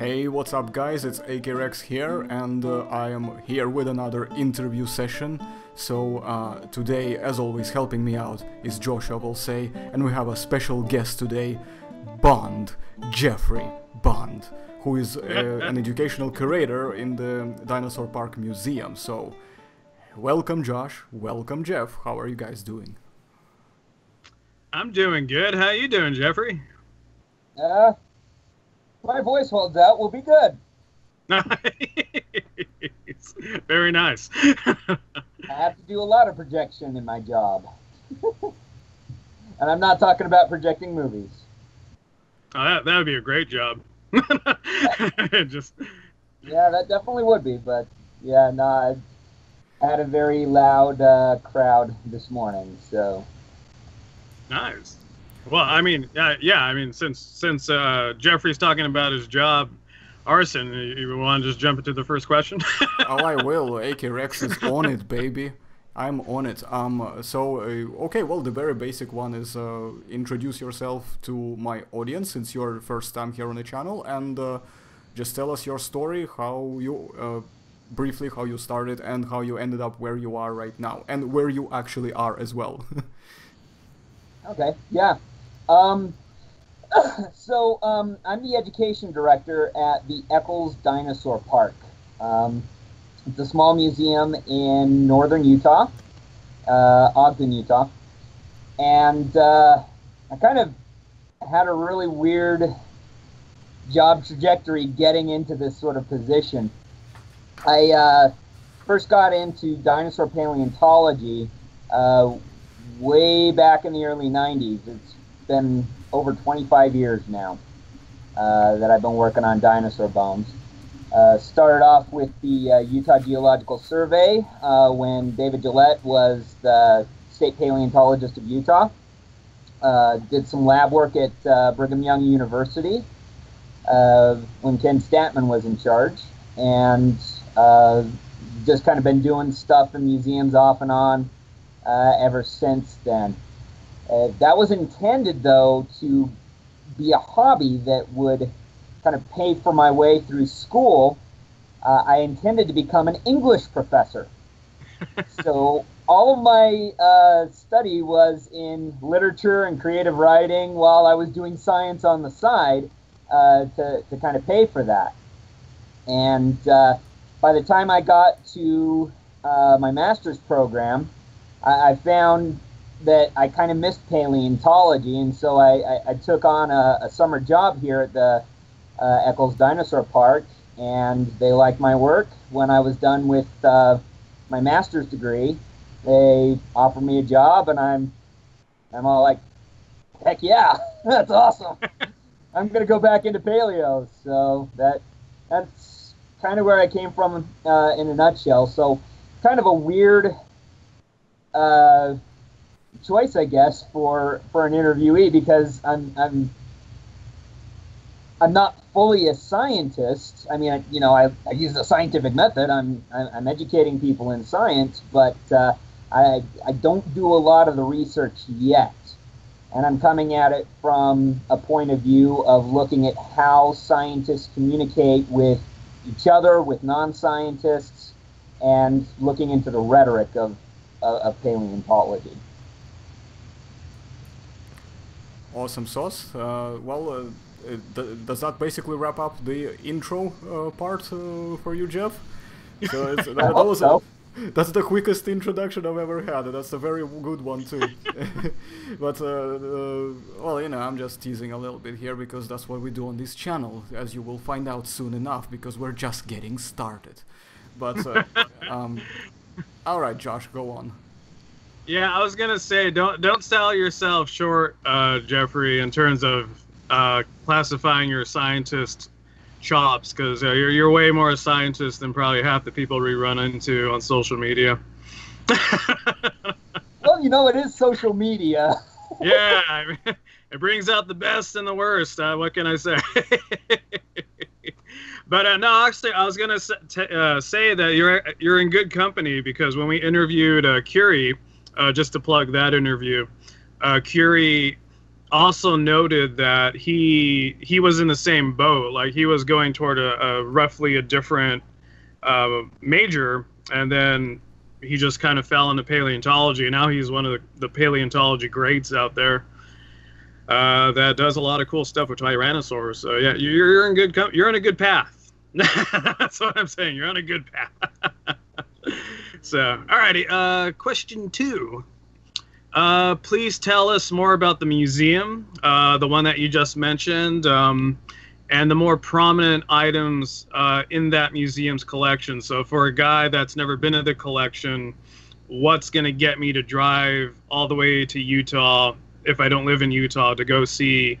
Hey, what's up guys, it's Rex here, and I am here with another interview session. So today, as always, helping me out is Joshua Ballze, and we have a special guest today, Jeffrey Bond, who is an educational curator in the Dinosaur Park Museum. So, welcome Josh, welcome Jeff, how are you guys doing? I'm doing good, how you doing, Jeffrey? My voice holds out, we'll be good. Nice. Very nice. I have to do a lot of projection in my job. And I'm not talking about projecting movies. Oh, that would be a great job. Yeah, that definitely would be, but yeah, no, I had a very loud crowd this morning, so. Nice. Well, I mean, since Jeffrey's talking about his job, arson, you want to just jump into the first question? Oh, I will. Rex is on it, baby. I'm on it. Okay, well, the very basic one is introduce yourself to my audience since you're first time here on the channel, and just tell us your story, how you briefly how you started and how you ended up where you are right now, and where you actually are as well. Okay, yeah. I'm the education director at the Eccles Dinosaur Park. It's a small museum in northern Utah, Ogden, Utah. And I kind of had a really weird job trajectory getting into this sort of position. I first got into dinosaur paleontology way back in the early 90s. It's been over 25 years now that I've been working on dinosaur bones. Started off with the Utah Geological Survey when David Gillette was the state paleontologist of Utah. Did some lab work at Brigham Young University when Ken Statman was in charge, and just kind of been doing stuff in museums off and on ever since then. That was intended, though, to be a hobby that would kind of pay for my way through school. I intended to become an English professor. So all of my study was in literature and creative writing while I was doing science on the side to kind of pay for that. And by the time I got to my master's program, I found that I kind of missed paleontology, and so I took on a summer job here at the Eccles Dinosaur Park, and they liked my work. When I was done with my master's degree, they offered me a job, and I'm all like, heck yeah, that's awesome. I'm gonna go back into paleo. So that's kind of where I came from in a nutshell. So kind of a weird choice, I guess, for an interviewee, because I'm not fully a scientist. I mean, I use the scientific method. I'm educating people in science, but I don't do a lot of the research yet. And I'm coming at it from a point of view of looking at how scientists communicate with each other, with non-scientists, and looking into the rhetoric of paleontology. Awesome sauce. Does that basically wrap up the intro part for you, Jeff? So that's the quickest introduction I've ever had. That's a very good one too. But well, I'm just teasing a little bit here because that's what we do on this channel, as you will find out soon enough, because we're just getting started. But all right, Josh, go on. Yeah, I was gonna say, don't sell yourself short, Jeffrey, in terms of classifying your scientist chops, because you're way more a scientist than probably half the people we run into on social media. Well, it is social media. Yeah, I mean, it brings out the best and the worst. What can I say? But no, actually, I was gonna say that you're in good company, because when we interviewed Curie, just to plug that interview, Curie also noted that he was in the same boat. Like, he was going toward a roughly a different major, and then he just kind of fell into paleontology. And now he's one of the paleontology greats out there that does a lot of cool stuff with tyrannosaurs. So yeah, you're in a good path. That's what I'm saying. You're on a good path. So, alrighty. Question 2. Please tell us more about the museum, the one that you just mentioned, and the more prominent items in that museum's collection. So for a guy that's never been to the collection, what's going to get me to drive all the way to Utah, if I don't live in Utah, to go see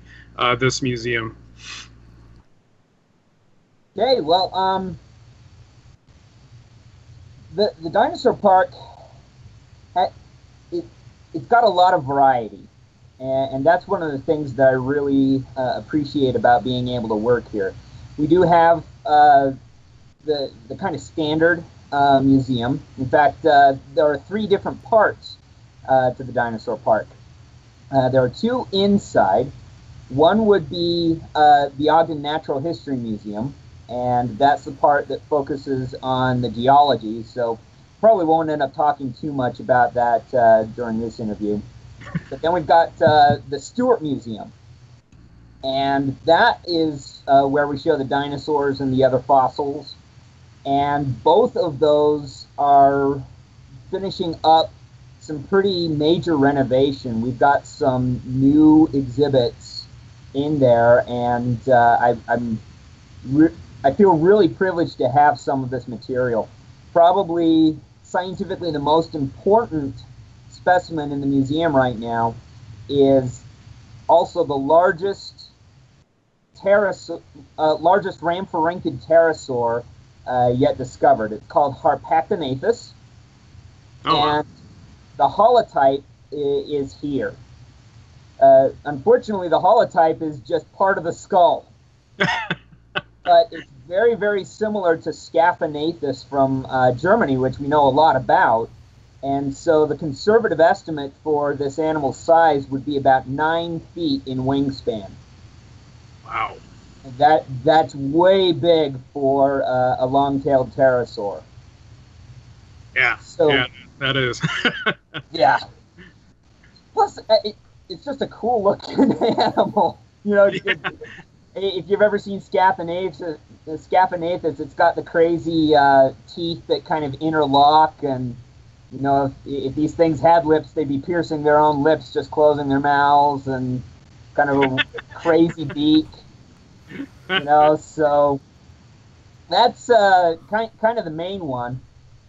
this museum? Okay, well, the Dinosaur Park, it's got a lot of variety, and that's one of the things that I really appreciate about being able to work here. We do have the kind of standard museum. In fact, there are 3 different parts to the Dinosaur Park. There are 2 inside. One would be the Ogden Natural History Museum, and that's the part that focuses on the geology, so probably won't end up talking too much about that during this interview. But then we've got the Stewart Museum, and that is where we show the dinosaurs and the other fossils, and both of those are finishing up some pretty major renovation. We've got some new exhibits in there, and I feel really privileged to have some of this material. Probably scientifically the most important specimen in the museum right now is also the largest rhamphorhynchid pterosaur yet discovered. It's called Harpactinathus, and the holotype is here. Unfortunately, the holotype is just part of the skull, but it's very, very similar to Scaphanathus from Germany, which we know a lot about. And so the conservative estimate for this animal's size would be about 9 feet in wingspan. Wow. That's way big for a long-tailed pterosaur. Yeah, so, yeah, that is. Yeah. Plus, it's just a cool-looking animal. You know, if you've ever seen Scaphanathus, it's got the crazy teeth that kind of interlock, and you know, if these things had lips, they'd be piercing their own lips, just closing their mouths, and kind of a crazy beak. You know, so that's kind of the main one.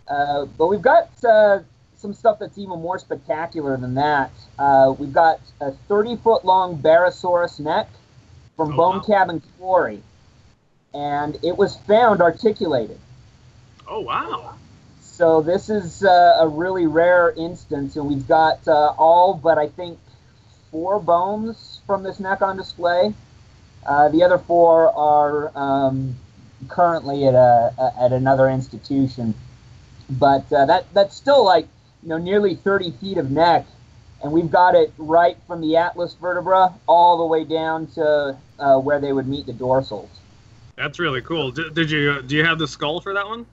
But we've got some stuff that's even more spectacular than that. We've got a 30-foot-long Barosaurus neck from Bone Cabin Quarry, and it was found articulated. Oh, wow. So this is a really rare instance, and we've got all but I think 4 bones from this neck on display. The other 4 are currently at another institution, but that's still like, you know, nearly 30 feet of neck, and we've got it right from the atlas vertebra all the way down to where they would meet the dorsals. That's really cool. Do you have the skull for that one?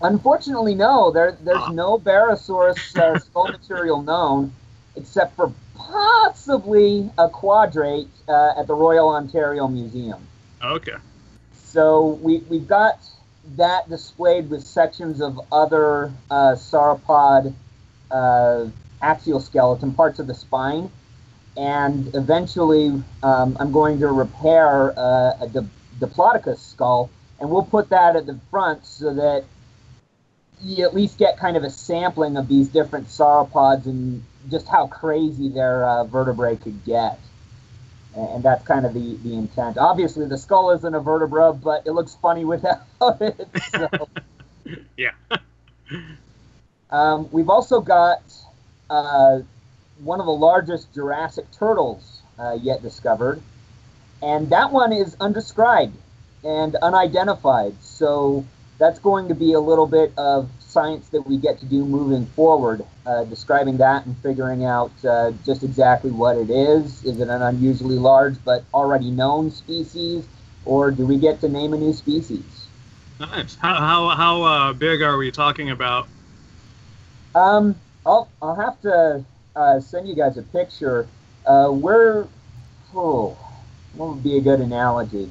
Unfortunately, no. There's no Barosaurus skull material known, except for possibly a quadrate at the Royal Ontario Museum. Okay. So we've got that displayed with sections of other sauropod axial skeleton, parts of the spine, and eventually I'm going to repair a Diplodocus skull, and we'll put that at the front so that you at least get kind of a sampling of these different sauropods and just how crazy their vertebrae could get. And that's kind of the intent. Obviously, the skull isn't a vertebra, but it looks funny without it. So. Yeah. We've also got one of the largest Jurassic turtles yet discovered, and that one is undescribed and unidentified. So that's going to be a little bit of science that we get to do moving forward, describing that and figuring out just exactly what it is. Is it an unusually large but already known species, or do we get to name a new species? Nice. How big are we talking about? I'll have to send you guys a picture. What would be a good analogy?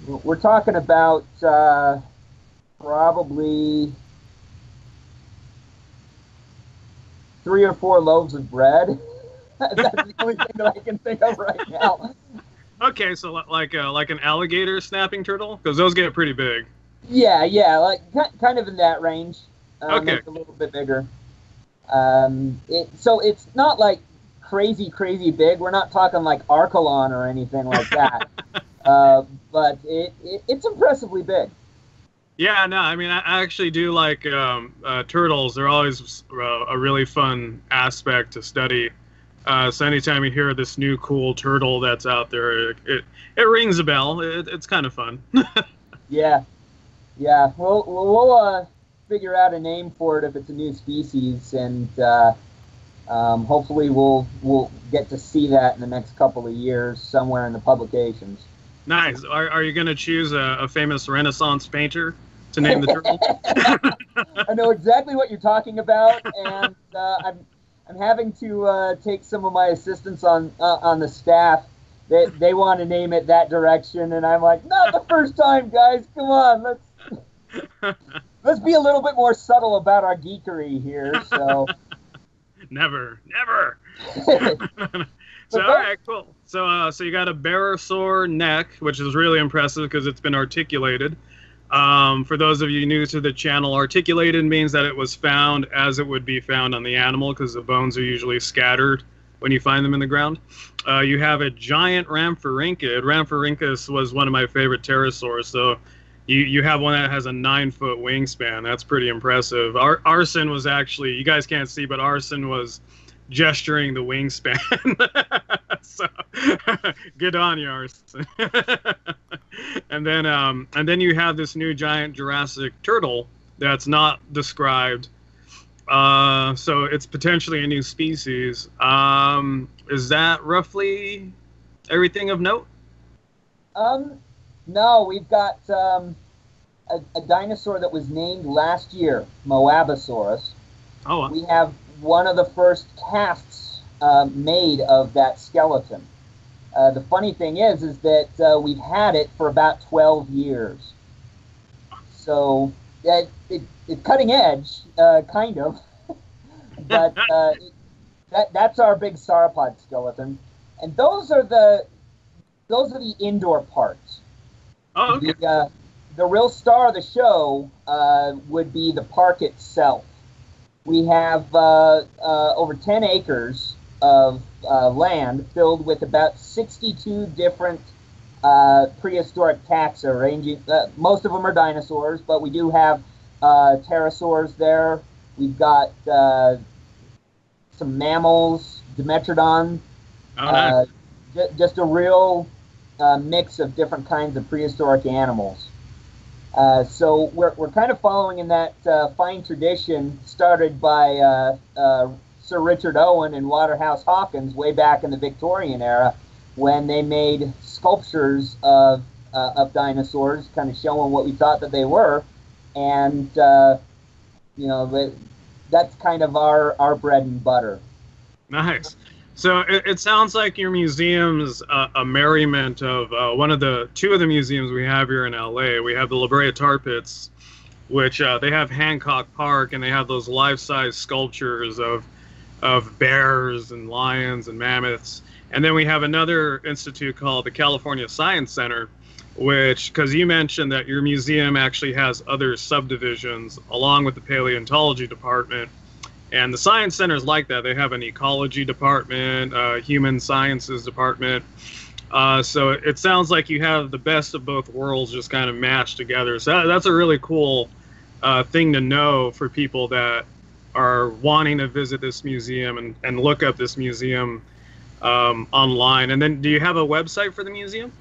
We're talking about probably 3 or 4 loaves of bread. That's the only thing that I can think of right now. Okay, so like an alligator snapping turtle, because those get pretty big. Yeah, like kind of in that range. Okay. Maybe a little bit bigger. So it's not like crazy big. We're not talking like Archelon or anything like that. But it's impressively big. Yeah, no, I mean, I actually do like turtles. They're always a really fun aspect to study. So anytime you hear this new cool turtle that's out there, it rings a bell. It's kind of fun. Yeah. We'll figure out a name for it if it's a new species, and hopefully we'll get to see that in the next couple of years somewhere in the publications. Nice. Are you going to choose a famous Renaissance painter to name the turtle? I know exactly what you're talking about, and I'm having to take some of my assistants on the staff. They want to name it that direction, and I'm like, not the first time, guys. Come on, let's be a little bit more subtle about our geekery here. So never. So all right, cool. So you got a barosaur neck, which is really impressive because it's been articulated. For those of you new to the channel, articulated means that it was found as it would be found on the animal, because the bones are usually scattered when you find them in the ground. You have a giant Rhamphorhynchid. Rhamphorhynchus was one of my favorite pterosaurs. So you have one that has a 9-foot wingspan. That's pretty impressive. Arson was actually, you guys can't see, but Arson was gesturing the wingspan. So good on you, Arson. And then you have this new giant Jurassic turtle that's not described. So it's potentially a new species. Is that roughly everything of note? No, we've got a dinosaur that was named last year, Moabosaurus. Oh, wow. We have one of the first casts made of that skeleton. The funny thing is that we've had it for about 12 years. So it's cutting edge, kind of. But that's our big sauropod skeleton, and those are the indoor parts. Oh, okay. The real star of the show would be the park itself. We have over 10 acres of land filled with about 62 different prehistoric taxa, ranging. Most of them are dinosaurs, but we do have pterosaurs there. We've got some mammals, Dimetrodon. Oh, nice. Just a real mix of different kinds of prehistoric animals. So we're kind of following in that fine tradition started by Sir Richard Owen and Waterhouse Hawkins way back in the Victorian era, when they made sculptures of dinosaurs, kind of showing what we thought that they were, and that's kind of our bread and butter. Nice. So it sounds like your museum's a merriment of two of the museums we have here in LA. We have the La Brea Tar Pits, which they have Hancock Park, and they have those life-size sculptures of bears and lions and mammoths. And then we have another institute called the California Science Center, which, because you mentioned that your museum actually has other subdivisions along with the paleontology department. And the Science Center is like that. They have an ecology department, human sciences department. So it sounds like you have the best of both worlds just kind of mashed together. So that's a really cool thing to know for people that are wanting to visit this museum and look up this museum online. And then do you have a website for the museum?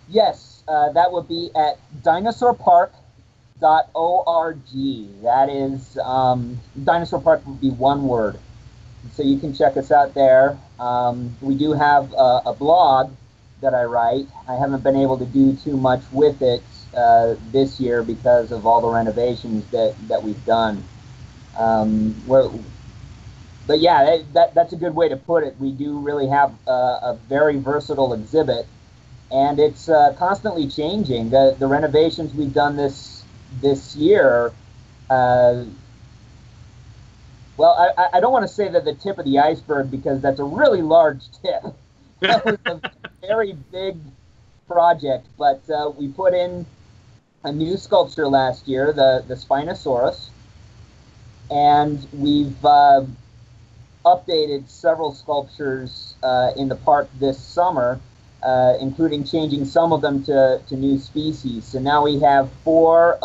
Yes. that would be at dinosaurpark.org. That is, Dinosaur Park would be one word. So you can check us out there. We do have a blog that I write. I haven't been able to do too much with it this year because of all the renovations that we've done. But yeah, that's a good way to put it. We do really have a very versatile exhibit, and it's constantly changing. The renovations we've done this year, well, I don't want to say that the tip of the iceberg, because that's a really large tip. That was a very big project, but we put in a new sculpture last year, the Spinosaurus, and we've updated several sculptures in the park this summer, including changing some of them to new species. So now we have there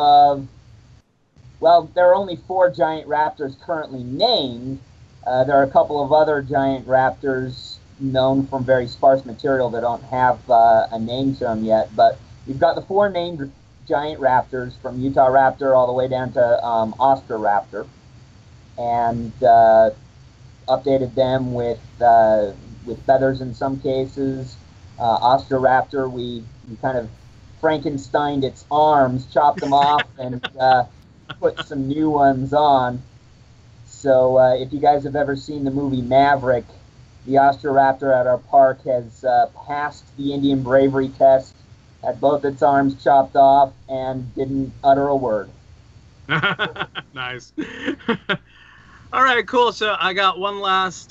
are only 4 giant raptors currently named. There are a couple of other giant raptors known from very sparse material that don't have a name to them yet, but we've got the 4 named giant raptors, from Utah Raptor all the way down to Ostroraptor, and updated them with feathers in some cases. Ostroraptor, we kind of Frankensteined its arms, chopped them off, and put some new ones on. So if you guys have ever seen the movie Maverick, the Ostroraptor at our park has passed the Indian bravery test, had both its arms chopped off, and didn't utter a word. Nice. All right, cool. So I got one last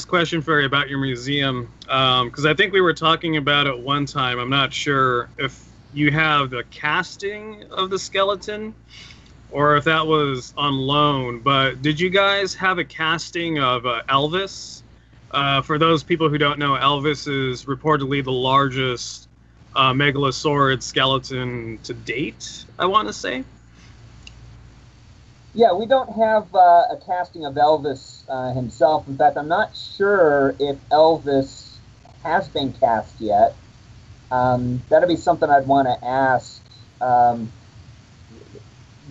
question for you about your museum, because I think we were talking about it one time. I'm not sure if you have the casting of the skeleton or if that was on loan, but did you guys have a casting of Elvis? For those people who don't know, Elvis is reportedly the largest megalosaurid skeleton to date, I want to say. Yeah, we don't have a casting of Elvis himself. In fact, I'm not sure if Elvis has been cast yet. That'll be something I'd want to ask.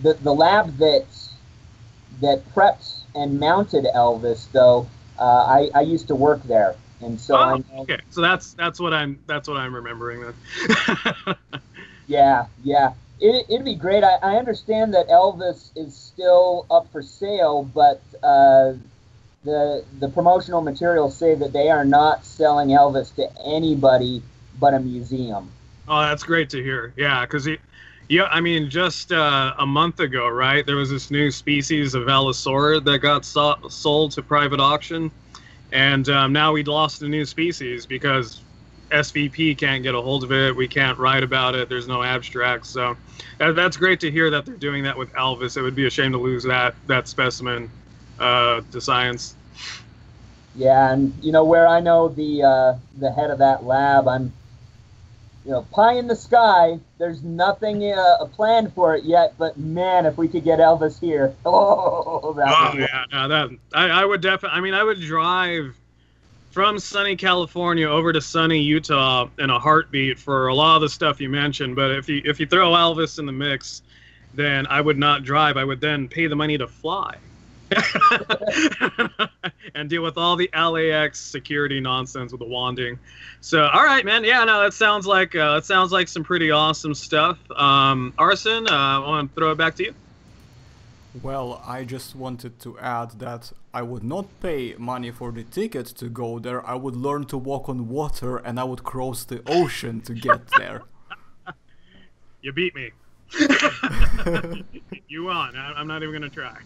The lab that prepped and mounted Elvis, though, I used to work there, and so I know. Okay, so that's what I'm remembering then. Yeah. It'd be great. I understand that Elvis is still up for sale, but the promotional materials say that they are not selling Elvis to anybody but a museum. Oh, that's great to hear. Yeah, because I mean, just a month ago, right, there was this new species of Allosaurus that got sold to private auction, and now we lost a new species because SVP can't get a hold of it. We can't write about it. There's no abstracts. So that's great to hear that they're doing that with Elvis. It would be a shame to lose that specimen to science. Yeah, and where I know the head of that lab, I'm pie in the sky. There's nothing planned for it yet, but man, if we could get Elvis here, I would definitely. I mean, I would drive from sunny California over to sunny Utah in a heartbeat for a lot of the stuff you mentioned. But if you throw Elvis in the mix, then I would not drive. I would then pay the money to fly and deal with all the LAX security nonsense with the wanding. So, all right, man. Yeah, no, that sounds like some pretty awesome stuff. Arson, I want to throw it back to you. Well, I just wanted to add that I would not pay money for the ticket to go there. I would learn to walk on water, and I would cross the ocean to get there. You beat me. You won. I'm not even going to try.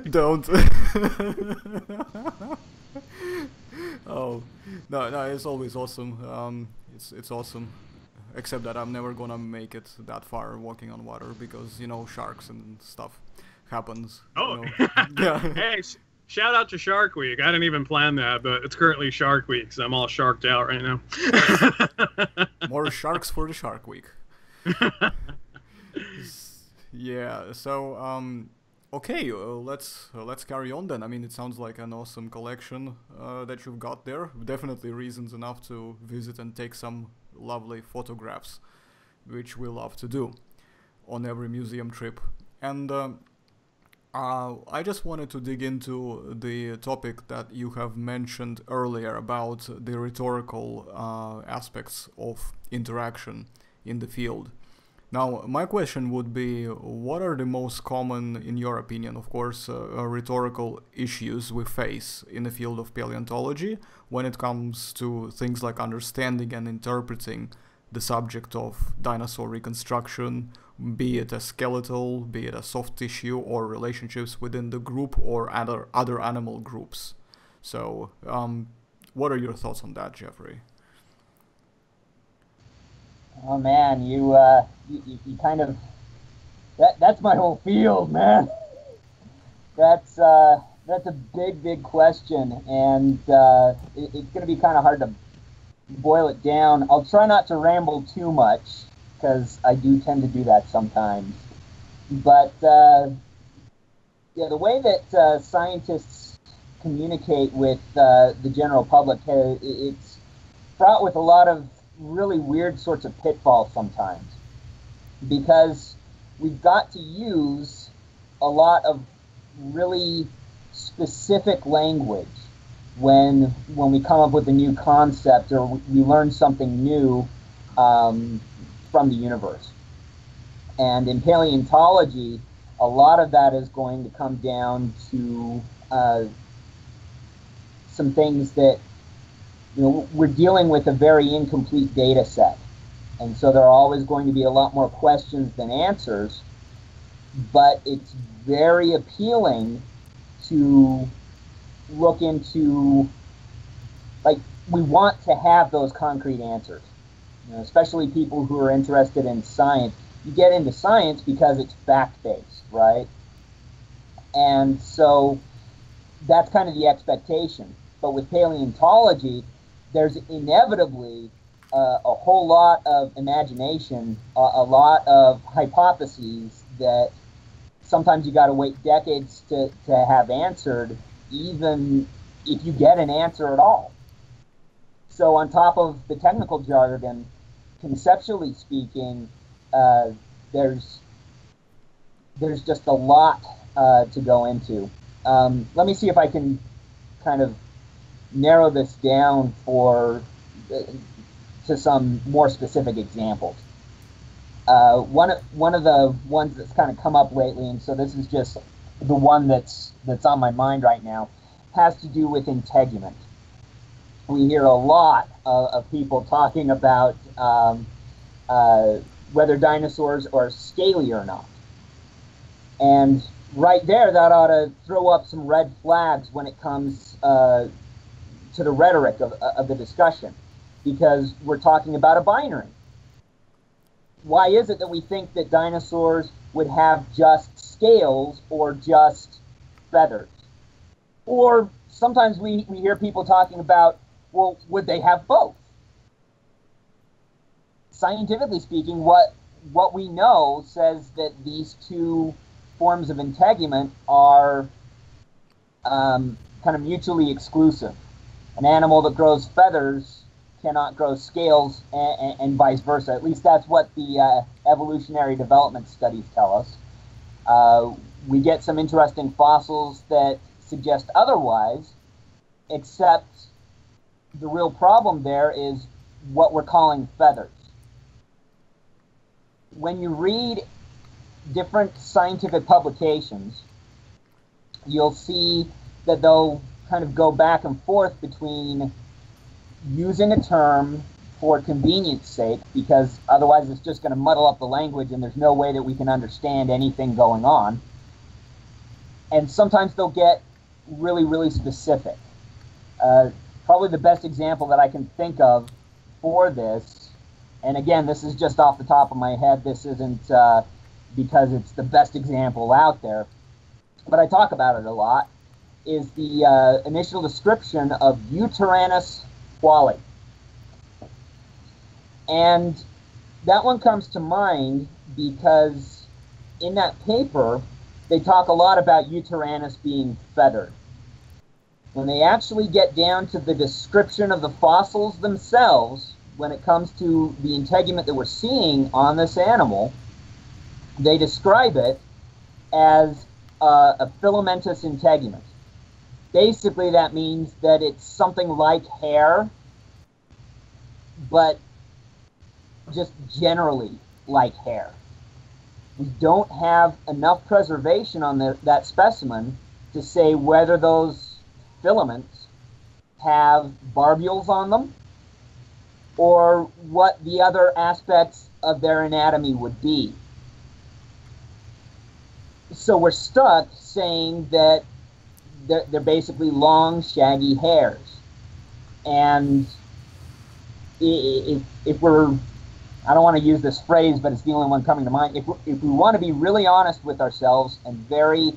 Don't. Oh, no, it's always awesome. It's awesome. Except that I'm never gonna make it that far walking on water because, sharks and stuff happens. Oh, yeah. Hey, shout out to Shark Week. I didn't even plan that, but it's currently Shark Week, so I'm all sharked out right now. More sharks for the Shark Week. Yeah, so, okay, let's carry on then. I mean, it sounds like an awesome collection that you've got there. Definitely reasons enough to visit and take some lovely photographs, which we love to do on every museum trip. And I just wanted to dig into the topic that you have mentioned earlier about the rhetorical aspects of interaction in the field. Now, my question would be, what are the most common, in your opinion, of course, rhetorical issues we face in the field of paleontology when it comes to things like understanding and interpreting the subject of dinosaur reconstruction, be it a skeletal, be it a soft tissue, or relationships within the group or other animal groups? So, what are your thoughts on that, Jeffrey? Oh man, you kind of that's my whole field, man. That's a big question, and it's going to be kind of hard to boil it down. I'll try not to ramble too much because I do tend to do that sometimes. But yeah, the way that scientists communicate with the general public, it's fraught with a lot of really weird sorts of pitfalls sometimes, because we've got to use a lot of really specific language when we come up with a new concept or we learn something new from the universe. And in paleontology, a lot of that is going to come down to some things that, you know, we're dealing with a very incomplete data set. And so there are always going to be a lot more questions than answers, but it's very appealing to look into, like, we want to have those concrete answers, you know, especially people who are interested in science. You get into science because it's fact-based, right? And so that's kind of the expectation. But with paleontology, there's inevitably a whole lot of imagination, a lot of hypotheses that sometimes you got to wait decades to have answered, even if you get an answer at all. So on top of the technical jargon, conceptually speaking, there's just a lot to go into. Let me see if I can kind of narrow this down to some more specific examples. One of the ones that's kind of come up lately, and so this is just the one that's on my mind right now, has to do with integument. We hear a lot of people talking about whether dinosaurs are scaly or not. And right there, that ought to throw up some red flags when it comes to the rhetoric of the discussion, because we're talking about a binary. Why is it that we think that dinosaurs would have just scales or just feathers? Or sometimes we hear people talking about, well, would they have both? Scientifically speaking, what we know says that these two forms of integument are kind of mutually exclusive. An animal that grows feathers cannot grow scales, and vice versa. At least that's what the evolutionary development studies tell us. We get some interesting fossils that suggest otherwise, except the real problem there is what we're calling feathers. When you read different scientific publications, you'll see that they'll kind of go back and forth between using a term for convenience sake, because otherwise it's just going to muddle up the language and there's no way that we can understand anything going on. And sometimes they'll get really, really specific. Probably the best example that I can think of for this, and again, this is just off the top of my head, this isn't because it's the best example out there, but I talk about it a lot, is the initial description of Utyrannus quali. And that one comes to mind because in that paper, they talk a lot about Utyrannus being feathered. When they actually get down to the description of the fossils themselves, when it comes to the integument that we're seeing on this animal, they describe it as a filamentous integument. Basically, that means that it's something like hair, but just generally like hair. We don't have enough preservation on that specimen to say whether those filaments have barbules on them or what the other aspects of their anatomy would be. So we're stuck saying that they're basically long, shaggy hairs. And if we're, I don't want to use this phrase, but it's the only one coming to mind, if we want to be really honest with ourselves and very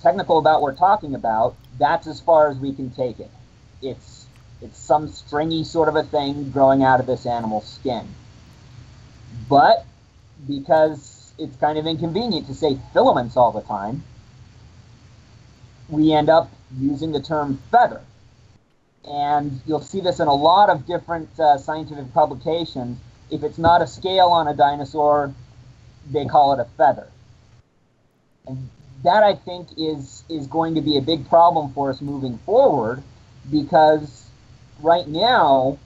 technical about what we're talking about, that's as far as we can take it. It's some stringy sort of a thing growing out of this animal's skin. But because it's kind of inconvenient to say filaments all the time, we end up using the term feather. And you'll see this in a lot of different scientific publications. If it's not a scale on a dinosaur, they call it a feather. And that, I think, is going to be a big problem for us moving forward, because right now,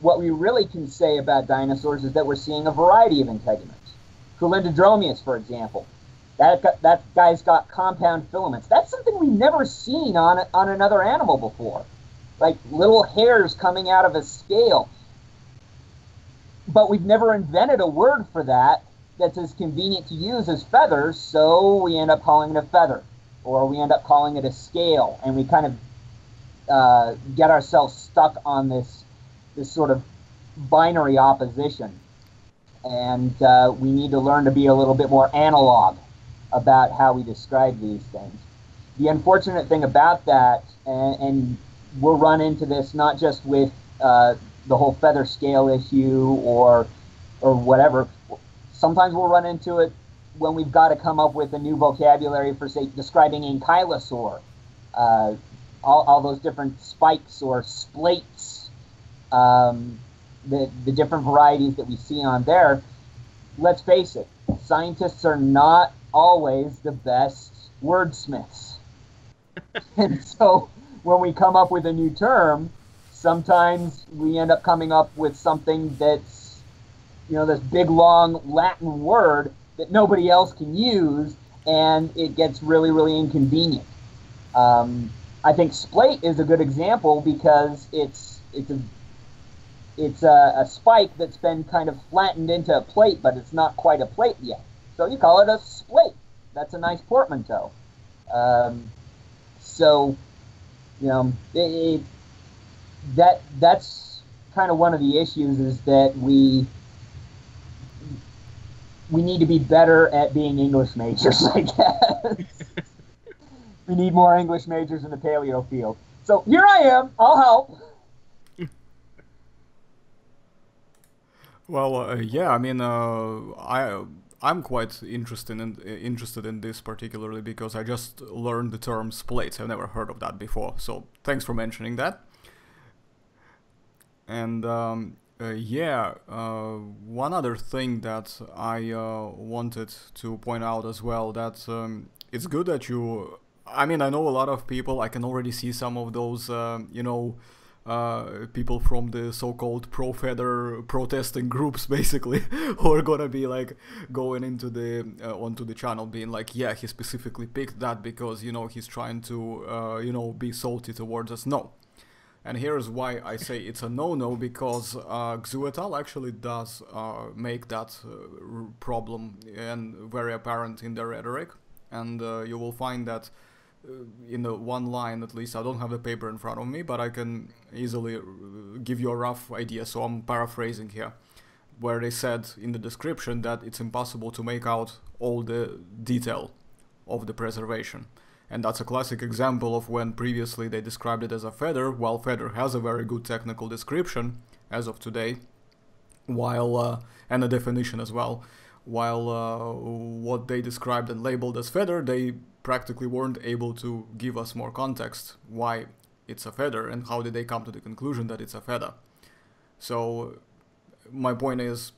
what we really can say about dinosaurs is that we're seeing a variety of integuments. Culindrodromeus, for example. That guy's got compound filaments. That's something we've never seen on another animal before. Like little hairs coming out of a scale. But we've never invented a word for that that's as convenient to use as feathers, so we end up calling it a feather. Or we end up calling it a scale. And we kind of get ourselves stuck on this sort of binary opposition. And we need to learn to be a little bit more analog about how we describe these things. The unfortunate thing about that, and we'll run into this not just with the whole feather scale issue or whatever. Sometimes we'll run into it when we've got to come up with a new vocabulary for, say, describing ankylosaur, all those different spikes or splates, the different varieties that we see on there. Let's face it, scientists are not always the best wordsmiths. And so when we come up with a new term, sometimes we end up coming up with something that's, this big, long Latin word that nobody else can use, and it gets really, really inconvenient. I think splate is a good example because it's a spike that's been kind of flattened into a plate, but it's not quite a plate yet. So you call it a splate. That's a nice portmanteau. That's kind of one of the issues, is that we need to be better at being English majors, I guess. We need more English majors in the paleo field. So here I am. I'll help. Well, yeah, I mean, I'm quite interested in this particularly because I just learned the term splates. I've never heard of that before, so thanks for mentioning that. And one other thing that I wanted to point out as well, that it's good that you... I mean, I know a lot of people, I can already see some of those, people from the so-called pro-feather protesting groups, basically, who are gonna be like going into onto the channel being like, yeah, he specifically picked that because, he's trying to, be salty towards us. No. And here's why I say it's a no-no, because Xu et al. Actually does make that problem and very apparent in their rhetoric. And you will find that in the one line, at least. I don't have the paper in front of me, but I can easily give you a rough idea, so I'm paraphrasing here, where they said in the description that it's impossible to make out all the detail of the preservation. And that's a classic example of when previously they described it as a feather, while feather has a very good technical description as of today, while and a definition as well, while what they described and labeled as feather, they practically weren't able to give us more context why it's a feather and how did they come to the conclusion that it's a feather. So my point is,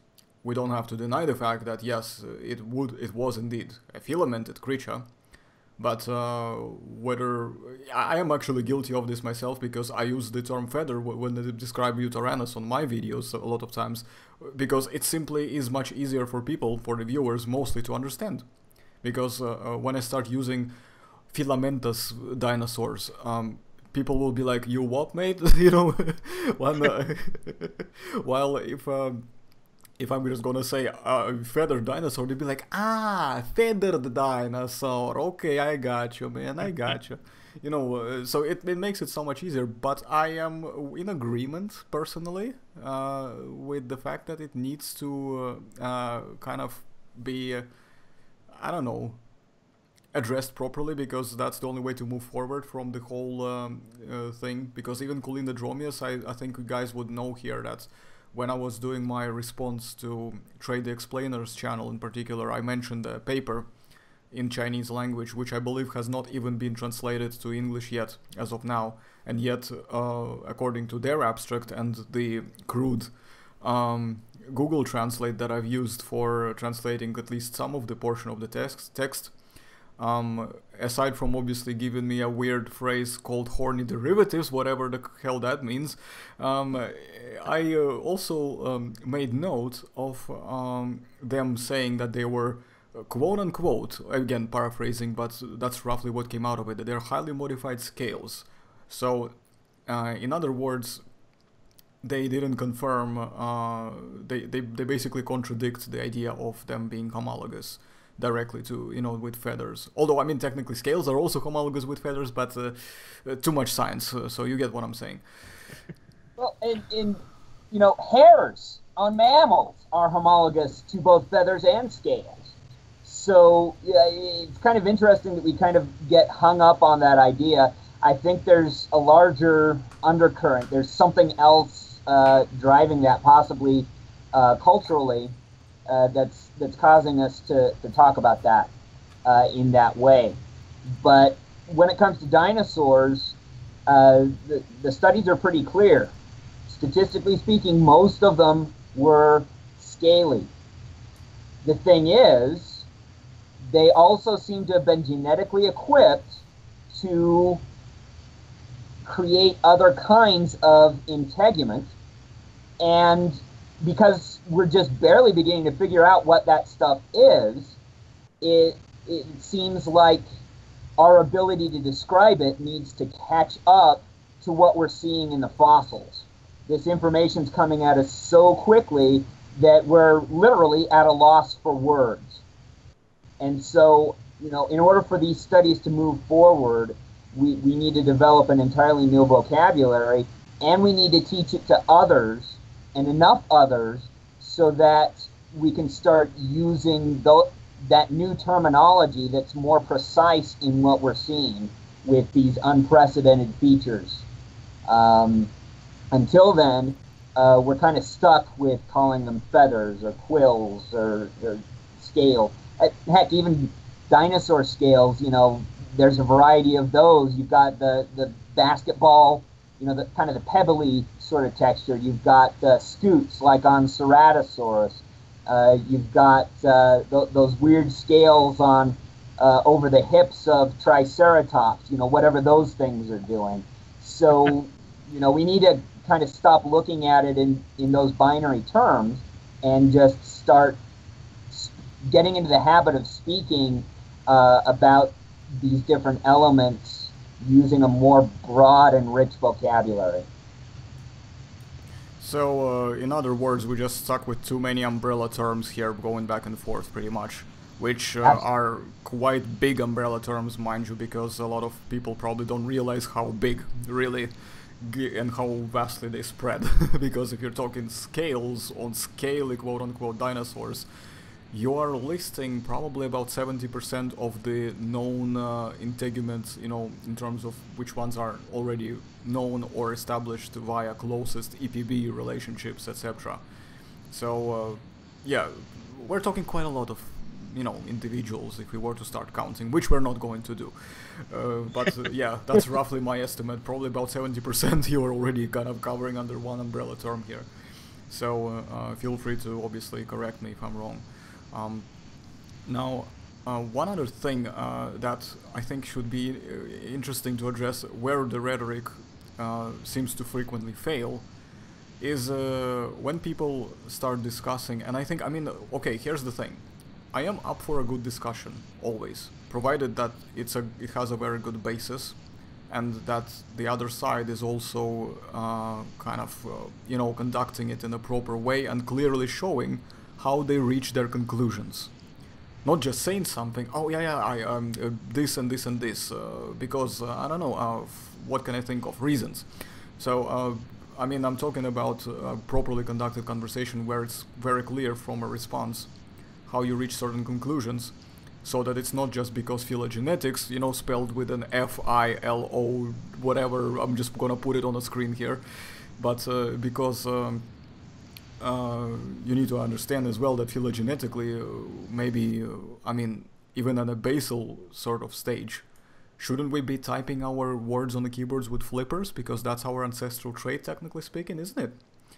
we don't have to deny the fact that yes, it was indeed a filamented creature, but whether I am actually guilty of this myself, because I use the term feather when I describe Utaranus on my videos a lot of times, because it simply is much easier for people, for the viewers mostly, to understand. Because when I start using filamentous dinosaurs, people will be like, "You what, mate?" You know, while if I'm just gonna say feathered dinosaur, they'd be like, "Ah, feathered dinosaur. Okay, I got you, man. I got you." You know, so it makes it so much easier. But I am in agreement personally with the fact that it needs to kind of be, I don't know, addressed properly, because that's the only way to move forward from the whole thing. Because even Colindodromius, I think you guys would know here that when I was doing my response to Trade the Explainer's channel in particular, I mentioned a paper in Chinese language, which I believe has not even been translated to English yet, as of now, and yet, according to their abstract and the crude Google Translate that I've used for translating at least some of the portion of the text, aside from obviously giving me a weird phrase called horny derivatives, whatever the hell that means, I also made note of them saying that they were, quote unquote, again paraphrasing, but that's roughly what came out of it, that they're highly modified scales. So, in other words, they didn't confirm, they basically contradict the idea of them being homologous directly to, you know, with feathers. Although, I mean, technically scales are also homologous with feathers, but too much science, so you get what I'm saying. Well, in you know, hairs on mammals are homologous to both feathers and scales. So yeah, it's kind of interesting that we kind of get hung up on that idea. I think there's a larger undercurrent. There's something else driving that, possibly culturally, that's causing us to talk about that in that way. But when it comes to dinosaurs, the studies are pretty clear. Statistically speaking, most of them were scaly. The thing is, they also seem to have been genetically equipped to create other kinds of integument, and because we're just barely beginning to figure out what that stuff is, it seems like our ability to describe it needs to catch up to what we're seeing in the fossils. This information's coming at us so quickly that we're literally at a loss for words. And so, you know, in order for these studies to move forward, we need to develop an entirely new vocabulary, and we need to teach it to others, and enough others, so that we can start using that new terminology that's more precise in what we're seeing with these unprecedented features. Until then, we're kind of stuck with calling them feathers or quills or scale. Heck, even dinosaur scales, you know, there's a variety of those. You've got the basketball, you know, the kind of the pebbly sort of texture. You've got scoots like on Ceratosaurus. You've got those weird scales on over the hips of Triceratops, you know, whatever those things are doing. So, you know, we need to kind of stop looking at it in those binary terms and just start getting into the habit of speaking about these different elements using a more broad and rich vocabulary. So, in other words, we just stuck with too many umbrella terms here, going back and forth pretty much, which are quite big umbrella terms, mind you, because a lot of people probably don't realize how big, really, and how vastly they spread. Because if you're talking scales on scaly quote-unquote dinosaurs, you are listing probably about 70% of the known integuments, you know, in terms of which ones are already known or established via closest EPB relationships, etc. So, yeah, we're talking quite a lot of, you know, individuals if we were to start counting, which we're not going to do. But yeah, that's roughly my estimate. Probably about 70% you are already kind of covering under one umbrella term here. So feel free to obviously correct me if I'm wrong. Now, one other thing that I think should be interesting to address, where the rhetoric seems to frequently fail, is when people start discussing, and I mean, okay, here's the thing. I am up for a good discussion, always, provided that it has a very good basis, and that the other side is also conducting it in a proper way and clearly showing how they reach their conclusions. Not just saying something, oh yeah, I this and this and this, because I don't know, what can I think of reasons. So I mean, I'm talking about a properly conducted conversation where it's very clear from a response how you reach certain conclusions, so that it's not just because phylogenetics, spelled with an F-I-L-O, whatever, I'm just gonna put it on the screen here, but because you need to understand as well that phylogenetically, maybe, I mean, even at a basal sort of stage, shouldn't we be typing our words on the keyboards with flippers? Because that's our ancestral trait, technically speaking, isn't it?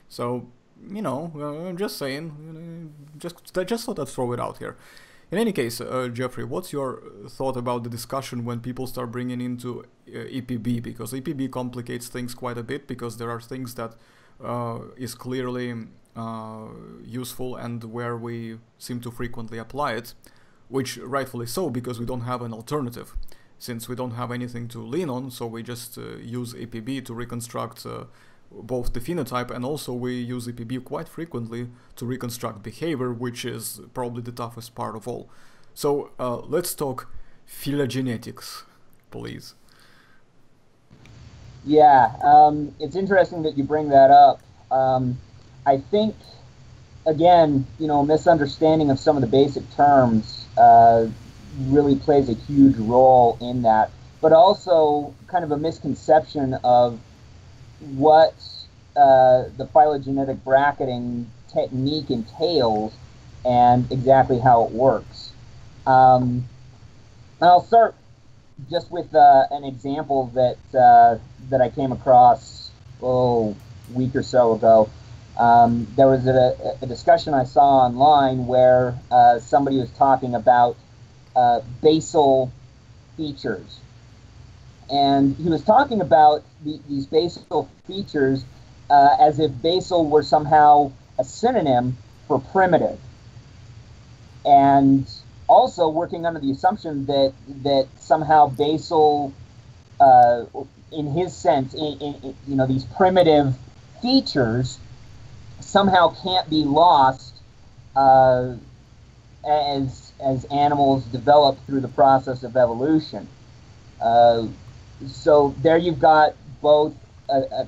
So, I'm just saying, just thought I'd throw it out here. In any case, Jeffrey, what's your thought about the discussion when people start bringing into EPB? Because EPB complicates things quite a bit, because there are things that is clearly useful and where we seem to frequently apply it, which rightfully so, because we don't have an alternative. Since we don't have anything to lean on, so we just use EPB to reconstruct both the phenotype, and also we use EPB quite frequently to reconstruct behavior, which is probably the toughest part of all. So let's talk phylogenetics, please. Yeah, it's interesting that you bring that up. I think, again, misunderstanding of some of the basic terms really plays a huge role in that, but also kind of a misconception of what the phylogenetic bracketing technique entails and exactly how it works. And I'll start just with an example that I came across a week or so ago. There was a discussion I saw online where somebody was talking about basal features. And he was talking about these basal features as if basal were somehow a synonym for primitive. And also working under the assumption that somehow basal, in his sense, these primitive features somehow can't be lost as animals develop through the process of evolution. So there you've got both a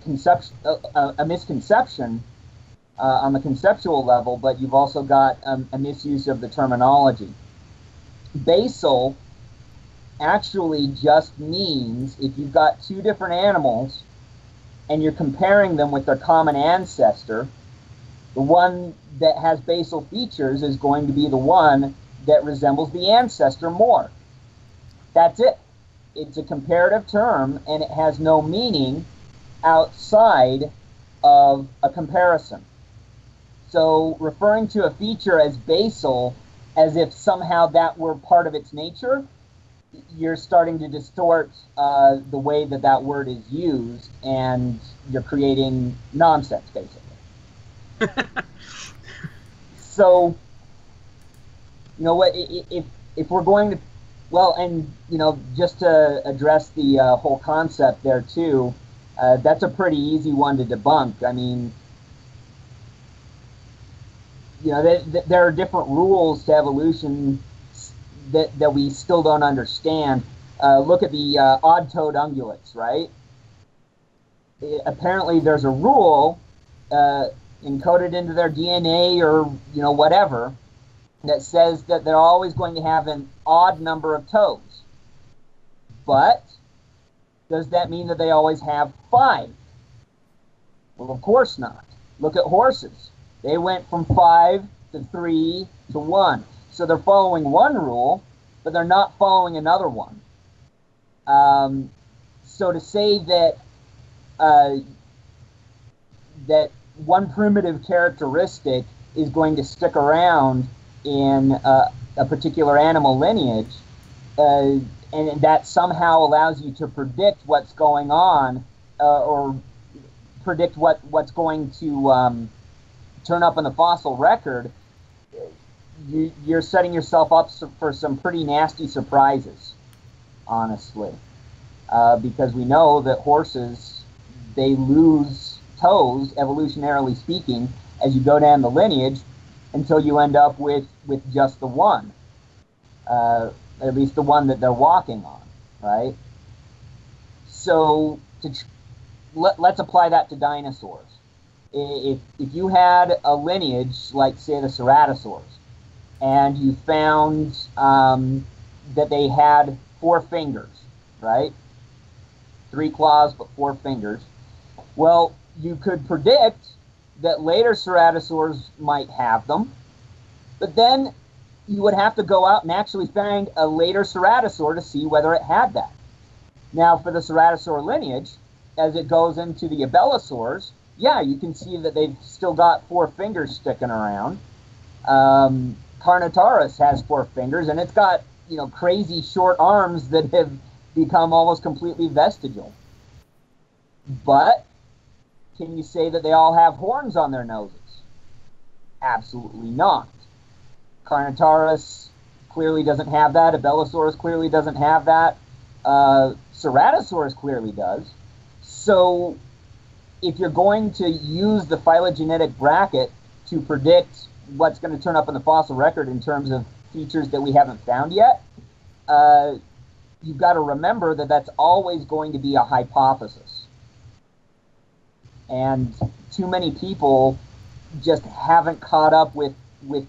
misconception on the conceptual level, but you've also got a misuse of the terminology. Basal actually just means if you've got two different animals and you're comparing them with their common ancestor, the one that has basal features is going to be the one that resembles the ancestor more. That's it. It's a comparative term, and it has no meaning outside of a comparison. So referring to a feature as basal as if somehow that were part of its nature, you're starting to distort the way that word is used, and you're creating nonsense, basically. So, if we're going to, well, and, just to address the whole concept there, too, that's a pretty easy one to debunk. I mean, there are different rules to evolution that we still don't understand. Look at the odd-toed ungulates, right? Apparently there's a rule encoded into their DNA or, whatever, that says that they're always going to have an odd number of toes. But does that mean that they always have 5? Well, of course not. Look at horses. They went from 5 to 3 to 1. So they're following one rule, but they're not following another one. So to say that that one primitive characteristic is going to stick around in a particular animal lineage, and that somehow allows you to predict what's going on, or predict what's going to turn up in the fossil record, you're setting yourself up for some pretty nasty surprises, honestly. Because we know that horses, they lose toes, evolutionarily speaking, as you go down the lineage, until you end up with just the one. At least the one that they're walking on, right? So let's apply that to dinosaurs. If you had a lineage, like, say, the ceratosaurs, and you found that they had 4 fingers, right? 3 claws, but 4 fingers. Well, you could predict that later ceratosaurs might have them, but then you would have to go out and actually find a later ceratosaur to see whether it had that. Now, for the ceratosaur lineage, as it goes into the abelisaurs, yeah, you can see that they've still got 4 fingers sticking around. Carnotaurus has 4 fingers, and it's got, crazy short arms that have become almost completely vestigial. But can you say that they all have horns on their noses? Absolutely not. Carnotaurus clearly doesn't have that. Abelisaurus clearly doesn't have that. Ceratosaurus clearly does. So if you're going to use the phylogenetic bracket to predict what's going to turn up in the fossil record in terms of features that we haven't found yet, you've got to remember that that's always going to be a hypothesis. And too many people just haven't caught up with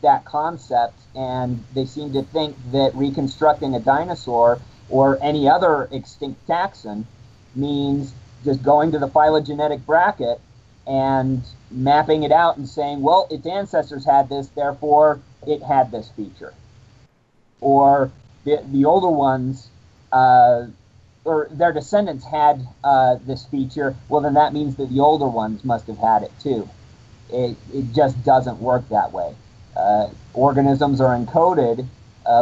that concept, and they seem to think that reconstructing a dinosaur or any other extinct taxon means just going to the phylogenetic bracket and mapping it out and saying, well, its ancestors had this, therefore it had this feature. Or the older ones, or their descendants had this feature, well, then that means that the older ones must have had it too. It just doesn't work that way. Organisms are encoded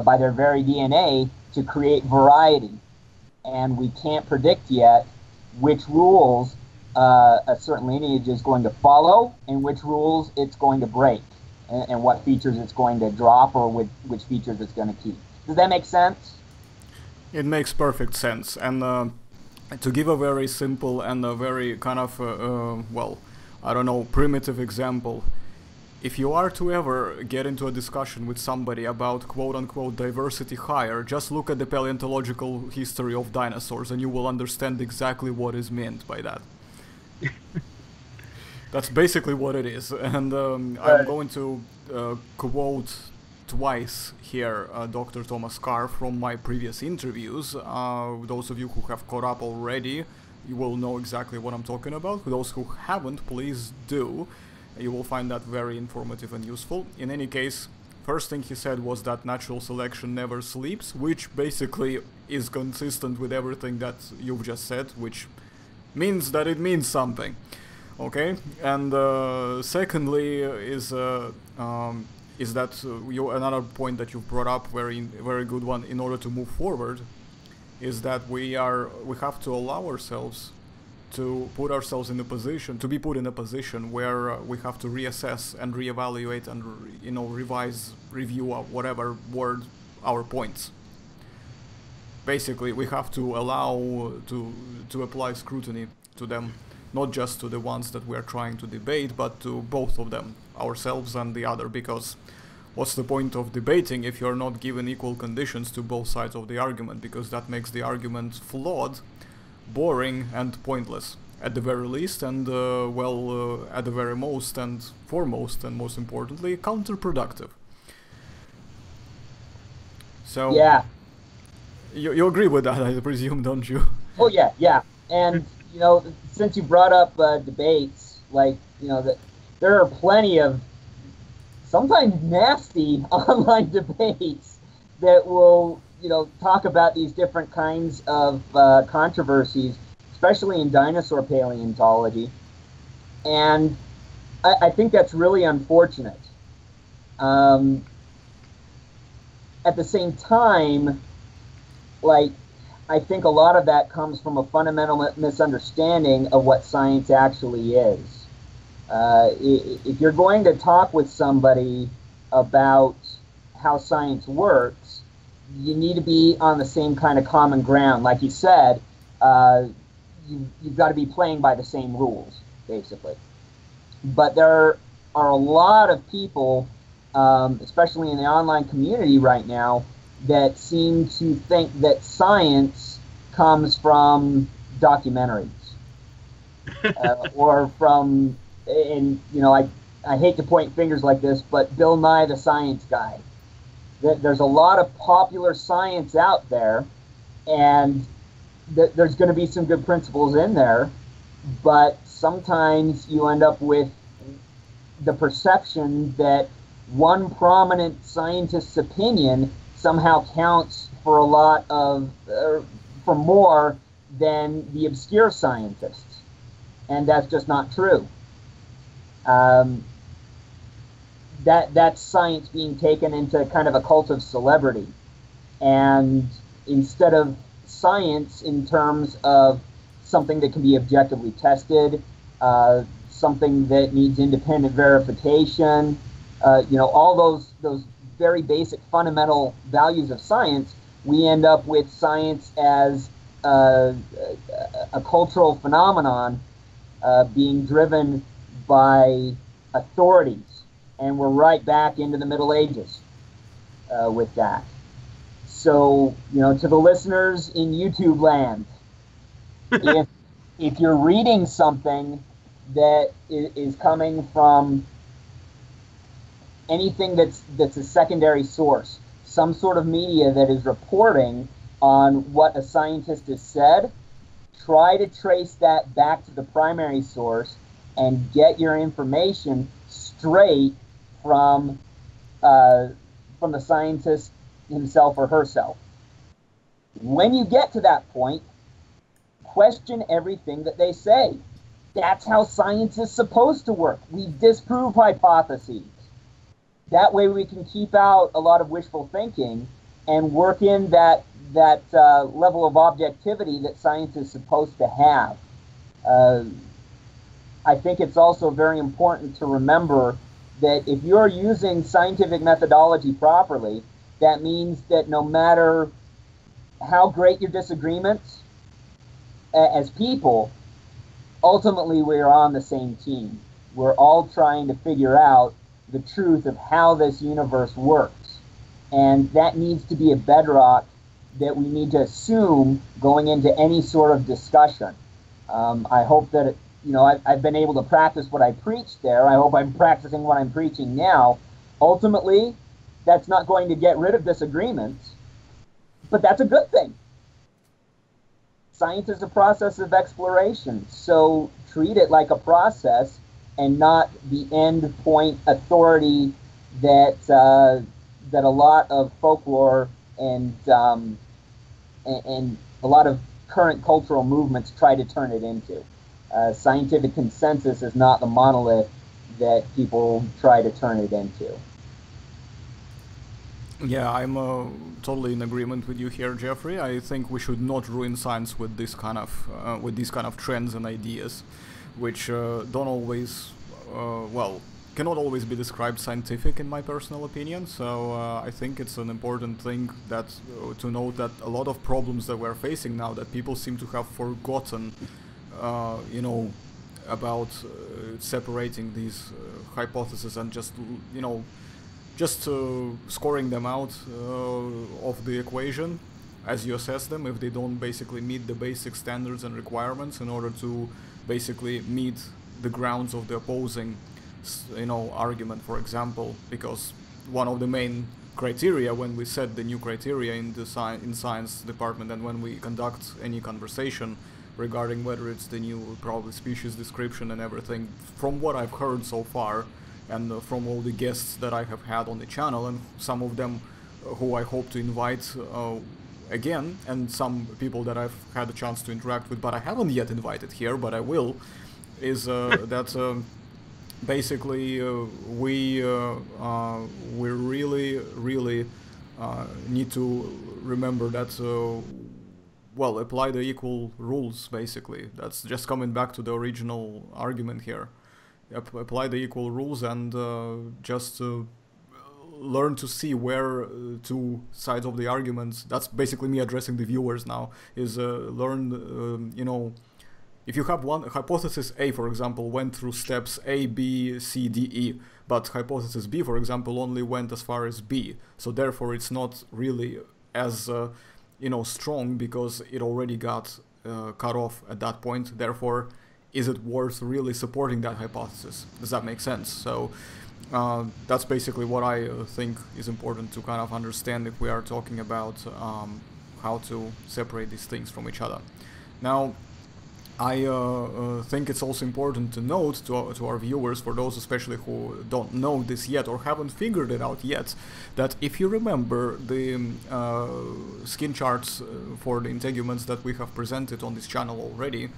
by their very DNA to create variety, and we can't predict yet which rules a certain lineage is going to follow and which rules it's going to break, and what features it's going to drop or which features it's going to keep. Does that make sense? It makes perfect sense. And to give a very simple and a very kind of, well, I don't know, primitive example, if you are to ever get into a discussion with somebody about quote-unquote diversity hire, just look at the paleontological history of dinosaurs and you will understand exactly what is meant by that. That's basically what it is. And I'm going to quote twice here Dr. Thomas Carr from my previous interviews. Those of you who have caught up already, you will know exactly what I'm talking about. Those who haven't, please do. You will find that very informative and useful. In any case, first thing he said was that natural selection never sleeps, which basically is consistent with everything that you've just said, which means that it means something. Okay? And secondly is that another point that you've brought up, very good one, in order to move forward, is that we have to allow ourselves to put ourselves in a position, to be put in a position where we have to reassess and reevaluate and revise, review, whatever word, our points. Basically, we have to allow to apply scrutiny to them, not just to the ones that we are trying to debate, but to both of them, ourselves and the other, because what's the point of debating if you're not given equal conditions to both sides of the argument, because that makes the argument flawed, boring and pointless at the very least, and at the very most and foremost and most importantly, counterproductive. So yeah, you agree with that, I presume, don't you? Oh yeah. And since you brought up debates, that there are plenty of sometimes nasty online debates that will talk about these different kinds of controversies, especially in dinosaur paleontology. And I think that's really unfortunate. At the same time, like, I think a lot of that comes from a fundamental misunderstanding of what science actually is. If you're going to talk with somebody about how science works, you need to be on the same kind of common ground. Like you said, you've got to be playing by the same rules, basically. But there are a lot of people, especially in the online community right now, that seem to think that science comes from documentaries or from, and you know, I hate to point fingers like this, but Bill Nye the Science Guy. There's a lot of popular science out there, and there's going to be some good principles in there, but sometimes you end up with the perception that one prominent scientist's opinion somehow counts for a lot of, for more than the obscure scientists. And that's just not true. That's science being taken into kind of a cult of celebrity. And instead of science in terms of something that can be objectively tested, something that needs independent verification, you know, all those very basic fundamental values of science, we end up with science as a cultural phenomenon being driven by authorities. And we're right back into the Middle Ages with that. So, you know, to the listeners in YouTube land, if you're reading something that is coming from anything that's a secondary source, some sort of media that is reporting on what a scientist has said, try to trace that back to the primary source and get your information straight from the scientist himself or herself. When you get to that point, question everything that they say. That's how science is supposed to work. We disprove hypotheses. That way we can keep out a lot of wishful thinking and work in that level of objectivity that science is supposed to have. I think it's also very important to remember that if you're using scientific methodology properly, that means that no matter how great your disagreements as people, ultimately we're on the same team. We're all trying to figure out the truth of how this universe works. And that needs to be a bedrock that we need to assume going into any sort of discussion. I hope that, you know, I've been able to practice what I preached there. I hope I'm practicing what I'm preaching now. Ultimately, that's not going to get rid of disagreements, but that's a good thing. Science is a process of exploration, so treat it like a process and not the end point authority that that a lot of folklore and a lot of current cultural movements try to turn it into. Scientific consensus is not the monolith that people try to turn it into. Yeah, I'm totally in agreement with you here, Jeffrey. I think we should not ruin science with this kind of trends and ideas, which don't always, cannot always be described scientific, in my personal opinion. So I think it's an important thing that to note that a lot of problems that we're facing now, that people seem to have forgotten, you know, about separating these hypotheses and just, you know, just scoring them out of the equation as you assess them if they don't basically meet the basic standards and requirements in order to basically meet the grounds of the opposing, you know, argument, for example. Because one of the main criteria when we set the new criteria in the science department and when we conduct any conversation regarding whether it's the new probably species description and everything, from what I've heard so far, and from all the guests that I have had on the channel, and some of them who I hope to invite again, and some people that I've had a chance to interact with but I haven't yet invited here, but I will, is that basically we really need to remember that well, apply the equal rules. Basically, that's just coming back to the original argument here. Apply the equal rules and just learn to see where two sides of the arguments. That's basically me addressing the viewers now. Is learn, you know, if you have one hypothesis A, for example, went through steps A, B, C, D, E, but hypothesis B, for example, only went as far as B. So therefore, it's not really as you know, strong because it already got cut off at that point. Therefore, is it worth really supporting that hypothesis? Does that make sense? So that's basically what I think is important to kind of understand if we are talking about how to separate these things from each other. Now, I think it's also important to note to our viewers, for those especially who don't know this yet or haven't figured it out yet, that if you remember the skin charts for the integuments that we have presented on this channel already,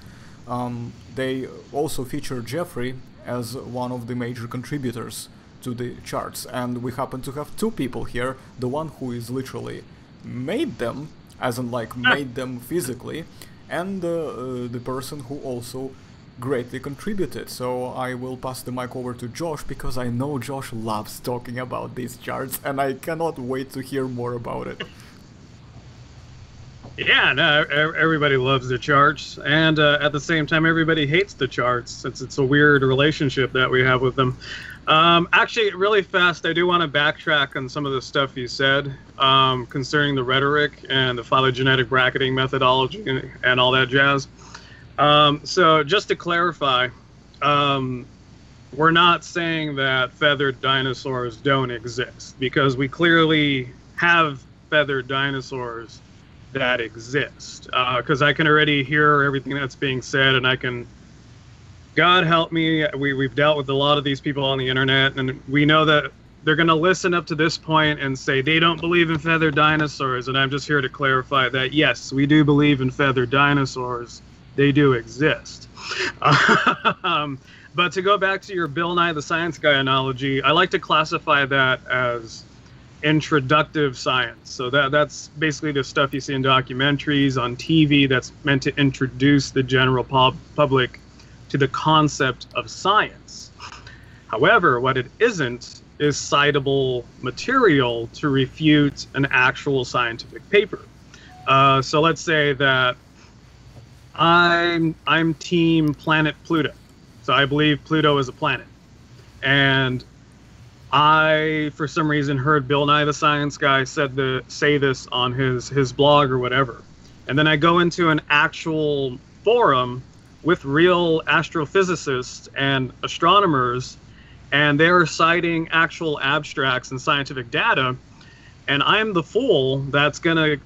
they also feature Jeffrey as one of the major contributors to the charts, and we happen to have two people here, the one who is literally made them, as in like made them physically, and the person who also greatly contributed. So I will pass the mic over to Josh, because I know Josh loves talking about these charts and I cannot wait to hear more about it. Yeah, no, everybody loves the charts, and at the same time everybody hates the charts. It's a weird relationship that we have with them. Actually, really fast, I do want to backtrack on some of the stuff you said concerning the rhetoric and the phylogenetic bracketing methodology and all that jazz. So just to clarify, we're not saying that feathered dinosaurs don't exist, because we clearly have feathered dinosaurs that exist, because I can already hear everything that's being said, and I can, God help me, we've dealt with a lot of these people on the internet, and we know that they're going to listen up to this point and say they don't believe in feathered dinosaurs, and I'm just here to clarify that yes, we do believe in feathered dinosaurs. They do exist. But to go back to your Bill Nye the Science Guy analogy, I like to classify that as introductive science. So that's basically the stuff you see in documentaries, on TV, that's meant to introduce the general public to the concept of science. However, what it isn't is citable material to refute an actual scientific paper. So let's say that I'm team planet Pluto. So I believe Pluto is a planet. And I, for some reason, heard Bill Nye the Science Guy say this on his blog or whatever. And then I go into an actual forum with real astrophysicists and astronomers, and they're citing actual abstracts and scientific data. And I'm the fool that's going to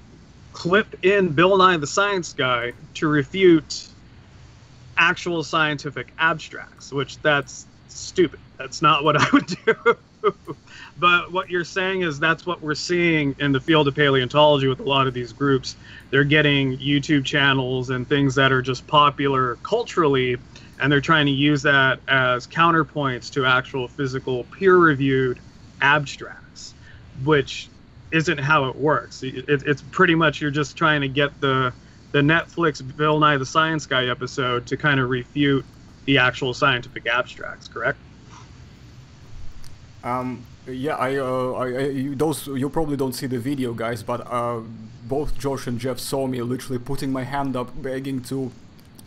clip in Bill Nye the Science Guy to refute actual scientific abstracts, which that's stupid. That's not what I would do. But what you're saying is that's what we're seeing in the field of paleontology with a lot of these groups. They're getting YouTube channels and things that are just popular culturally, and they're trying to use that as counterpoints to actual physical peer-reviewed abstracts, which isn't how it works. It's pretty much you're just trying to get the Netflix Bill Nye the Science Guy episode to kind of refute the actual scientific abstracts, correct? Yeah, you probably don't see the video, guys, but both Josh and Jeff saw me literally putting my hand up, begging to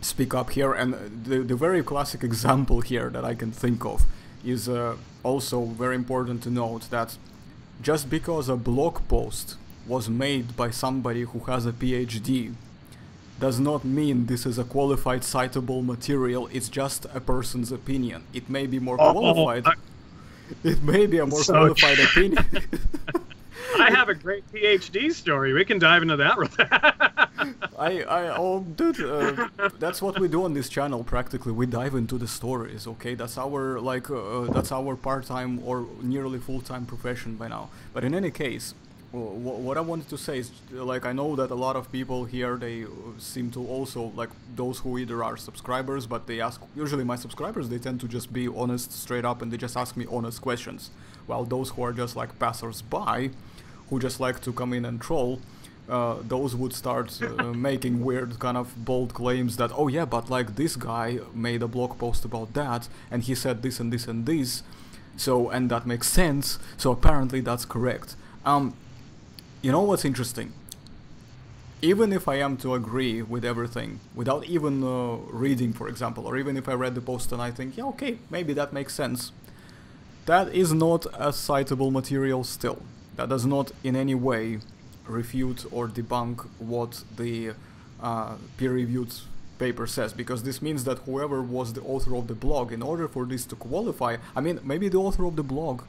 speak up here, and the very classic example here that I can think of is also very important to note that just because a blog post was made by somebody who has a PhD does not mean this is a qualified citable material. It's just a person's opinion. It may be more qualified. It may be a more qualified opinion. I have a great PhD story. We can dive into that. Dude, that's what we do on this channel. Practically, we dive into the stories. Okay, that's our that's our part-time or nearly full-time profession by now. But in any case, what I wanted to say is, like, I know that a lot of people here, they seem to also, like, those who either are subscribers, but they ask, usually my subscribers, they tend to just be honest straight up and they just ask me honest questions, while those who are just like passers-by, who just like to come in and troll, those would start making weird kind of bold claims that, oh yeah, but like this guy made a blog post about that and he said this and this and this, so, and that makes sense, so apparently that's correct. You know what's interesting? Even if I am to agree with everything, without even reading, for example, or even if I read the post and I think, yeah, okay, maybe that makes sense, that is not a citable material still. That does not in any way refute or debunk what the peer-reviewed paper says, because this means that whoever was the author of the blog, in order for this to qualify, I mean, maybe the author of the blog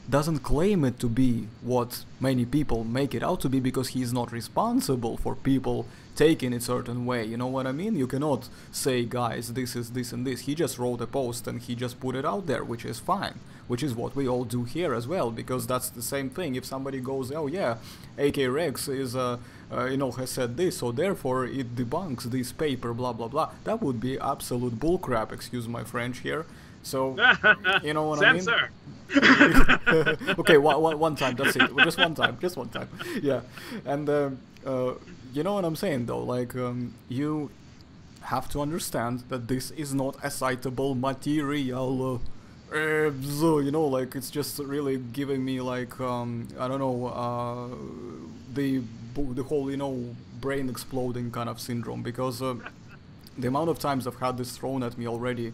doesn't claim it to be what many people make it out to be, because he is not responsible for people taking it a certain way, you know what I mean? You cannot say, guys, this is this and this. He just wrote a post and he just put it out there, which is fine, which is what we all do here as well, because that's the same thing. If somebody goes, oh yeah, AK Rex is you know, has said this, so therefore it debunks this paper, blah blah blah, that would be absolute bullcrap, excuse my French here. So, you know what I mean? Okay, one time, that's it. Just one time. Yeah, and you know what I'm saying though? Like, you have to understand that this is not a citable material. You know, like, it's just really giving me like I don't know, the whole, you know, brain exploding kind of syndrome, because the amount of times I've had this thrown at me already.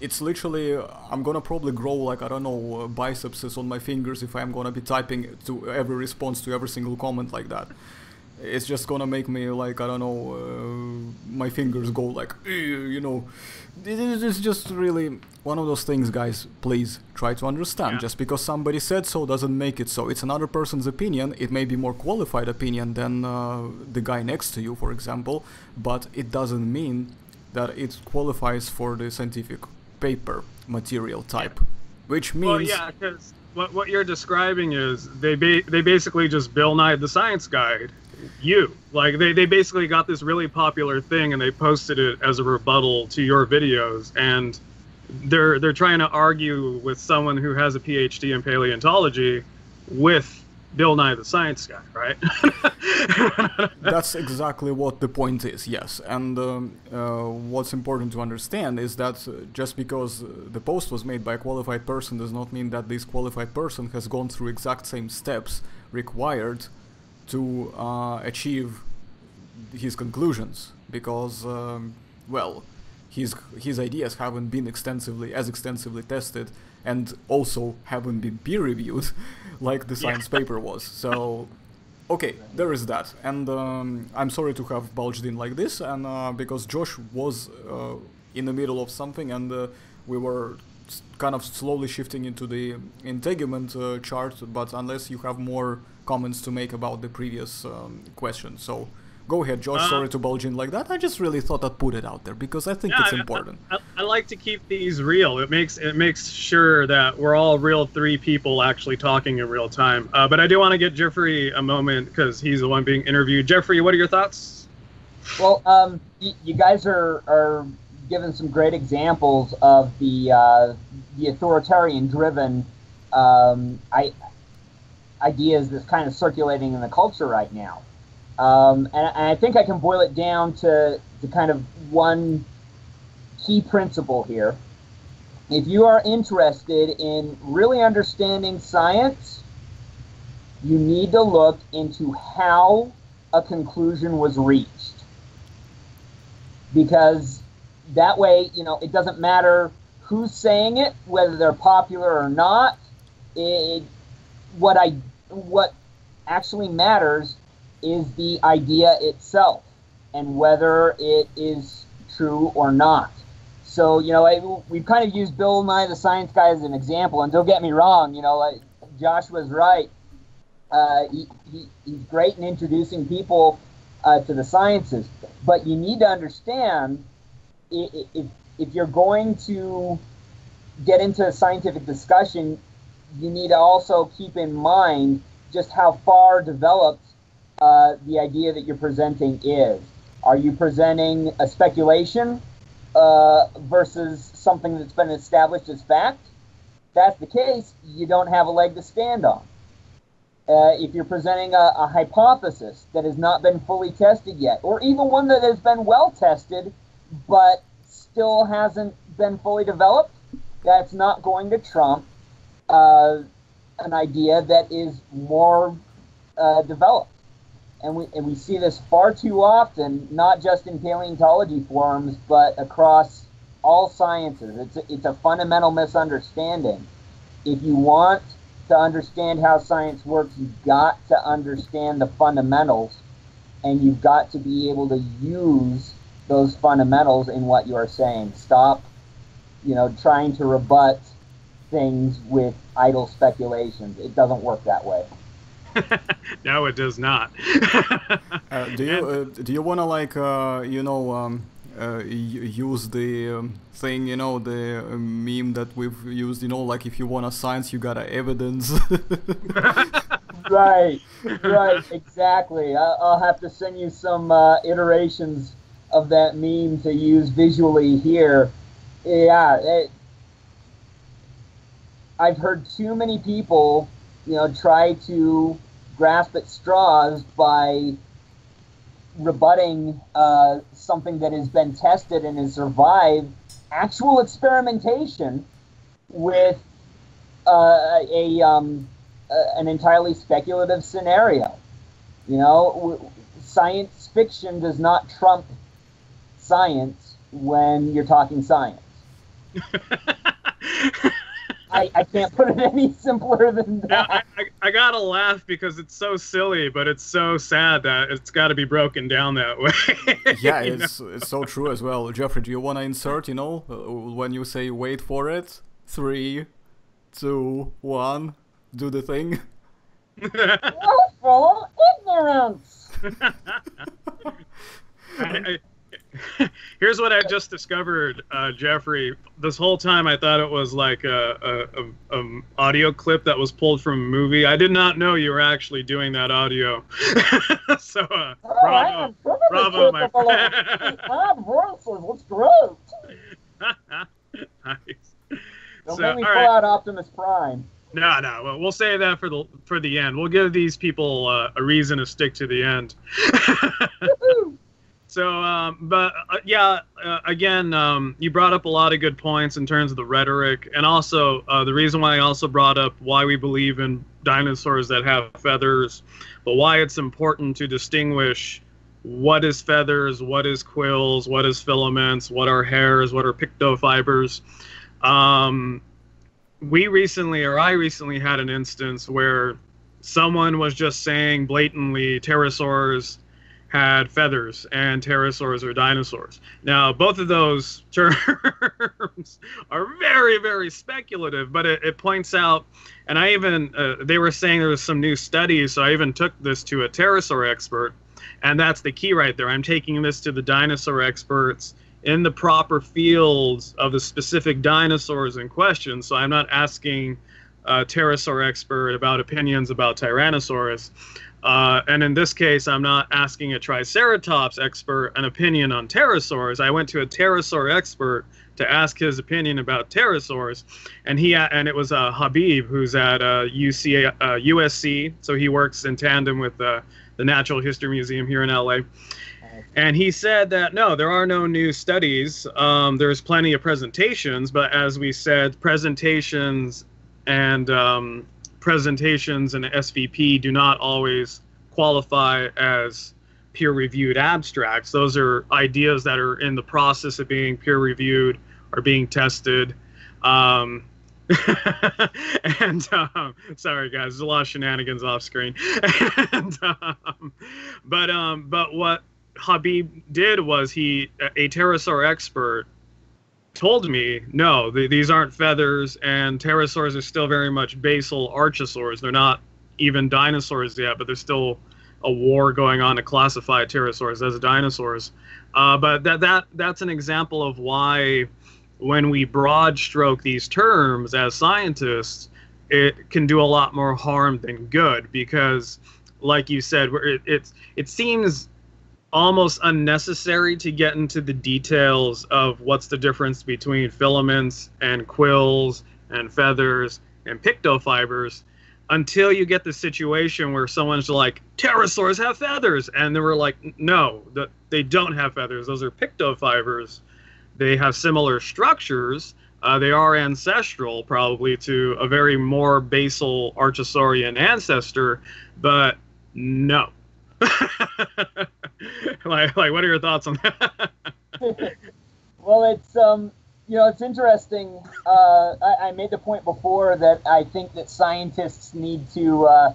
It's literally, I'm gonna probably grow like, I don't know, biceps on my fingers if I'm gonna be typing to every response to every single comment like that. It's just gonna make me like, I don't know, my fingers go like, you know. It's just really one of those things, guys. Please try to understand. Yeah. Just because somebody said so doesn't make it so. It's another person's opinion. It may be more qualified opinion than the guy next to you, for example, but it doesn't mean that it qualifies for the scientific paper material type, which means... Well, yeah, because what you're describing is they basically just Bill Nye the Science Guide. They basically got this really popular thing and they posted it as a rebuttal to your videos, and they're trying to argue with someone who has a PhD in paleontology with Bill Nye the Science Guy, right? That's exactly what the point is, yes. And what's important to understand is that just because the post was made by a qualified person does not mean that this qualified person has gone through exact same steps required to achieve his conclusions, because, well, his ideas haven't been extensively tested, and also haven't been peer-reviewed like the science paper was. So, okay, there is that. And I'm sorry to have bulged in like this, and because Josh was in the middle of something, and we were kind of slowly shifting into the integument chart, but unless you have more comments to make about the previous question. So, go ahead, Josh. Sorry to bulge in like that. I just really thought I'd put it out there because I think it's important. I like to keep these real. It makes sure that we're all real three people actually talking in real time. But I do want to get Jeffrey a moment because he's the one being interviewed. Jeffrey, what are your thoughts? Well, you guys are given some great examples of the authoritarian-driven ideas that's kind of circulating in the culture right now. And I think I can boil it down to kind of one key principle here. If you are interested in really understanding science, you need to look into how a conclusion was reached. Because that way, you know, it doesn't matter who's saying it, whether they're popular or not. What actually matters is the idea itself and whether it is true or not. So, you know, we've kind of used Bill Nye the Science Guy as an example, and don't get me wrong, you know, Josh was right. He's great in introducing people to the sciences, but you need to understand if you're going to get into a scientific discussion, you need to also keep in mind just how far developed the idea that you're presenting is. Are you presenting a speculation versus something that's been established as fact? If that's the case, you don't have a leg to stand on. If you're presenting a hypothesis that has not been fully tested yet, or even one that has been well tested but still hasn't been fully developed, that's not going to trump an idea that is more developed. And we see this far too often, not just in paleontology forums, but across all sciences. It's a fundamental misunderstanding. If you want to understand how science works, you've got to understand the fundamentals, and you've got to be able to use those fundamentals in what you are saying. Stop, trying to rebut things with idle speculations. It doesn't work that way. No, it does not. Do you wanna use the thing, the meme that we've used, like if you want a science, you gotta evidence. Right, exactly. I'll have to send you some iterations of that meme to use visually here. Yeah, I've heard too many people, try to grasp at straws by rebutting something that has been tested and has survived actual experimentation with an entirely speculative scenario. Science fiction does not trump science when you're talking science. I can't put it any simpler than that. Yeah, I gotta laugh because it's so silly, but it's so sad that it's got to be broken down that way. Yeah, it's so true as well. Jeffrey, do you want to insert, when you say wait for it? 3, 2, 1, do the thing. Willful ignorance! Here's what I just discovered, Jeffrey. This whole time I thought it was like a audio clip that was pulled from a movie. I did not know you were actually doing that audio. So, bravo, my friend. Odd voices, what's great? Nice. Don't make me pull out Optimus Prime. No. Well, we'll save that for the end. We'll give these people a reason to stick to the end. So, again, you brought up a lot of good points in terms of the rhetoric, and also the reason why I also brought up why we believe in dinosaurs that have feathers, but why it's important to distinguish what is feathers, what is quills, what is filaments, what are hairs, what are pictofibers. I recently had an instance where someone was just saying blatantly pterosaurs had feathers and pterosaurs are dinosaurs. Now, both of those terms are very, very speculative, but it points out, and I even, they were saying there was some new studies, so I even took this to a pterosaur expert, and that's the key right there. I'm taking this to the dinosaur experts in the proper fields of the specific dinosaurs in question, so I'm not asking a pterosaur expert about opinions about Tyrannosaurus. And in this case, I'm not asking a Triceratops expert an opinion on pterosaurs. I went to a pterosaur expert to ask his opinion about pterosaurs, and it was Habib, who's at USC, so he works in tandem with the Natural History Museum here in LA. And he said that, no, there are no new studies. There's plenty of presentations, but as we said, presentations and SVP do not always qualify as peer-reviewed abstracts. Those are ideas that are in the process of being peer-reviewed or being tested. Sorry guys, there's a lot of shenanigans off screen. But what Habib did was a pterosaur expert told me, no, these aren't feathers, and pterosaurs are still very much basal archosaurs. They're not even dinosaurs yet, but there's still a war going on to classify pterosaurs as dinosaurs. But that's an example of why when we broad stroke these terms as scientists, it can do a lot more harm than good, because, like you said, it seems almost unnecessary to get into the details of what's the difference between filaments and quills and feathers and pictofibers until you get the situation where someone's like, pterosaurs have feathers, and they were like, no, they don't have feathers. Those are pictofibers. They have similar structures. They are ancestral, probably, to a very more basal archosaurian ancestor, but no. like, what are your thoughts on that? Well, it's it's interesting. I made the point before that I think that scientists need to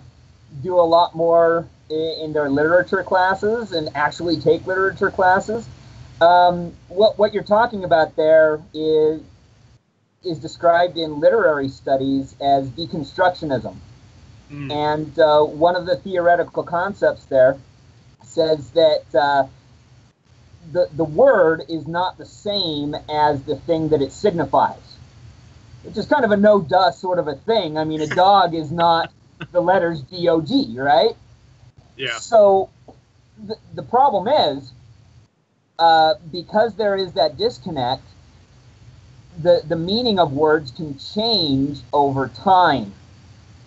do a lot more in their literature classes and actually take literature classes. What you're talking about there is described in literary studies as deconstructionism. And one of the theoretical concepts there says that the word is not the same as the thing that it signifies, which is kind of a no-duh sort of a thing. I mean, a dog is not the letters D-O-G, right? Yeah. So the problem is, because there is that disconnect, the meaning of words can change over time.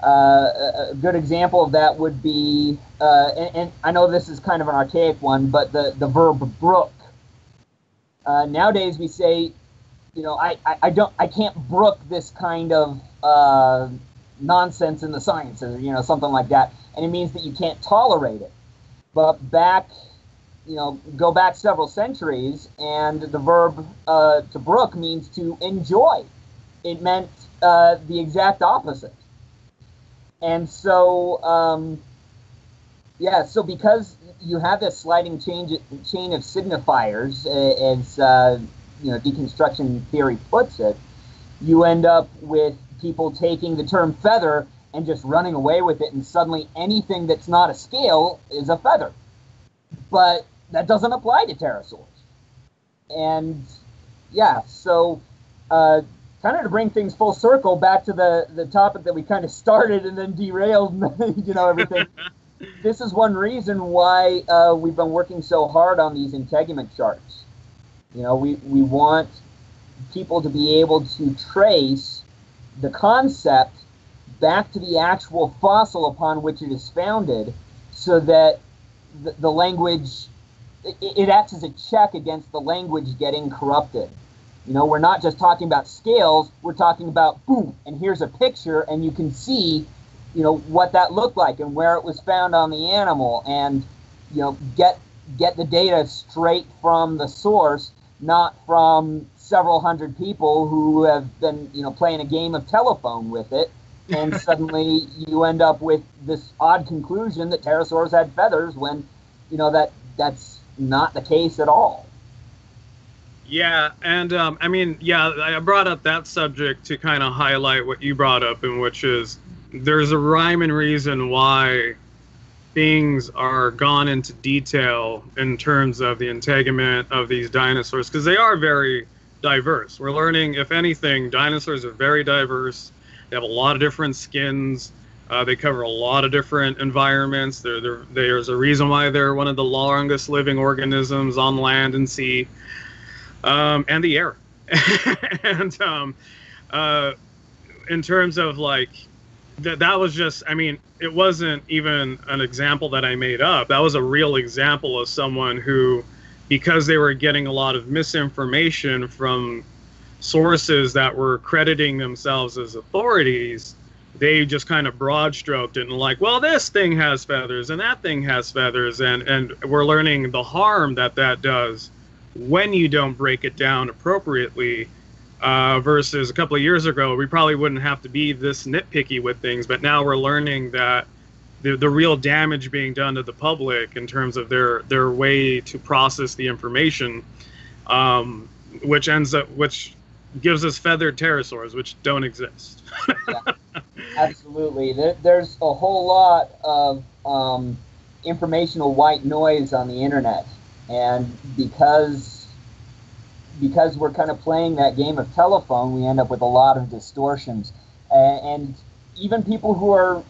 A good example of that would be, and I know this is kind of an archaic one, but the verb brook. Nowadays we say, I can't brook this kind of nonsense in the sciences, something like that, and it means that you can't tolerate it. But back, go back several centuries, and the verb to brook means to enjoy. It meant the exact opposite. And so, so because you have this sliding chain of signifiers, as deconstruction theory puts it, you end up with people taking the term feather and just running away with it, and suddenly anything that's not a scale is a feather. But that doesn't apply to pterosaurs. And so kind of to bring things full circle back to the topic that we kind of started and then derailed, everything. This is one reason why we've been working so hard on these integument charts. We want people to be able to trace the concept back to the actual fossil upon which it is founded, so that the language, it acts as a check against the language getting corrupted. We're not just talking about scales, we're talking about, boom, and here's a picture, and you can see, what that looked like and where it was found on the animal, and, get the data straight from the source, not from several hundred people who have been, playing a game of telephone with it, and suddenly you end up with this odd conclusion that pterosaurs had feathers when, that's not the case at all. Yeah, and I brought up that subject to kind of highlight what you brought up, and which is there's a rhyme and reason why things are gone into detail in terms of the integument of these dinosaurs, because they are very diverse. We're learning, if anything, dinosaurs are very diverse. They have a lot of different skins. They cover a lot of different environments. There's a reason why they're one of the longest living organisms on land and sea. And the air. And in terms of that was just, it wasn't even an example that I made up. That was a real example of someone who, because they were getting a lot of misinformation from sources that were crediting themselves as authorities, they just kind of broad stroked it and well, this thing has feathers and that thing has feathers. And we're learning the harm that does when you don't break it down appropriately, versus a couple of years ago, we probably wouldn't have to be this nitpicky with things, but now we're learning that the real damage being done to the public in terms of their way to process the information, which gives us feathered pterosaurs, which don't exist. Yeah, absolutely. There's a whole lot of informational white noise on the internet. And because we're kind of playing that game of telephone, we end up with a lot of distortions. And even people who are,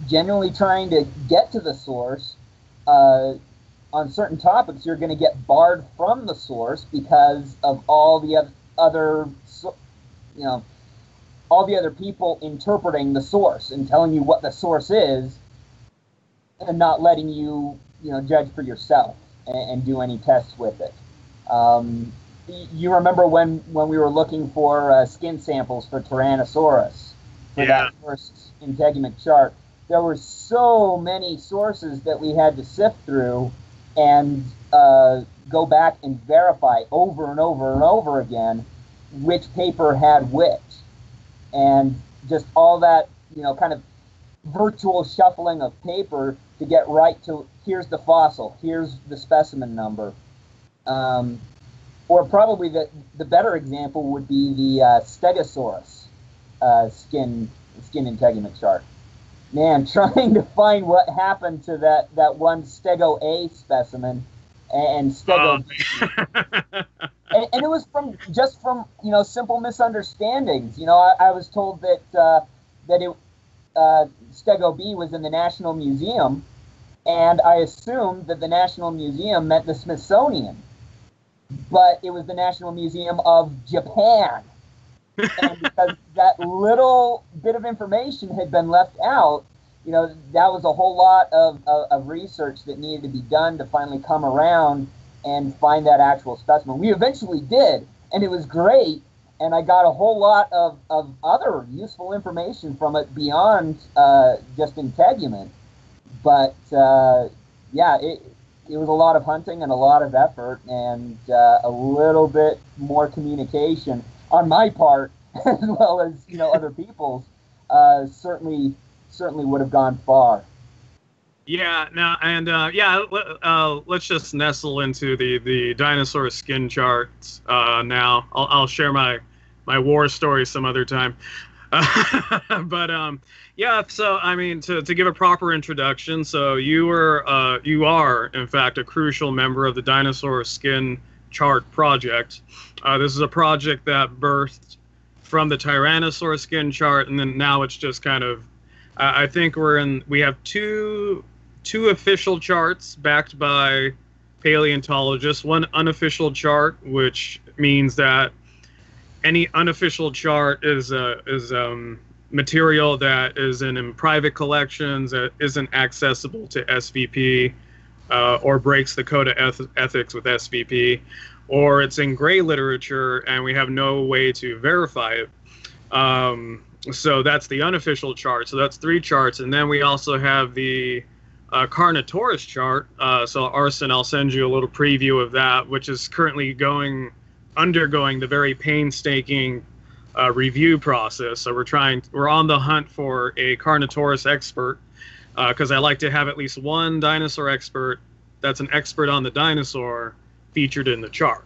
genuinely trying to get to the source, on certain topics, you're going to get barred from the source because of all the other, all the other people interpreting the source and telling you what the source is, and not letting you, judge for yourself and do any tests with it. You remember when we were looking for skin samples for Tyrannosaurus for that first integument chart? There were so many sources that we had to sift through and go back and verify over and over and over again which paper had which. And just all that, kind of virtual shuffling of paper to get right to, here's the fossil, here's the specimen number. Or probably the better example would be the Stegosaurus skin integument chart. Man, trying to find what happened to that one Stego A specimen and Stego B. And it was from simple misunderstandings. I was told that Stego B was in the National Museum, and I assumed that the National Museum meant the Smithsonian, but it was the National Museum of Japan. And because that little bit of information had been left out, that was a whole lot of research that needed to be done to finally come around and find that actual specimen. We eventually did, and it was great, and I got a whole lot of other useful information from it beyond just integument. But, it was a lot of hunting and a lot of effort and a little bit more communication on my part, as well as other people's, certainly would have gone far. Yeah. Now, and let's just nestle into the dinosaur skin charts. Now, I'll share my war story some other time. But so I mean, to give a proper introduction, so you are in fact a crucial member of the dinosaur skin chart project. This is a project that birthed from the Tyrannosaur skin chart, and then now it's just kind of, I think we have two official charts backed by paleontologists, one unofficial chart, which means that any unofficial chart is material that is in private collections, that isn't accessible to SVP, or breaks the code of ethics with SVP, or it's in gray literature and we have no way to verify it. So that's the unofficial chart. So that's 3 charts. And then we also have the Carnotaurus chart. So Arson, I'll send you a little preview of that, which is currently undergoing the very painstaking review process. So we're on the hunt for a Carnotaurus expert, because I like to have at least one dinosaur expert that's an expert on the dinosaur featured in the chart.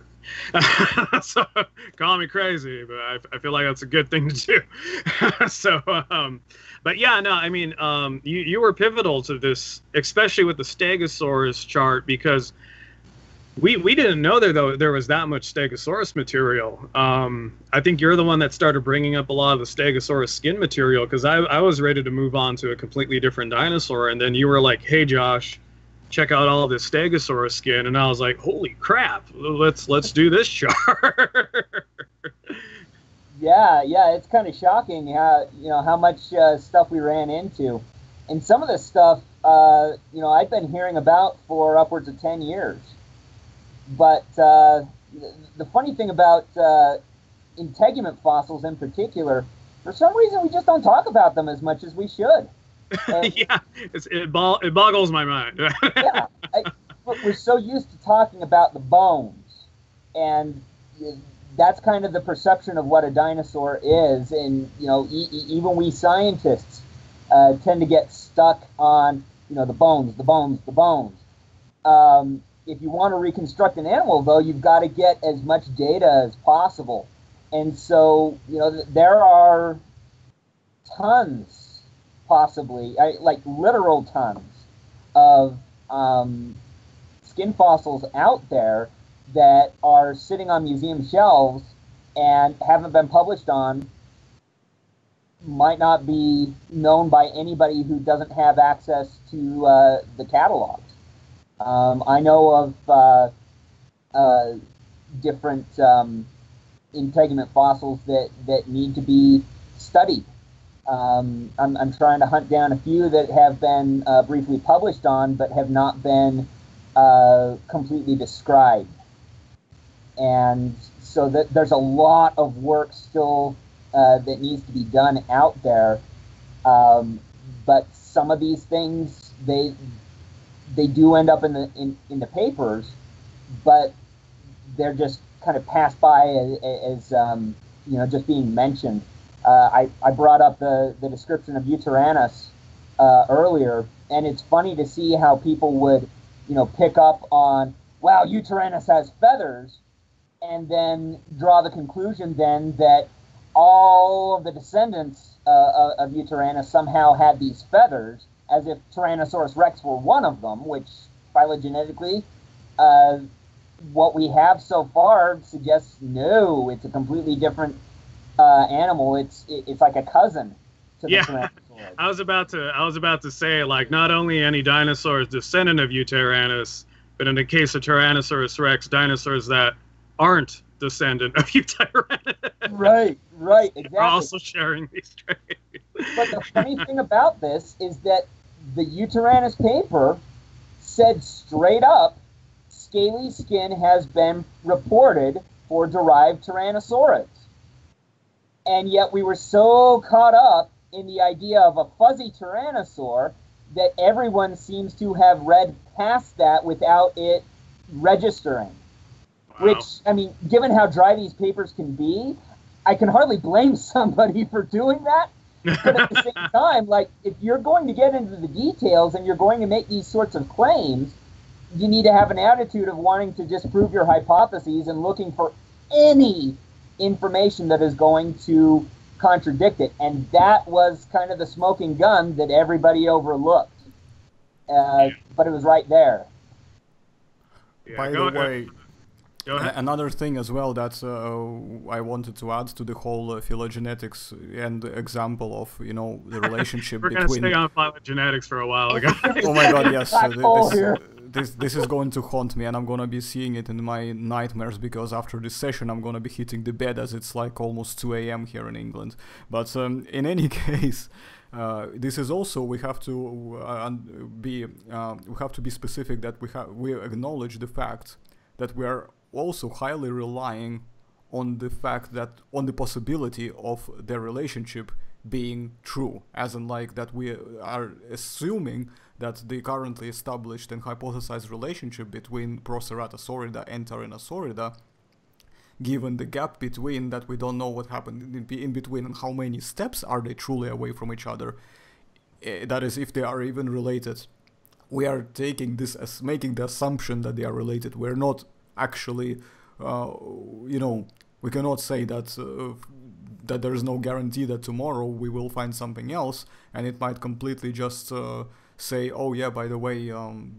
So call me crazy, but I feel like that's a good thing to do. So, but yeah, no, I mean, you were pivotal to this, especially with the Stegosaurus chart, because we didn't know there was that much Stegosaurus material. I think you're the one that started bringing up a lot of the Stegosaurus skin material, because I was ready to move on to a completely different dinosaur, and then you were like, "Hey, Josh, check out all this Stegosaurus skin," and I was like, "Holy crap! Let's do this chart." Yeah, it's kind of shocking how much stuff we ran into, and some of this stuff I've been hearing about for upwards of 10 years. But the funny thing about integument fossils in particular, for some reason we just don't talk about them as much as we should. Yeah, it boggles my mind. Yeah, we're so used to talking about the bones, and that's kind of the perception of what a dinosaur is. And even we scientists tend to get stuck on the bones. If you want to reconstruct an animal, though, you've got to get as much data as possible. And so, there are tons, possibly, like literal tons of skin fossils out there that are sitting on museum shelves and haven't been published on might not be known by anybody who doesn't have access to the catalogs. I know of different integument fossils that need to be studied. I'm trying to hunt down a few that have been briefly published on, but have not been completely described. And so there's a lot of work still that needs to be done out there. But some of these things, they do end up in the papers, but they're just kind of passed by as just being mentioned. I brought up the description of Uteranus earlier, and it's funny to see how people would, pick up on, wow, Uteranus has feathers, and then draw the conclusion then that all of the descendants of Uteranus somehow had these feathers, as if Tyrannosaurus rex were one of them, which phylogenetically, what we have so far suggests no, it's a completely different animal. It's like a cousin to the Tyrannosaurus. I was about to say, like, not only any dinosaurs descendant of Uteranus, but in the case of Tyrannosaurus rex, dinosaurs that aren't descendant of Uteranus. Right, exactly. We're also sharing these traits. But the funny thing about this is that the Uteranus paper said straight up, scaly skin has been reported for derived Tyrannosaurids. And yet we were so caught up in the idea of a fuzzy Tyrannosaur that everyone seems to have read past that without it registering. Wow. Which, I mean, given how dry these papers can be, I can hardly blame somebody for doing that. But at the same time, like, if you're going to get into the details and you're going to make these sorts of claims, you need to have an attitude of wanting to disprove your hypotheses and looking for any information that is going to contradict it. And that was kind of the smoking gun that everybody overlooked. But it was right there. Yeah, By the way, Go ahead. another thing as well that I wanted to add to the whole phylogenetics and example of, the relationship We're between... going to stay on phylogenetics for a while. Oh my god, yes. Black hole here. This is going to haunt me, and I'm going to be seeing it in my nightmares, because after this session I'm going to be hitting the bed as it's like almost 2 a.m. here in England. But in any case, this is also, we have to be specific that we acknowledge the fact that we are also highly relying on the possibility of their relationship being true, as in like that we are assuming that the currently established and hypothesized relationship between Proceratosaurida and Tyrannosaurida, given the gap between that, we don't know what happened in between and how many steps are they truly away from each other, that is, if they are even related. We are taking this as making the assumption that they are related. We're not actually, we cannot say that that there is no guarantee that tomorrow we will find something else, and it might completely just say, oh yeah, by the way,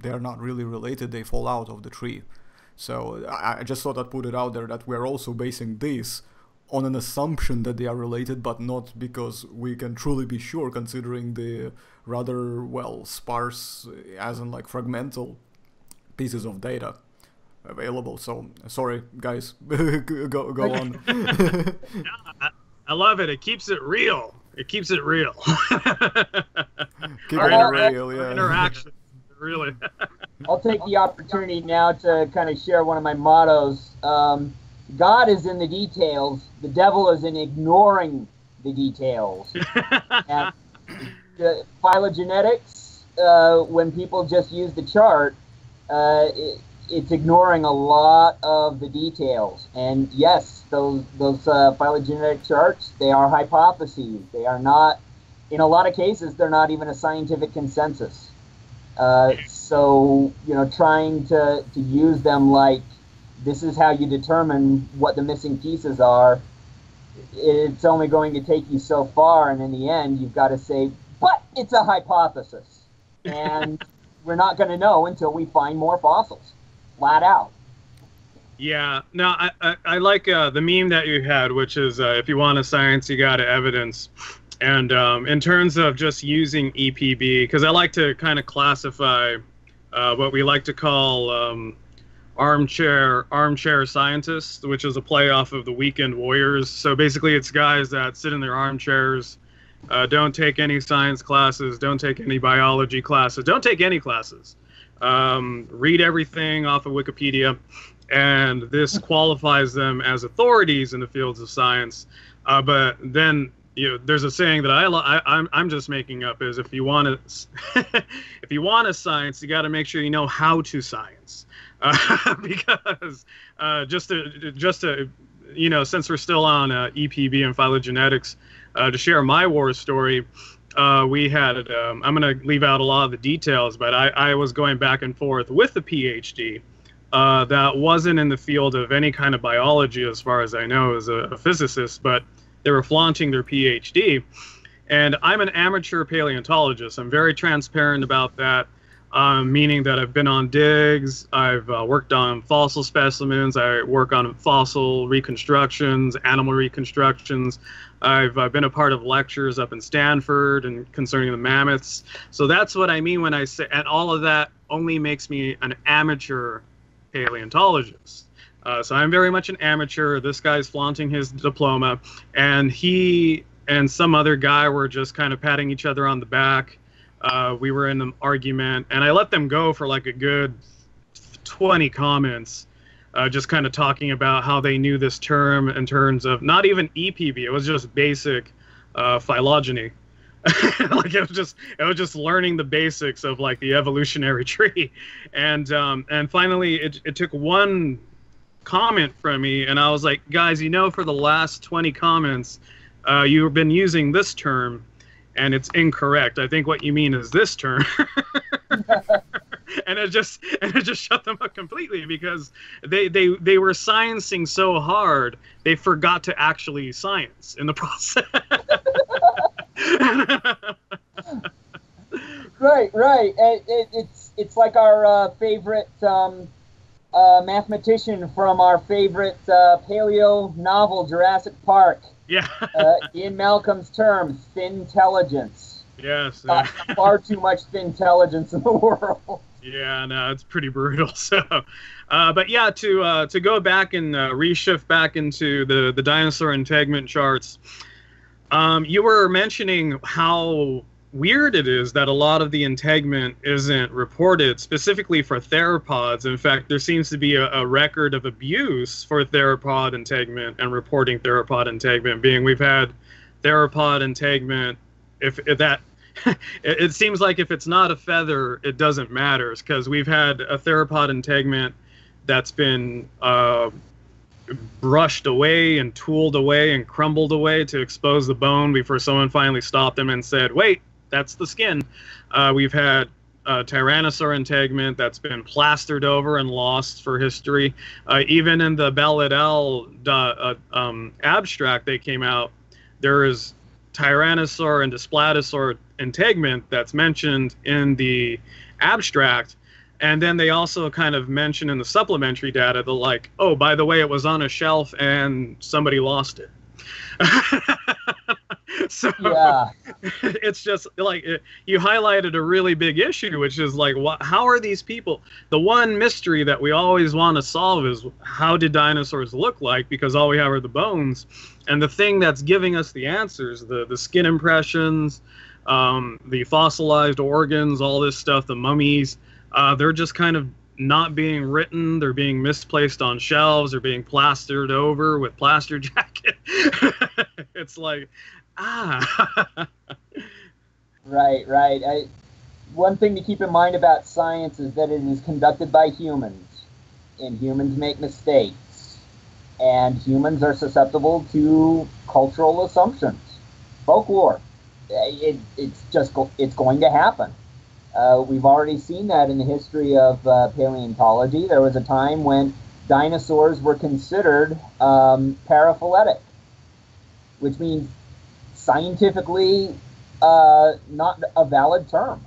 they are not really related, they fall out of the tree. So I just thought I'd put it out there that we're also basing this on an assumption that they are related, but not because we can truly be sure, considering the rather, sparse, as in like fragmental pieces of data available. So sorry guys, go on. I love it. It keeps it real. Keep it real, yeah. Interaction, really. I'll take the opportunity now to kind of share one of my mottos. God is in the details. The devil is in ignoring the details. And the phylogenetics, when people just use the chart, it's ignoring a lot of the details. And yes, those phylogenetic charts, they are hypotheses. They are not, in a lot of cases, they're not even a scientific consensus. So, trying to use them like this is how you determine what the missing pieces are, it's only going to take you so far, and in the end, you've got to say, but it's a hypothesis. And we're not going to know until we find more fossils, flat out. Yeah, no, I like the meme that you had, which is if you want a science, you got to evidence. And in terms of just using EPB, because I like to kind of classify what we like to call armchair scientists, which is a play off of the Weekend Warriors. So basically, it's guys that sit in their armchairs, don't take any science classes, don't take any biology classes, don't take any classes. Read everything off of Wikipedia, and this qualifies them as authorities in the fields of science. But then, there's a saying that I'm just making up, is if you want to if you want to science, you got to make sure you know how to science, because just to since we're still on EPB and phylogenetics, to share my war story. We had, I'm going to leave out a lot of the details, but I was going back and forth with a PhD that wasn't in the field of any kind of biology, as far as I know, as a physicist, but they were flaunting their PhD. And I'm an amateur paleontologist. I'm very transparent about that, meaning that I've been on digs, I've worked on fossil specimens, I work on fossil reconstructions, animal reconstructions. I've been a part of lectures up in Stanford and concerning the mammoths. So that's what I mean when I say, and all of that only makes me an amateur paleontologist. So I'm very much an amateur. This guy's flaunting his diploma, and he and some other guy were just kind of patting each other on the back. We were in an argument, and I let them go for like a good 20 comments. Just kind of talking about how they knew this term in terms of not even EPB. It was just basic phylogeny. Like it was just learning the basics of like the evolutionary tree. And finally it took one comment from me, and I was like, guys, for the last 20 comments, you've been using this term, and it's incorrect. I think what you mean is this term. And it just shut them up completely, because they were sciencing so hard they forgot to actually science in the process. Right. It's like our favorite mathematician from our favorite paleo novel, Jurassic Park. Yeah. Ian Malcolm's term, thin-telligence. Yes. Far too much thin-telligence in the world. Yeah, no, it's pretty brutal. So, but yeah, to go back and reshift back into the dinosaur integument charts, you were mentioning how weird it is that a lot of the integument isn't reported, specifically for theropods. In fact, there seems to be a record of abuse for theropod integument and reporting theropod integument, being we've had theropod integument, if that it seems like if it's not a feather, it doesn't matter, because we've had a theropod integument that's been brushed away and tooled away and crumbled away to expose the bone before someone finally stopped them and said, wait, that's the skin. We've had Tyrannosaur integument that's been plastered over and lost for history. Even in the Ballze abstract they came out, there is Tyrannosaur and Displatosaur integument that's mentioned in the abstract, and then they also kind of mention in the supplementary data the like, oh, by the way, it was on a shelf and somebody lost it. So yeah. It's just like you highlighted a really big issue, which is like, how are these people? The one mystery that we always want to solve is, how did dinosaurs look like? Because all we have are the bones, and the thing that's giving us the answers, the skin impressions, the fossilized organs, all this stuff, the mummies, they're just kind of not being written. They're being misplaced on shelves. They're being plastered over with plaster jacket. It's like, Right. One thing to keep in mind about science is that it is conducted by humans, and humans make mistakes, and humans are susceptible to cultural assumptions, folklore. It's going to happen. We've already seen that in the history of paleontology. There was a time when dinosaurs were considered paraphyletic, which means scientifically not a valid term.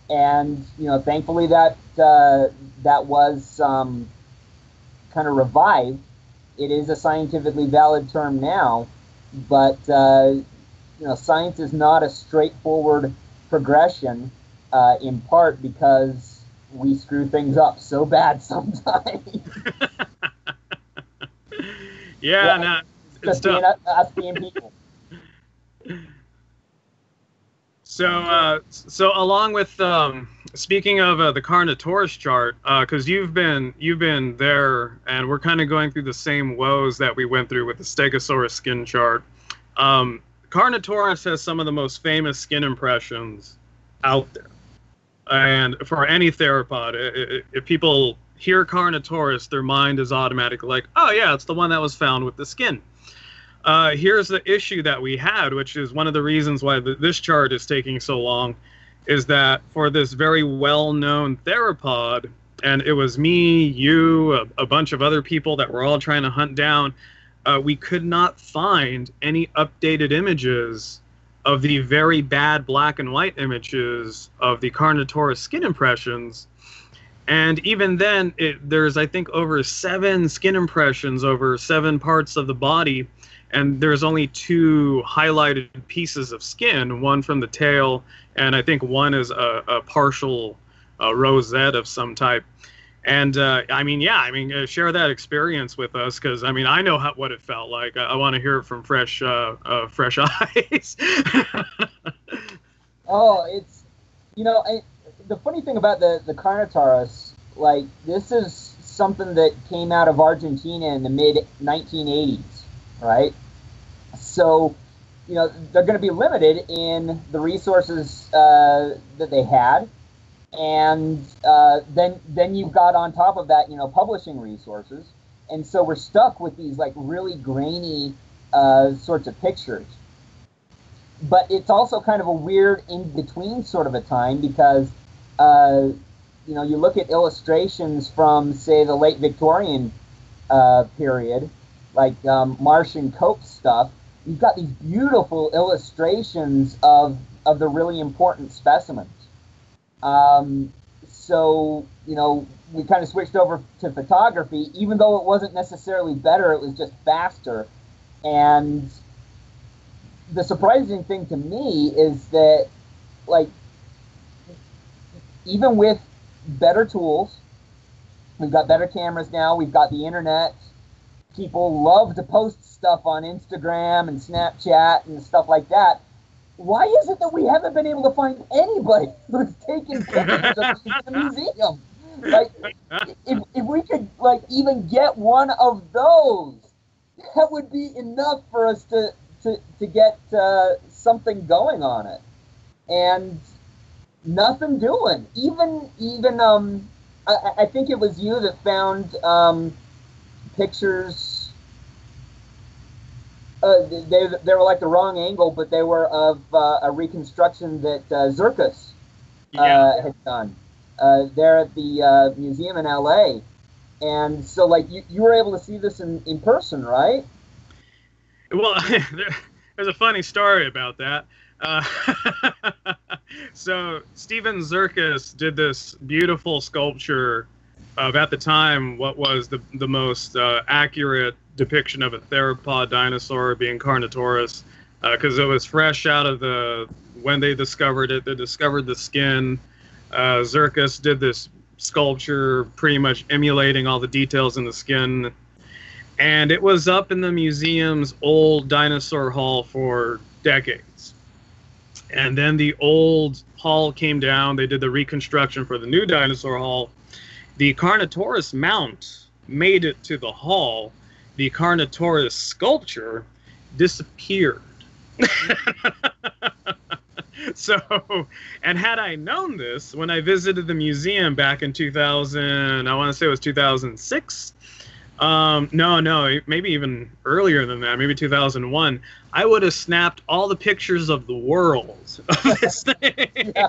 And thankfully that was kind of revived. It is a scientifically valid term now, but science is not a straightforward progression, in part because we screw things up so bad sometimes. Yeah, it's tough. Us being people. So along with speaking of the Carnotaurus chart, because you've been there, and we're kind of going through the same woes that we went through with the Stegosaurus skin chart. Carnotaurus has some of the most famous skin impressions out there, and for any theropod, if people hear Carnotaurus, their mind is automatically like, oh yeah, it's the one that was found with the skin. Here's the issue that we had, which is one of the reasons why this chart is taking so long, is that for this very well-known theropod, and it was me, you, a bunch of other people that were all trying to hunt down, we could not find any updated images of the very bad black and white images of the Carnotaurus skin impressions. And even then, there's, I think, over 7 skin impressions over 7 parts of the body. And there's only 2 highlighted pieces of skin, one from the tail, and I think one is a partial rosette of some type. And share that experience with us, because I know what it felt like. I want to hear it from fresh eyes. Oh, it's the funny thing about the Carnotaurus, like, this is something that came out of Argentina in the mid 1980s. Right, so they're going to be limited in the resources that they had, and then you've got on top of that publishing resources, and so we're stuck with these like really grainy sorts of pictures. But it's also kind of a weird in between sort of a time, because you look at illustrations from, say, the late Victorian period, like Marsh and Cope stuff. You've got these beautiful illustrations of the really important specimens. So we kind of switched over to photography, even though it wasn't necessarily better, it was just faster. And the surprising thing to me is that, like, even with better tools, we've got better cameras now, we've got the internet. People love to post stuff on Instagram and Snapchat and stuff like that. Why is it that we haven't been able to find anybody who's taken pictures of the museum? Like, if we could, like, even get one of those, that would be enough for us to get something going on it. And nothing doing. Even I think it was you that found pictures. They were like the wrong angle, but they were of a reconstruction that Zirkus had done there at the museum in LA. And so, like, you were able to see this in person, right? Well, there's a funny story about that. So Steven Zirkus did this beautiful sculpture of, at the time, what was the most accurate depiction of a theropod dinosaur, being Carnotaurus, because it was fresh out of when they discovered it. They discovered the skin. Zirkus did this sculpture pretty much emulating all the details in the skin, and it was up in the museum's old dinosaur hall for decades. And then the old hall came down. They did the reconstruction for the new dinosaur hall. The Carnotaurus mount made it to the hall. The Carnotaurus sculpture disappeared. So, and had I known this when I visited the museum back in 2000, I want to say it was 2006. No, maybe even earlier than that, maybe 2001, I would have snapped all the pictures of the world of this thing. Yeah.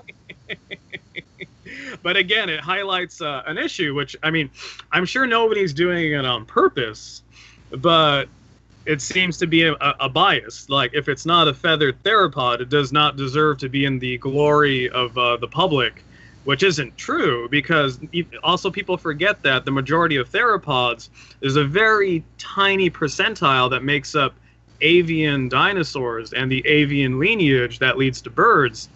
But again, it highlights an issue, which, I mean, I'm sure nobody's doing it on purpose, but it seems to be a bias. Like, if it's not a feathered theropod, it does not deserve to be in the glory of the public, which isn't true, because also people forget that the majority of theropods is a very tiny percentile that makes up avian dinosaurs and the avian lineage that leads to birds,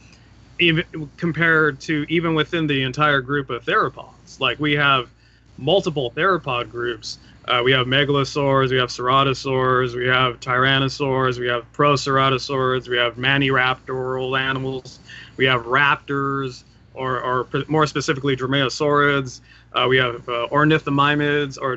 even compared to even within the entire group of theropods. Like, we have multiple theropod groups. We have megalosaurs, we have ceratosaurs, we have tyrannosaurs, we have proceratosaurs, we have maniraptoral animals, we have raptors, or more specifically dromaeosaurids. We have ornithomimids, or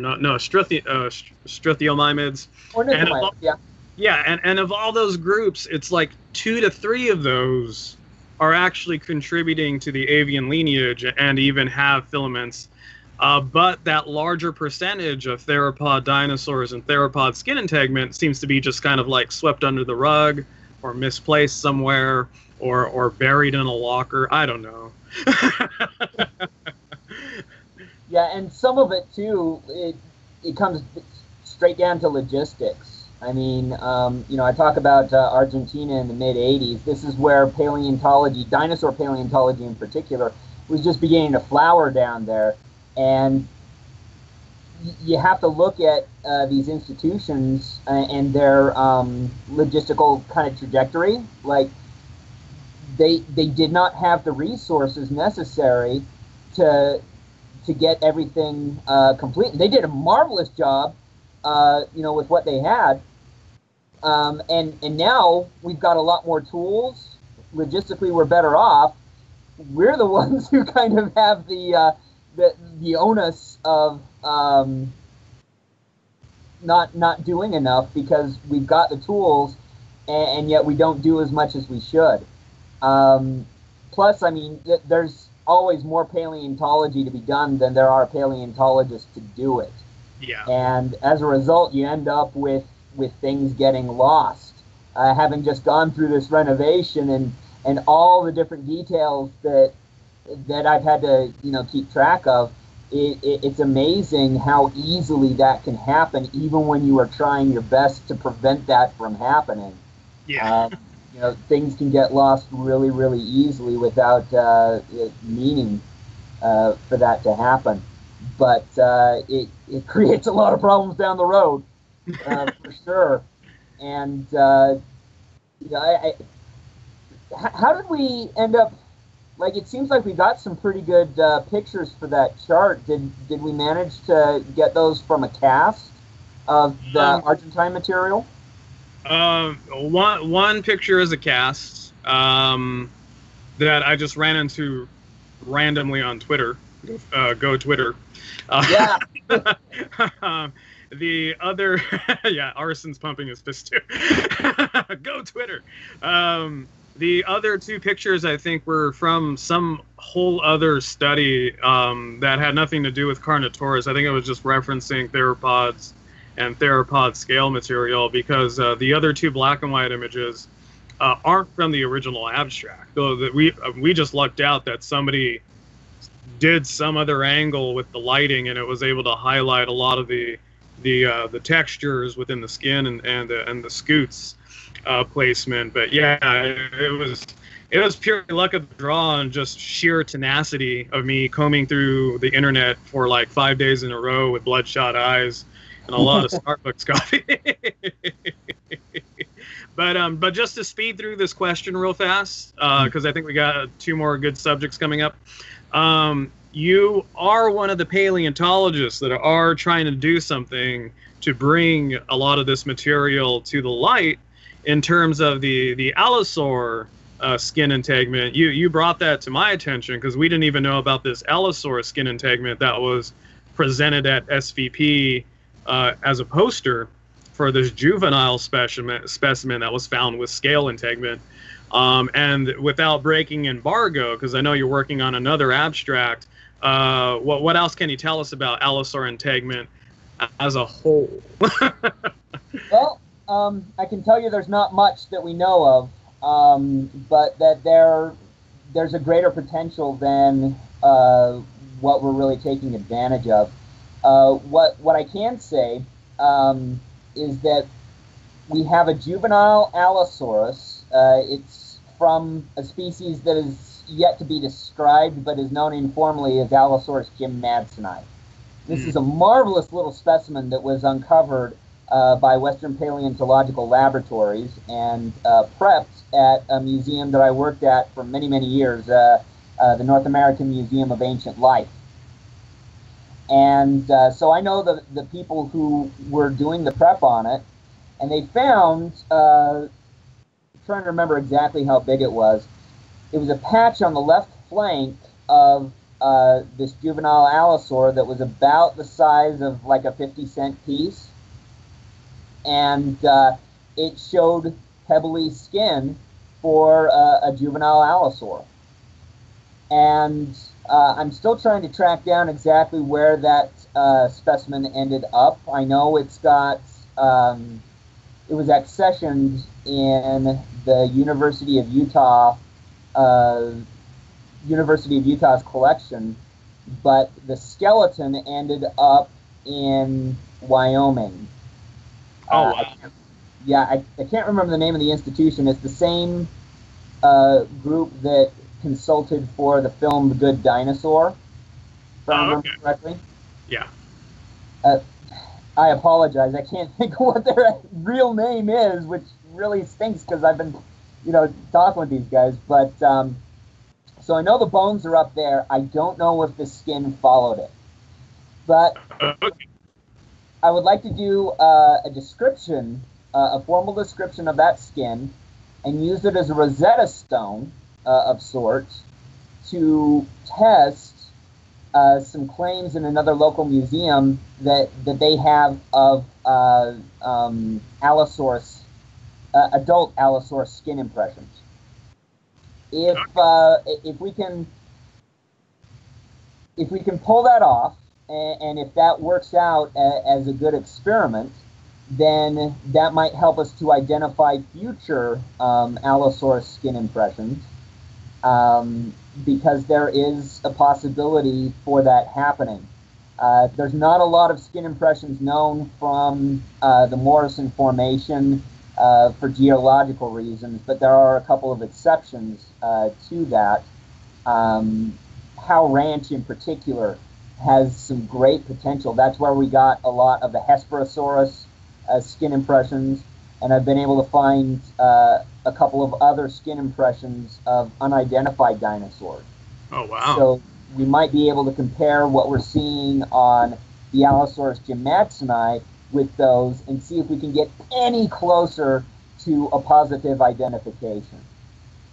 struthiomids. Ornithomimids, yeah. Yeah, and of all those groups, it's like 2 to 3 of those are actually contributing to the avian lineage and even have filaments. But that larger percentage of theropod dinosaurs and theropod skin integument seems to be just kind of like swept under the rug, or misplaced somewhere, or buried in a locker. I don't know. Yeah, and some of it too, it comes straight down to logistics. I mean, I talk about Argentina in the mid-'80s. This is where paleontology, dinosaur paleontology in particular, was just beginning to flower down there. And you have to look at these institutions and their logistical kind of trajectory. Like, they did not have the resources necessary to get everything complete. They did a marvelous job, with what they had. And now we've got a lot more tools. Logistically, we're better off. We're the ones who kind of have the onus of not doing enough, because we've got the tools, and yet we don't do as much as we should. Plus, I mean, there's always more paleontology to be done than there are paleontologists to do it. Yeah. And as a result, you end up with things getting lost. Having just gone through this renovation and all the different details that I've had to keep track of, it's amazing how easily that can happen, even when you are trying your best to prevent that from happening. Yeah. Things can get lost really, really easily without meaning for that to happen. But it creates a lot of problems down the road, for sure. And how did we end up? Like, it seems like we got some pretty good pictures for that chart. Did we manage to get those from a cast of the Argentine material? One picture is a cast that I just ran into randomly on Twitter. Go Twitter. Yeah. The other, yeah, Arson's pumping his fist too. Go Twitter. The other 2 pictures, I think, were from some whole other study that had nothing to do with Carnotaurus. I think it was just referencing theropods and theropod scale material, because the other 2 black and white images aren't from the original abstract. Though that we just lucked out that somebody did some other angle with the lighting, and it was able to highlight a lot of the textures within the skin and the scutes placement. But yeah, it was pure luck of the draw and just sheer tenacity of me combing through the internet for like 5 days in a row with bloodshot eyes and a lot of Starbucks coffee. But just to speed through this question real fast, because I think we got 2 more good subjects coming up. You are one of the paleontologists that are trying to do something to bring a lot of this material to the light in terms of the allosaur skin integument. You brought that to my attention because we didn't even know about this allosaur skin integument that was presented at SVP as a poster for this juvenile specimen that was found with scale integument. And without breaking embargo, because I know you're working on another abstract, what else can you tell us about allosaur integument as a whole? Well, I can tell you there's not much that we know of, but that there's a greater potential than what we're really taking advantage of. What I can say is that we have a juvenile Allosaurus. It's from a species that is yet to be described, but is known informally as Allosaurus gymnadsoni. This is a marvelous little specimen that was uncovered by Western Paleontological Laboratories and prepped at a museum that I worked at for many, many years, the North American Museum of Ancient Life. And so I know the people who were doing the prep on it, and they found, trying to remember exactly how big it was a patch on the left flank of this juvenile allosaur that was about the size of like a 50-cent piece. And it showed pebbly skin for a juvenile allosaur. And I'm still trying to track down exactly where that specimen ended up. I know it's got, it was accessioned in the University of Utah's collection, but the skeleton ended up in Wyoming. Oh, wow. I can't remember the name of the institution. It's the same group that consulted for the film The Good Dinosaur, if I remember correctly. Yeah. I apologize. I can't think of what their real name is, which really stinks because I've been, talking with these guys. But so I know the bones are up there. I don't know if the skin followed it. But I would like to do a description, a formal description of that skin, and use it as a Rosetta Stone of sorts to test some claims in another local museum that they have of Allosaurus, adult Allosaurus skin impressions. If we can pull that off, and if that works out as a good experiment, then that might help us to identify future Allosaurus skin impressions. Because there is a possibility for that happening. There's not a lot of skin impressions known from the Morrison Formation for geological reasons, but there are a couple of exceptions to that. Howe Ranch in particular has some great potential. That's where we got a lot of the Hesperosaurus skin impressions, and I've been able to find a couple of other skin impressions of unidentified dinosaurs. Oh, wow. So we might be able to compare what we're seeing on the Allosaurus jamatsoni with those and see if we can get any closer to a positive identification.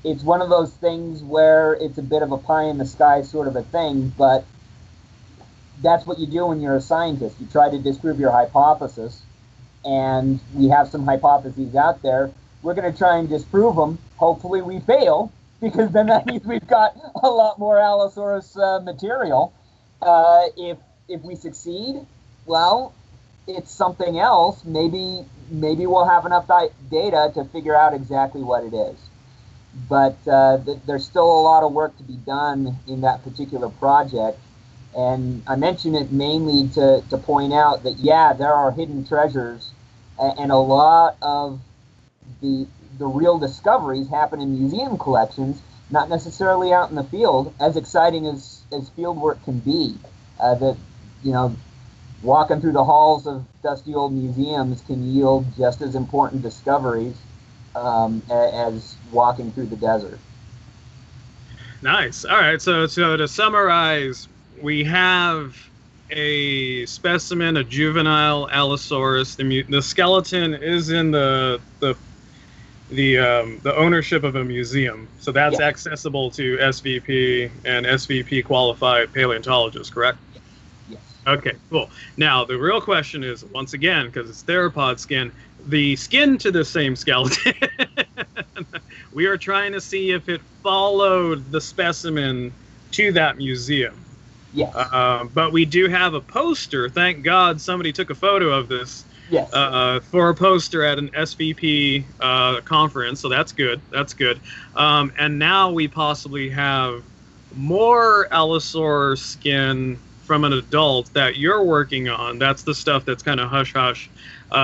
It's one of those things where it's a bit of a pie in the sky sort of a thing, but that's what you do when you're a scientist. You try to disprove your hypothesis, and we have some hypotheses out there. We're going to try and disprove them. Hopefully we fail, because then that means we've got a lot more Allosaurus material. If we succeed, well, it's something else. Maybe we'll have enough data to figure out exactly what it is. But there's still a lot of work to be done in that particular project. And I mention it mainly to point out that, yeah, there are hidden treasures, and a lot of the real discoveries happen in museum collections, not necessarily out in the field, as exciting as field work can be. Walking through the halls of dusty old museums can yield just as important discoveries as walking through the desert. Nice. All right, so to summarize, we have a specimen, a juvenile Allosaurus. The skeleton is in the ownership of a museum, so that's accessible to SVP and SVP qualified paleontologists, correct? Yes. Okay, cool. Now the real question is, once again, because it's theropod skin, the skin to the same skeleton. We are trying to see if it followed the specimen to that museum. Yes. But we do have a poster. Thank God somebody took a photo of this. Yes. For a poster at an SVP conference, so that's good. That's good. And now we possibly have more Allosaur skin from an adult that you're working on. That's the stuff that's kind of hush-hush.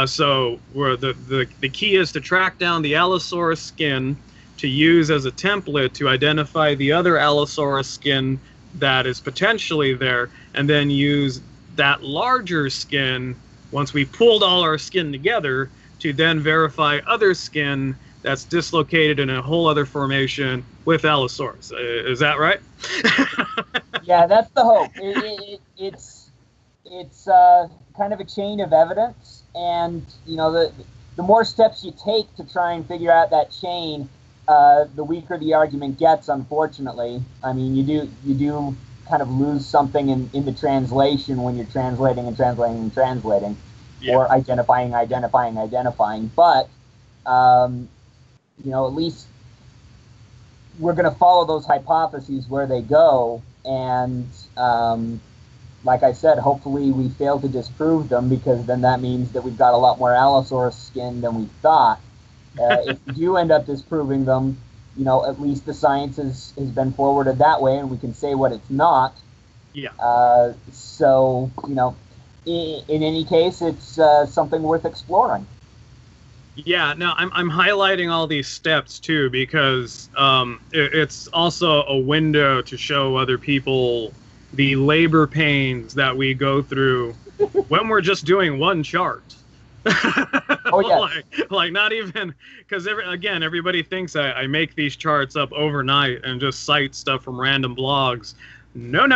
So the key is to track down the Allosaurus skin to use as a template to identify the other Allosaurus skin that is potentially there, and then use that larger skin once we pulled all our skin together to then verify other skin that's dislocated in a whole other formation with Allosaurus. Is that right? Yeah, that's the hope. It's kind of a chain of evidence, and the more steps you take to try and figure out that chain, the weaker the argument gets. Unfortunately, I mean, you do kind of lose something in the translation when you're translating and translating and translating, yeah, or identifying. But at least we're going to follow those hypotheses where they go, and like I said, hopefully we fail to disprove them, because then that means that we've got a lot more Allosaurus skin than we thought. If we do end up disproving them, at least the science has been forwarded that way, and we can say what it's not. Yeah. So, in any case, it's something worth exploring. Yeah, no, I'm highlighting all these steps too, because it's also a window to show other people the labor pains that we go through when we're just doing one chart. Oh, yes. like not even, because everybody thinks I make these charts up overnight and just cite stuff from random blogs. No.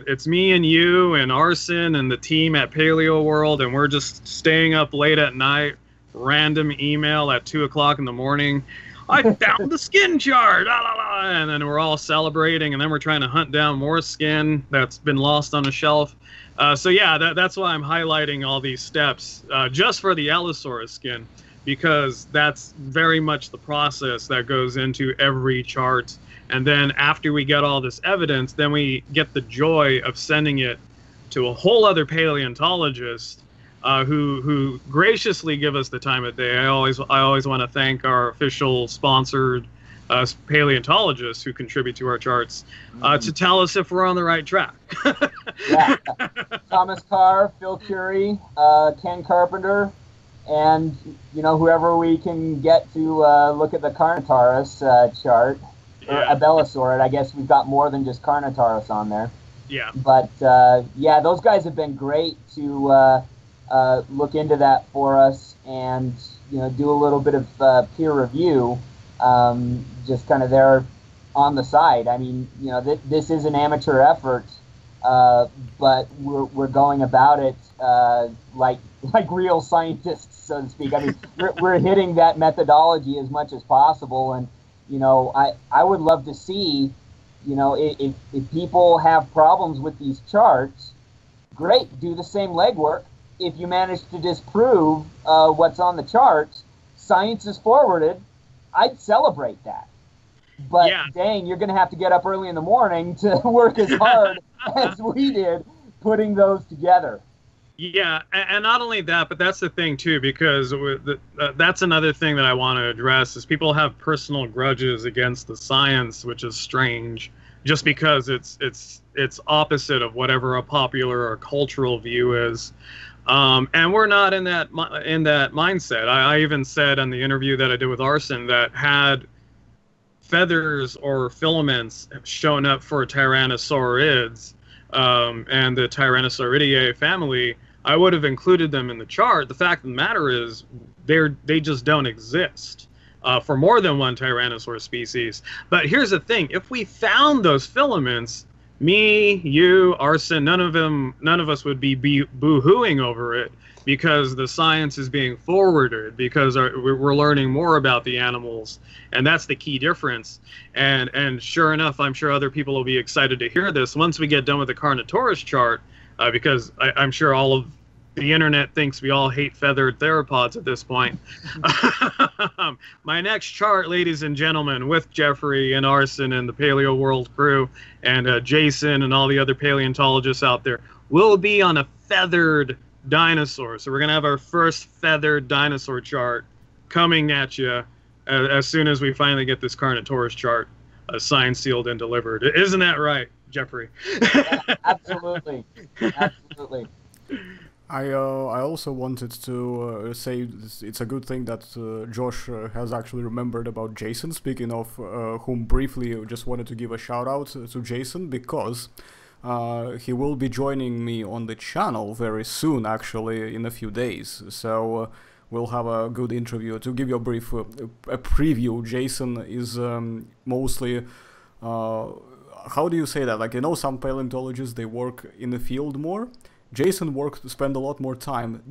It's me and you and Arson and the team at Paleo World, and we're just staying up late at night, random email at 2 o'clock in the morning. I found the skin chart, and then we're all celebrating, and then we're trying to hunt down more skin that's been lost on a shelf. So yeah, that's why I'm highlighting all these steps just for the Allosaurus skin, because that's very much the process that goes into every chart. And then after we get all this evidence, then we get the joy of sending it to a whole other paleontologist who graciously give us the time of day. I always want to thank our official sponsored paleontologists who contribute to our charts to tell us if we're on the right track. Yeah. Thomas Carr, Phil Curie, Ken Carpenter, and whoever we can get to look at the Carnotaurus chart, or Yeah. Abellosaur. I guess we've got more than just Carnotaurus on there. Yeah. But yeah, those guys have been great to look into that for us, and do a little bit of peer review, just kind of there on the side. I mean, this is an amateur effort, but we're going about it like real scientists, so to speak. I mean, we're hitting that methodology as much as possible, and I would love to see, if people have problems with these charts, great, do the same legwork. If you manage to disprove what's on the charts, science is forwarded, I'd celebrate that. But Yeah. dang, you're going to have to get up early in the morning to work as hard as we did putting those together. Yeah, and not only that, but that's the thing too, because that's another thing that I want to address is people have personal grudges against the science, which is strange, just because it's opposite of whatever a popular or cultural view is. And we're not in that mindset. I even said in the interview that I did with Arson that had feathers or filaments shown up for Tyrannosaurids and the Tyrannosauridae family, I would have included them in the chart. The fact of the matter is they just don't exist for more than one Tyrannosaur species. But here's the thing: if we found those filaments, me, you, Arson, none of us would be boo-hooing over it, because the science is being forwarded, because we're learning more about the animals, and that's the key difference. And sure enough, I'm sure other people will be excited to hear this once we get done with the Carnotaurus chart, because I'm sure all of the internet thinks we all hate feathered theropods at this point. My next chart, ladies and gentlemen, with Jeffrey and Arson and the Paleo World crew and Jason and all the other paleontologists out there, will be on a feathered dinosaur. So we're going to have our first feathered dinosaur chart coming at you as soon as we finally get this Carnotaurus chart signed, sealed, and delivered. Isn't that right, Jeffrey? Yeah, absolutely. Absolutely. I also wanted to say it's a good thing that Josh has actually remembered about Jason. Speaking of whom, briefly just wanted to give a shout out to Jason, because He will be joining me on the channel very soon, actually, in a few days. So we'll have a good interview. To give you a brief a preview, Jason is mostly... how do you say that? Like, you know, some paleontologists, they work in the field more. Jason spend a lot more time,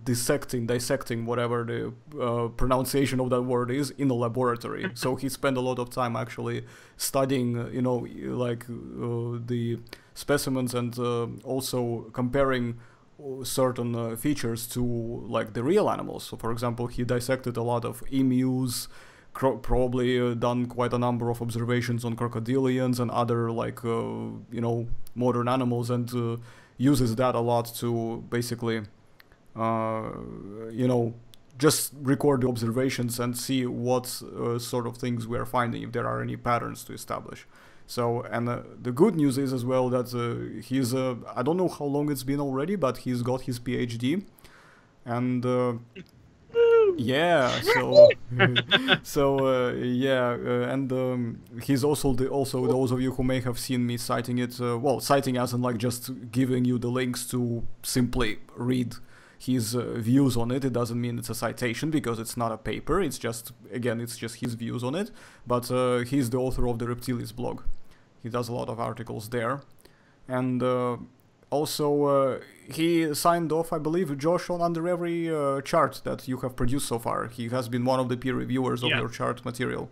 dissecting whatever the pronunciation of that word is in the laboratory. So he spent a lot of time actually studying, the specimens and also comparing certain features to like the real animals. So, for example, he dissected a lot of emus. Probably done quite a number of observations on crocodilians and other modern animals, and uses that a lot to basically just record the observations and see what sort of things we are finding, if there are any patterns to establish. So, and the good news is as well that he's I don't know how long it's been already, but he's got his PhD, and yeah, and he's also those of you who may have seen me citing it, citing as in like just giving you the links to simply read his views on it. It doesn't mean it's a citation because it's not a paper. It's just, again, it's just his views on it. But he's the author of the Reptilis blog. He does a lot of articles there, and also, he signed off, I believe, Josh, on under every chart that you have produced so far. He has been one of the peer reviewers of your chart material.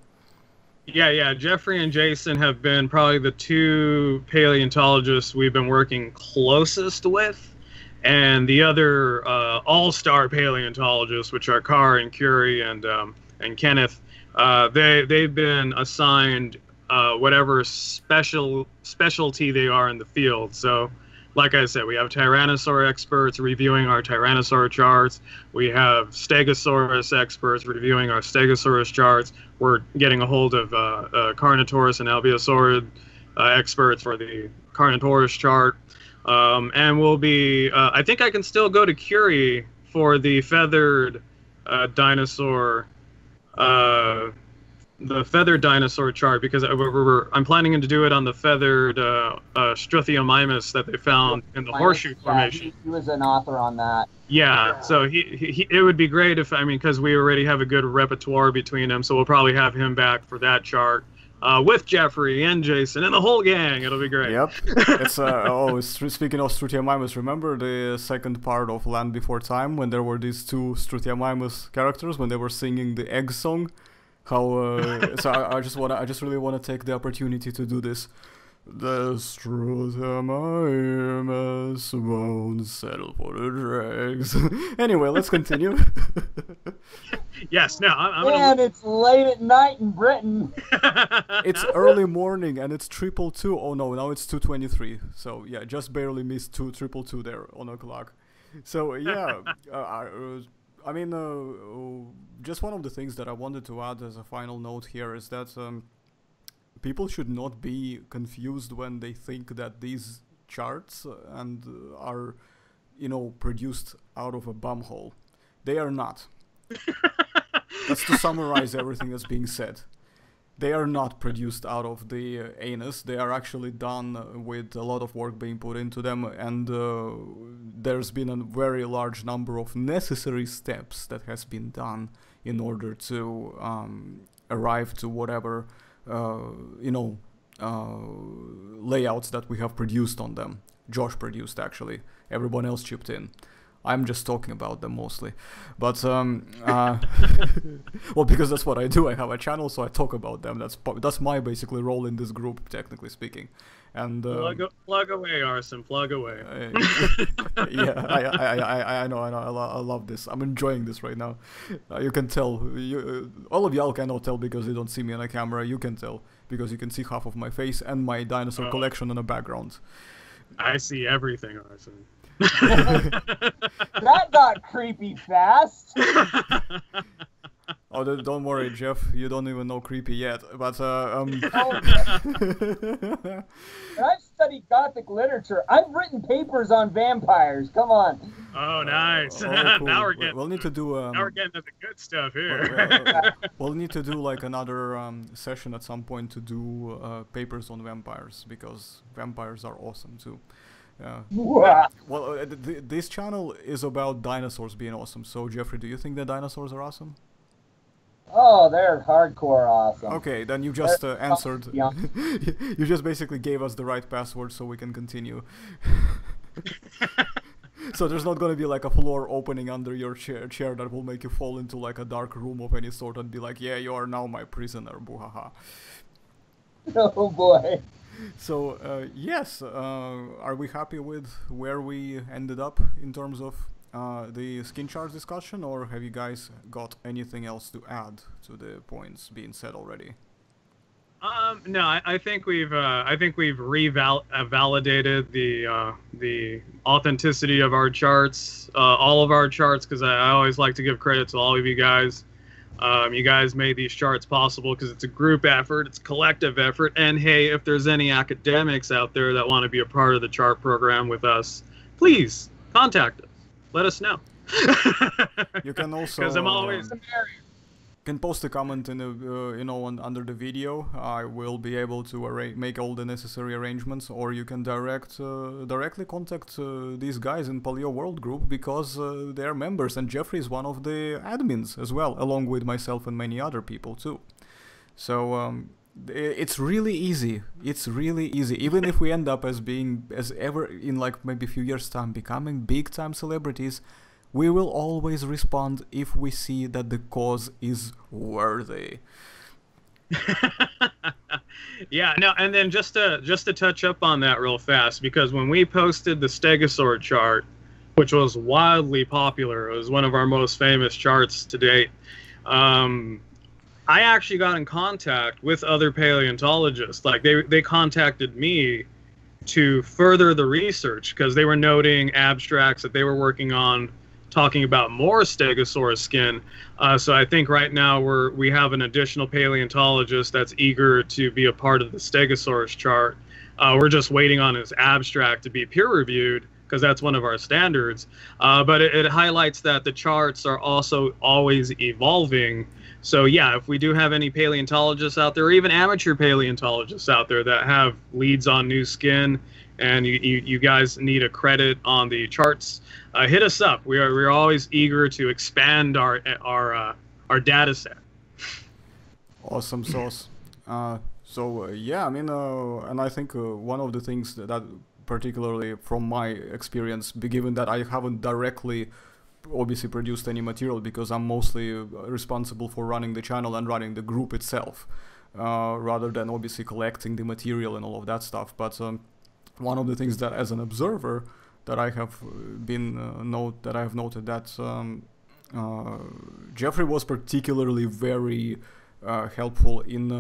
Yeah. Jeffrey and Jason have been probably the two paleontologists we've been working closest with. And the other all-star paleontologists, which are Carr and Curie and Kenneth, they've been assigned whatever specialty they are in the field. So, like I said, we have Tyrannosaur experts reviewing our Tyrannosaur charts. We have Stegosaurus experts reviewing our Stegosaurus charts. We're getting a hold of Carnotaurus and Albiosaurid experts for the Carnotaurus chart. And we'll be, I think I can still go to Curie for the feathered dinosaur, the feathered dinosaur chart, because I'm planning to do it on the feathered Struthiomimus that they found in the Horseshoe Formation. He was an author on that. Yeah, so he it would be great if, because we already have a good repertoire between them, so we'll probably have him back for that chart. With Jeffrey and Jason and the whole gang. It'll be great. Yep. It's speaking of Struthiomimus, remember the second part of Land Before Time when there were these two Struthiomimus characters when they were singing the egg song? How so I just really want to take the opportunity to do this. The Struthiomimus won't settle for the dregs. Anyway, let's continue. Yes, no, I'm and it's late at night in Britain. It's early morning and it's 222. Oh no, now it's 2:23. So yeah, just barely missed 222 there on the clock. So yeah, just one of the things that I wanted to add as a final note here is that people should not be confused when they think that these charts are, produced out of a bumhole. They are not. That's to summarize everything that's being said. They are not produced out of the anus. They are actually done with a lot of work being put into them, and there's been a very large number of necessary steps that has been done in order to arrive to whatever layouts that we have produced on them. Josh produced, actually. Everyone else chipped in. I'm just talking about them mostly, but well, because that's what I do. I have a channel, so I talk about them. That's my basically role in this group, technically speaking. And plug away, Arson. Plug away. Yeah, I know. I love this. I'm enjoying this right now. You can tell. All of y'all cannot tell because you don't see me on a camera. You can tell because you can see half of my face and my dinosaur collection in the background. I see everything, Arson. That got creepy fast. Oh, don't worry, Jeff. You don't even know creepy yet. But I've studied Gothic literature. I've written papers on vampires. Come on. Oh, nice. Oh, cool. Now we're getting. We'll need to do. Now we're getting to the good stuff here. We'll need to do like another session at some point to do papers on vampires, because vampires are awesome too. Well, this channel is about dinosaurs being awesome. So, Jeffrey, do you think that dinosaurs are awesome? Oh, they're hardcore awesome. Okay, then you just answered. Yeah. You just basically gave us the right password so we can continue. So there's not gonna be like a floor opening under your chair that will make you fall into like a dark room of any sort and be like, yeah, you are now my prisoner, boohaha. Oh boy. So yes, are we happy with where we ended up in terms of the skin charts discussion, or have you guys got anything else to add to the points being said already? No, I think we've validated the authenticity of our charts, all of our charts, because I always like to give credit to all of you guys. You guys made these charts possible because it's a group effort, it's a collective effort, and hey, if there's any academics out there that want to be a part of the chart program with us, please contact us. Let us know. You can also because I'm always can post a comment in the under the video. I will be able to make all the necessary arrangements, or you can directly contact these guys in Paleo World Group, because they're members, and Jeffrey is one of the admins as well, along with myself and many other people too. So it's really easy. It's really easy. Even if we end up as ever in like maybe a few years' time becoming big time celebrities, we will always respond if we see that the cause is worthy. Yeah, no, and then just to touch up on that real fast, because when we posted the Stegosaur chart, which was wildly popular, it was one of our most famous charts to date, I actually got in contact with other paleontologists. Like they contacted me to further the research, because they were noting abstracts that they were working on talking about more Stegosaurus skin. So I think right now we have an additional paleontologist that's eager to be a part of the Stegosaurus chart. We're just waiting on his abstract to be peer reviewed, because that's one of our standards. But it highlights that the charts are also always evolving. So yeah, if we do have any paleontologists out there, or even amateur paleontologists out there that have leads on new skin, and you guys need a credit on the charts, hit us up. We're always eager to expand our data set. Awesome sauce. Yeah, I mean, and I think one of the things that particularly from my experience, given that I haven't directly obviously produced any material, because I'm mostly responsible for running the channel and running the group itself, rather than obviously collecting the material and all of that stuff. But one of the things that, as an observer, that I have noted that Jeffrey was particularly very helpful in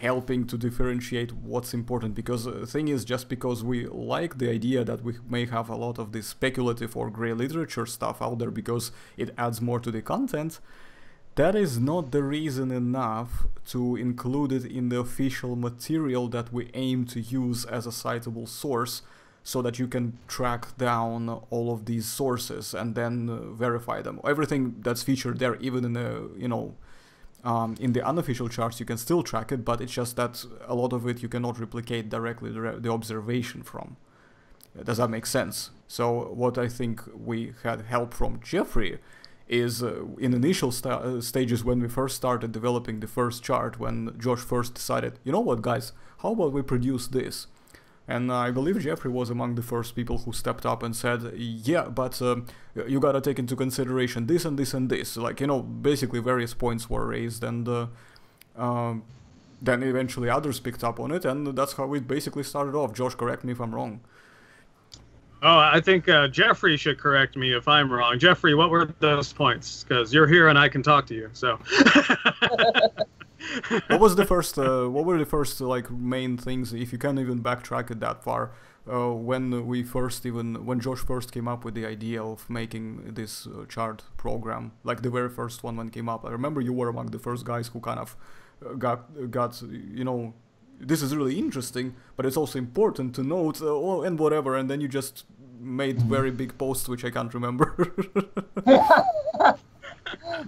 helping to differentiate what's important, because the thing is, just because we like the idea that we may have a lot of this speculative or gray literature stuff out there because it adds more to the content, that is not the reason enough to include it in the official material that we aim to use as a citable source, so that you can track down all of these sources and then verify them. Everything that's featured there, even in the in the unofficial charts, you can still track it, but it's just that a lot of it you cannot replicate directly the observation from. Does that make sense? So what I think we had help from Jeffrey is in initial stages, when we first started developing the first chart, when Josh first decided, you know what guys, how about we produce this? And I believe Jeffrey was among the first people who stepped up and said, yeah, but you gotta take into consideration this and this and this. Like, basically various points were raised, and then eventually others picked up on it, and that's how it basically started off. Josh, correct me if I'm wrong. Oh, I think Jeffrey should correct me if I'm wrong. Jeffrey, what were those points? Because you're here and I can talk to you, so... What were the first like main things, if you can even backtrack it that far, when Josh first came up with the idea of making this chart program, like the very first one when it came up? I remember you were among the first guys who kind of got this is really interesting, but it's also important to note, and whatever, and then you just made very big posts which I can't remember.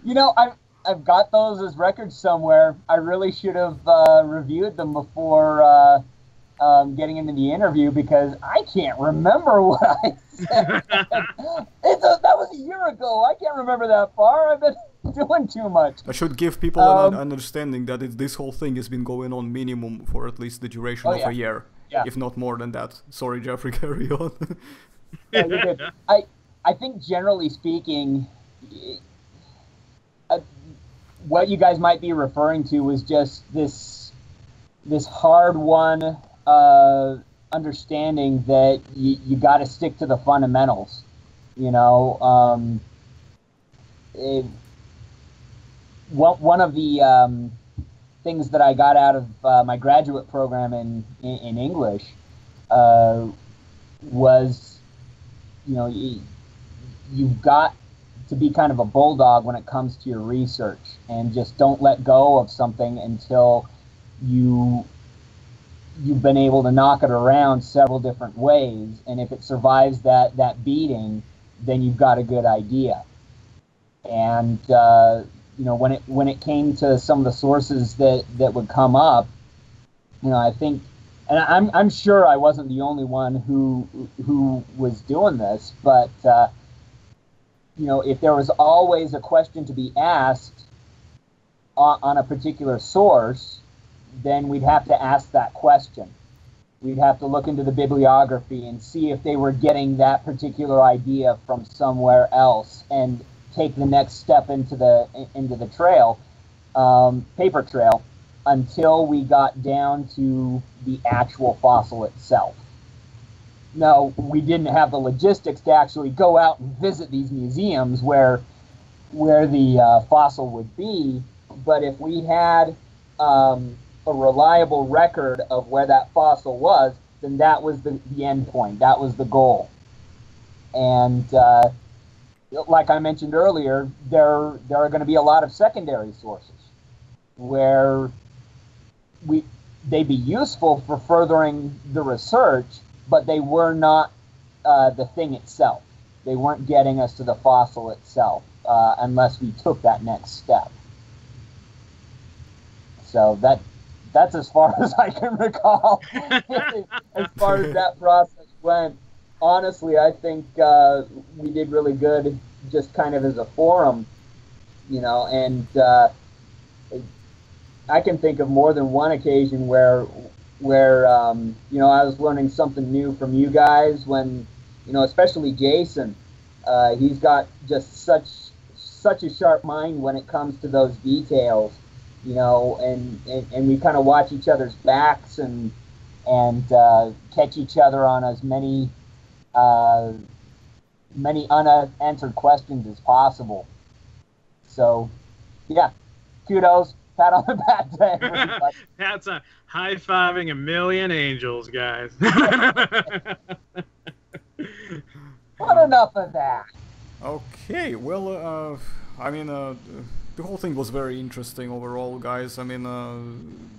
You know, I've got those as records somewhere. I really should have reviewed them before getting into the interview, because I can't remember what I said. That was a year ago. I can't remember that far. I've been doing too much. I should give people an understanding that this whole thing has been going on minimum for at least the duration of a year, if not more than that. Sorry, Jeffrey, carry on. No, you're good. I think generally speaking, what you guys might be referring to was just this hard-won understanding that you got to stick to the fundamentals. You know, one of the things that I got out of my graduate program in English was, you know, you've got to be kind of a bulldog when it comes to your research, and just don't let go of something until you've been able to knock it around several different ways, and if it survives that beating, then you've got a good idea. And you know, when it came to some of the sources that would come up, you know, I think, and I'm sure I wasn't the only one who was doing this, but you know, if there was always a question to be asked on a particular source, then we'd have to ask that question. We'd have to look into the bibliography and see if they were getting that particular idea from somewhere else, and take the next step into the trail, paper trail, until we got down to the actual fossil itself. Now, we didn't have the logistics to actually go out and visit these museums where the fossil would be, but if we had a reliable record of where that fossil was, then that was the end point. That was the goal. And like I mentioned earlier, there are going to be a lot of secondary sources where they'd be useful for furthering the research, but they were not the thing itself. They weren't getting us to the fossil itself unless we took that next step. So that's as far as I can recall as far as that process went. Honestly, I think we did really good just kind of as a forum, you know, and I can think of more than one occasion where you know, I was learning something new from you guys when, you know, especially Jason, he's got just such a sharp mind when it comes to those details, you know, and we kind of watch each other's backs and catch each other on as many unanswered questions as possible. So, yeah, kudos. Pat on the back to everybody. That's a high-fiving a million angels, guys. Not enough of that. Okay, well, I mean, the whole thing was very interesting overall, guys. I mean,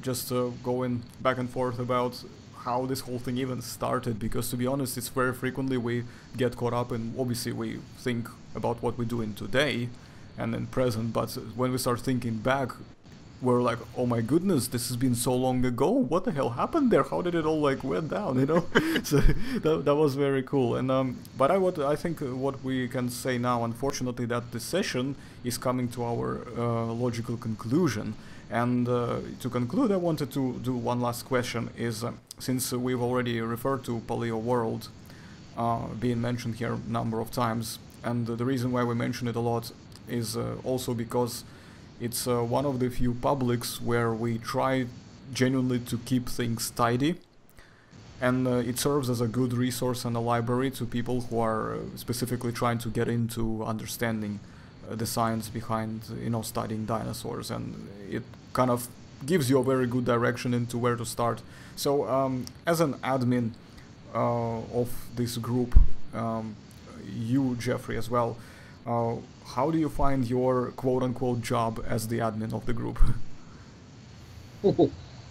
just going back and forth about how this whole thing even started, because to be honest, it's very frequently we get caught up in, obviously we think about what we're doing today and in present, but when we start thinking back, we're like, oh my goodness, this has been so long ago, what the hell happened there, how did it all like went down, you know? So that was very cool. And but I think what we can say now, unfortunately, that this session is coming to our logical conclusion. And to conclude, I wanted to do one last question, is since we've already referred to Paleo World being mentioned here a number of times, and the reason why we mention it a lot is also because it's one of the few publics where we try genuinely to keep things tidy, and it serves as a good resource and a library to people who are specifically trying to get into understanding the science behind, you know, studying dinosaurs, and it kind of gives you a very good direction into where to start. So as an admin of this group, you, Jeffrey, as well, how do you find your quote-unquote job as the admin of the group?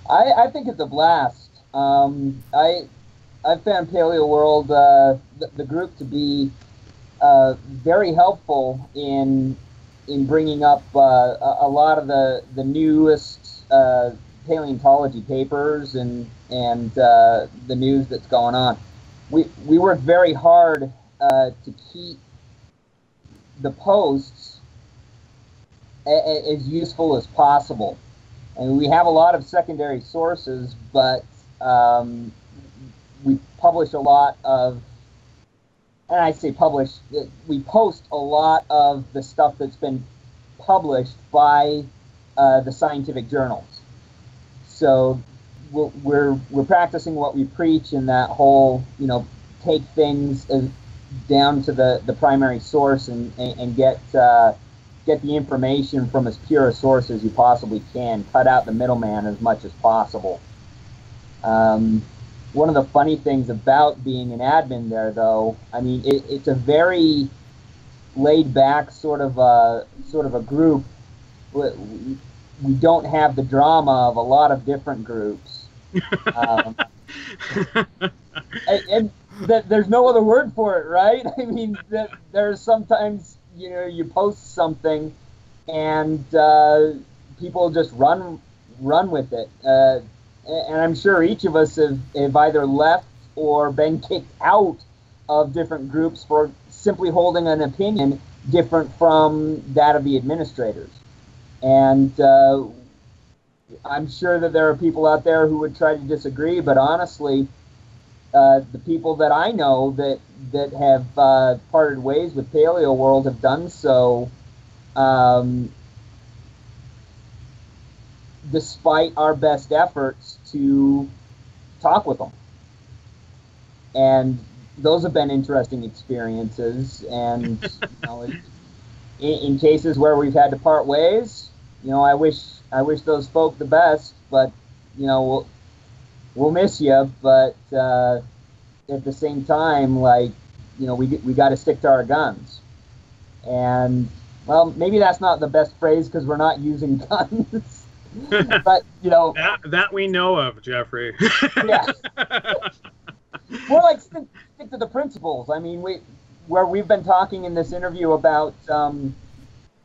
I think it's a blast. I I've found Paleo World, the group, to be very helpful in bringing up a lot of the newest paleontology papers and the news that's going on. We work very hard to keep the posts as useful as possible. And we have a lot of secondary sources, but we publish a lot of, and I say publish, we post a lot of the stuff that's been published by the scientific journals. So we're practicing what we preach in that whole, take things down to the primary source and get the information from as pure a source as you possibly can. Cut out the middleman as much as possible. One of the funny things about being an admin there, though, I mean, it's a very laid-back sort of a group. We don't have the drama of a lot of different groups. And there's no other word for it, right? I mean, there's sometimes, you post something and people just run with it. And I'm sure each of us have either left or been kicked out of different groups for simply holding an opinion different from that of the administrators. And I'm sure that there are people out there who would try to disagree, but honestly, the people that I know that have parted ways with Paleo World have done so despite our best efforts to talk with them. And those have been interesting experiences. And in cases where we've had to part ways, I wish those folk the best, but we'll miss you. But at the same time, we got to stick to our guns. And well, maybe that's not the best phrase because we're not using guns. But that we know of, Jeffrey. Yeah. More like stick to the principles. I mean, we've been talking in this interview about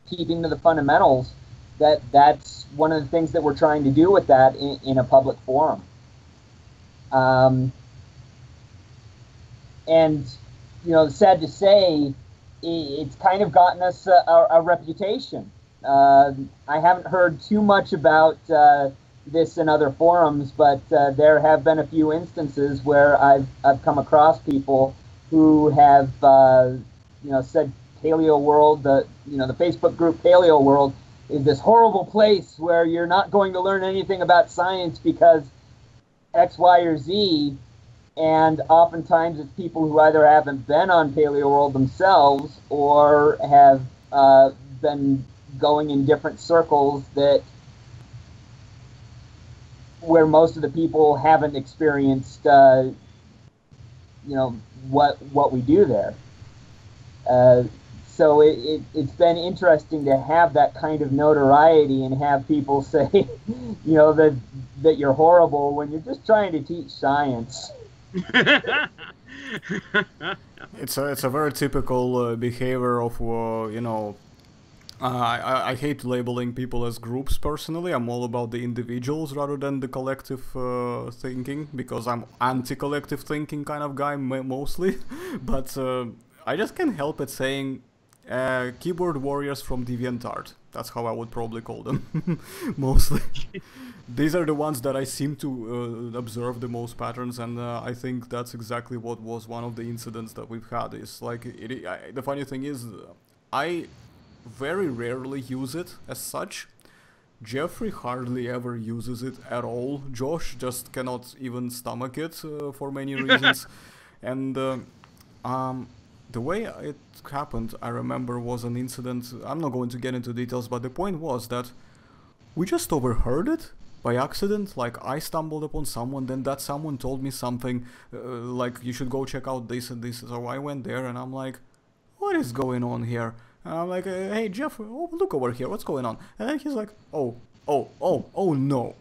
keeping to the fundamentals. That's one of the things that we're trying to do with that in a public forum. And sad to say, it's kind of gotten us a reputation. I haven't heard too much about this in other forums, but there have been a few instances where I've come across people who have said Paleo World, the Facebook group Paleo World is this horrible place where you're not going to learn anything about science because X, Y, or Z. And oftentimes it's people who either haven't been on Paleo World themselves or have been going in different circles where most of the people haven't experienced what we do there. So it's been interesting to have that kind of notoriety and have people say that you're horrible when you're just trying to teach science. It's a very typical behavior of I hate labeling people as groups personally. I'm all about the individuals rather than the collective thinking, because I'm anti-collective thinking kind of guy mostly. But I just can't help it saying keyboard warriors from DeviantArt. That's how I would probably call them, mostly. These are the ones that I seem to observe the most patterns, and I think that's exactly what was one of the incidents that we've had. Is like the funny thing is, I very rarely use it as such. Jeffrey hardly ever uses it at all. Josh just cannot even stomach it for many reasons. And the way it happened, I remember, was an incident. I'm not going to get into details, but the point was that we just overheard it by accident. Like, I stumbled upon someone, then that someone told me something, like, you should go check out this and this. So I went there and I'm like, what is going on here? And I'm like, hey Jeff, oh, look over here, what's going on? And then he's like, oh no,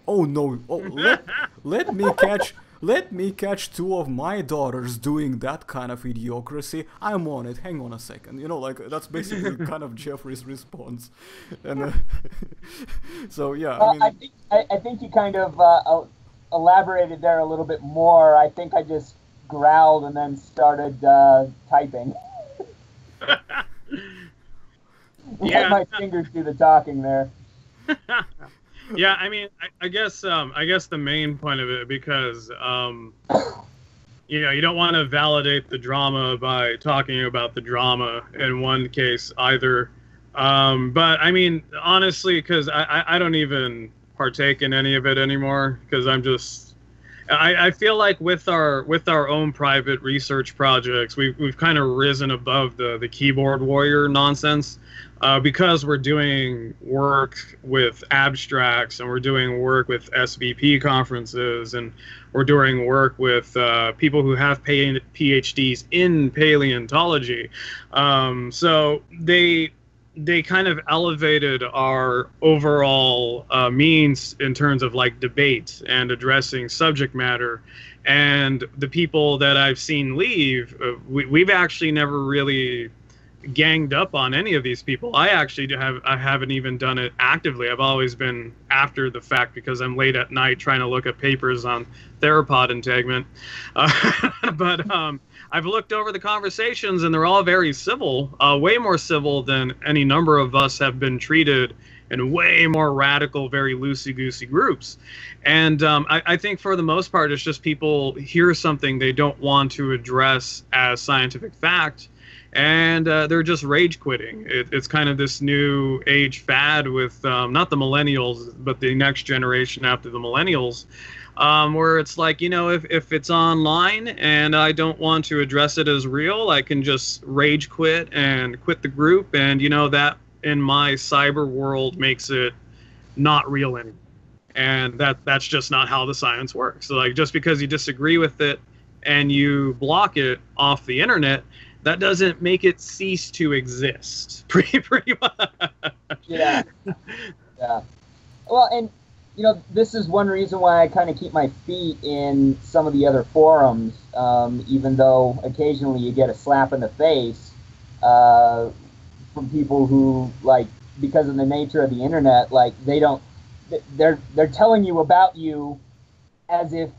let me catch let me catch 2 of my daughters doing that kind of idiocracy. I'm on it. Hang on a second. You know, like, that's basically kind of Jeffrey's response. And so, yeah, well, I mean... I think you kind of elaborated there a little bit more. I think I just growled and then started typing. Let my fingers do the talking there. Yeah, I mean, I guess the main point of it, because you know, you don't want to validate the drama by talking about the drama in one case either. But I mean, honestly, because I don't even partake in any of it anymore, because I feel like with our own private research projects, we've kind of risen above the keyboard warrior nonsense, because we're doing work with abstracts, and we're doing work with SVP conferences, and we're doing work with people who have PhDs in paleontology. So they kind of elevated our overall means in terms of like debate and addressing subject matter. And the people that I've seen leave, we've actually never really ganged up on any of these people. I haven't even done it actively. I've always been after the fact, because I'm late at night trying to look at papers on theropod integument. But I've looked over the conversations, and they're all very civil, way more civil than any number of us have been treated in way more radical, very loosey-goosey groups. And I think for the most part, it's just people hear something they don't want to address as scientific fact, and they're just rage quitting. It's kind of this new age fad with not the millennials, but the next generation after the millennials, where it's like, you know, if it's online and I don't want to address it as real, I can just rage quit and quit the group, and you know, that in my cyber world makes it not real anymore. And that's just not how the science works. So like, just because you disagree with it and you block it off the internet, that doesn't make it cease to exist. Pretty much. Yeah. Yeah. Well, and you know, this is one reason why I kind of keep my feet in some of the other forums, even though occasionally you get a slap in the face from people who, like, because of the nature of the internet, like, they're telling you about you as if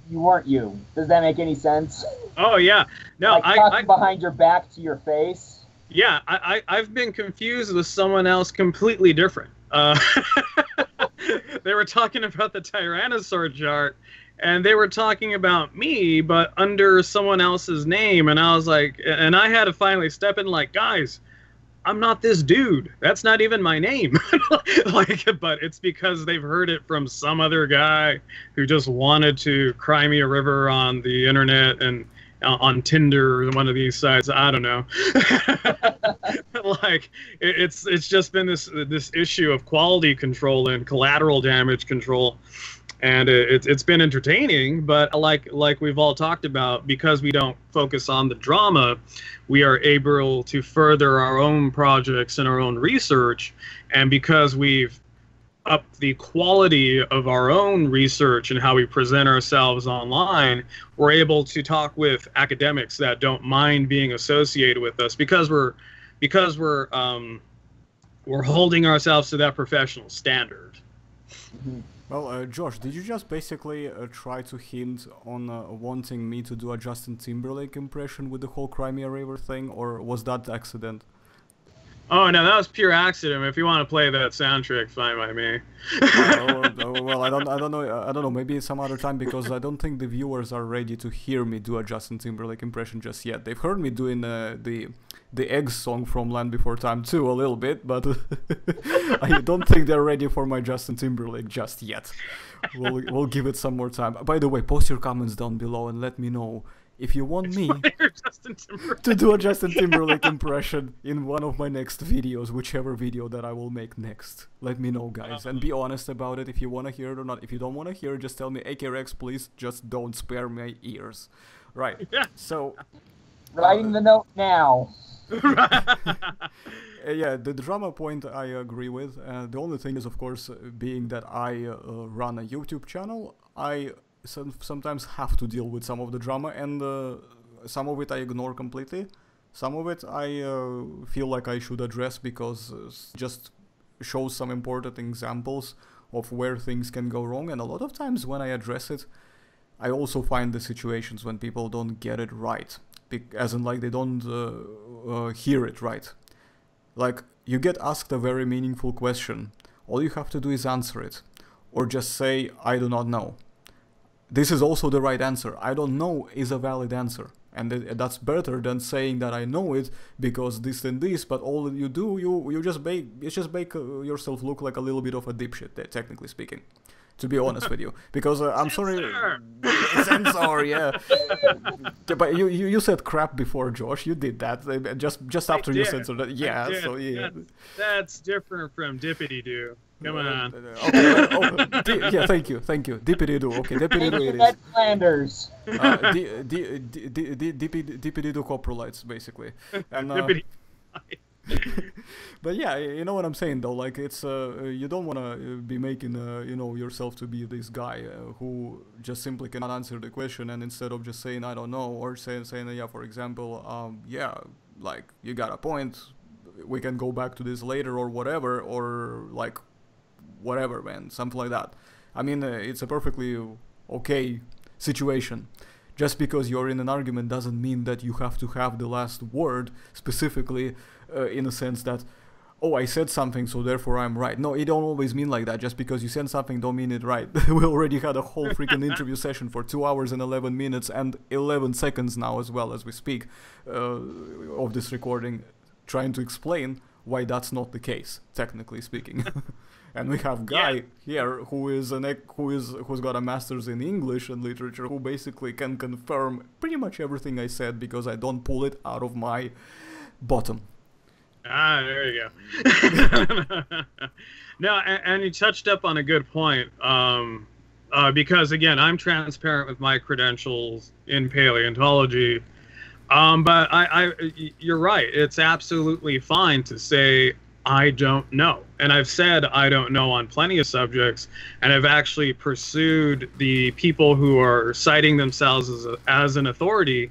you weren't you. Does that make any sense? Oh yeah, no, like talking behind your back to your face. Yeah, I've been confused with someone else completely different. They were talking about the Tyrannosaur chart, and they were talking about me, but under someone else's name, and I was like, and I had to finally step in, like, guys, I'm not this dude. That's not even my name. Like, but it's because they've heard it from some other guy who just wanted to cry me a river on the internet and on Tinder or one of these sites. I don't know. Like, it's just been this issue of quality control and collateral damage control. And it's been entertaining, but like we've all talked about, because we don't focus on the drama, we are able to further our own projects and our own research. And because we've upped the quality of our own research and how we present ourselves online, we're able to talk with academics that don't mind being associated with us, because we're holding ourselves to that professional standard. Mm-hmm. Well, Josh, did you just basically try to hint on wanting me to do a Justin Timberlake impression with the whole Crimea River thing, or was that accident? Oh no, that was pure accident. If you want to play that sound trick, fine by me. Well, I don't know. Maybe some other time, because I don't think the viewers are ready to hear me do a Justin Timberlake impression just yet. They've heard me doing the Eggs song from Land Before Time too a little bit, but I don't think they're ready for my Justin Timberlake just yet. We'll give it some more time. By the way, post your comments down below and let me know if you want me to do a Justin Timberlake impression in one of my next videos, whichever video that I will make next. Let me know, guys, and be honest about it if you want to hear it or not. If you don't want to hear it, just tell me, AK Rex, please just don't spare my ears. Right, so... Writing the note now. Yeah, the drama point I agree with. The only thing is, of course, being that I run a YouTube channel, I sometimes have to deal with some of the drama, and some of it I ignore completely. Some of it I feel like I should address because just shows some important examples of where things can go wrong. And a lot of times when I address it, I also find the situations when people don't get it right, as in like they don't hear it right. Like, you get asked a very meaningful question, all you have to do is answer it, or just say, I do not know. This is also the right answer. I don't know is a valid answer. And that's better than saying that I know it because this and this, but all you do, you just make yourself look like a little bit of a dipshit, technically speaking. To be honest with you, because I'm sorry, censor, yeah. But you said crap before, Josh. You did that just after you censored that. Yeah, so yeah. That's different from dippity doo. Come on. Okay. Yeah, thank you. Dippity doo. Okay, dippity doo it is. Flanders. Dippity doo coprolites, basically. And, Dippity. but yeah, you know what I'm saying though. Like, it's you don't want to be making yourself to be this guy who just simply cannot answer the question, and instead of just saying I don't know, or saying yeah, for example, yeah, like, you got a point, we can go back to this later or whatever, or like whatever, man, something like that. I mean, it's a perfectly okay situation. Just because you're in an argument doesn't mean that you have to have the last word, specifically in a sense that, oh, I said something, so therefore I'm right. No, it don't always mean like that. Just because you said something don't mean it right. We already had a whole freaking interview session for 2 hours and 11 minutes and 11 seconds now, as well as we speak, of this recording, trying to explain why that's not the case, technically speaking. And we have Guy here who's got a master's in English and literature, who basically can confirm pretty much everything I said because I don't pull it out of my bottom. Ah, there you go. No, and you touched up on a good point. Because again, I'm transparent with my credentials in paleontology. But you're right. It's absolutely fine to say I don't know. And I've said I don't know on plenty of subjects, and I've actually pursued the people who are citing themselves as an authority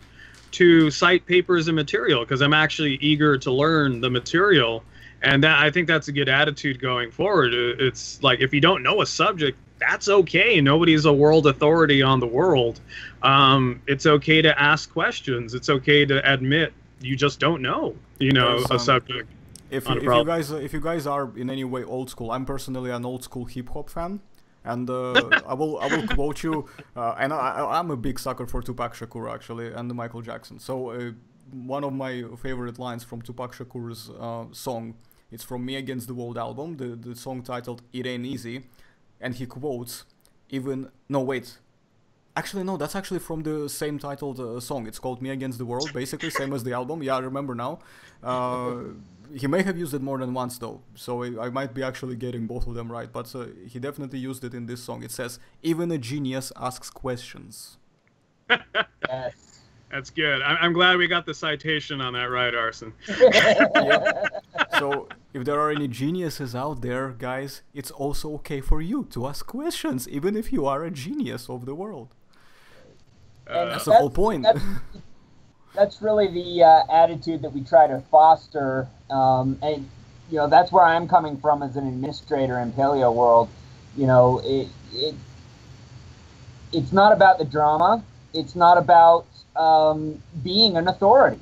to cite papers and material, because I'm actually eager to learn the material. And I think that's a good attitude going forward. It's like, if you don't know a subject, that's okay. Nobody's a world authority on the world. It's okay to ask questions. It's okay to admit you just don't know, a subject. If you guys are in any way old school, I'm personally an old school hip hop fan, and I will quote you. And I'm a big sucker for Tupac Shakur, actually, and Michael Jackson. So one of my favorite lines from Tupac Shakur's song, it's from Me Against the World album, the song titled "It Ain't Easy," and he quotes, actually no, that's actually from the same titled song. It's called Me Against the World, basically same as the album. Yeah, I remember now. He may have used it more than once though, so I might be actually getting both of them right, but he definitely used it in this song. It says, "Even a genius asks questions." Yes. That's good. I'm glad we got the citation on that right, Arson. Yep. So if there are any geniuses out there, guys, it's also okay for you to ask questions, even if you are a genius of the world. That's the whole point. That's really the attitude that we try to foster, and that's where I'm coming from as an administrator in Paleo World. It's not about the drama. It's not about being an authority.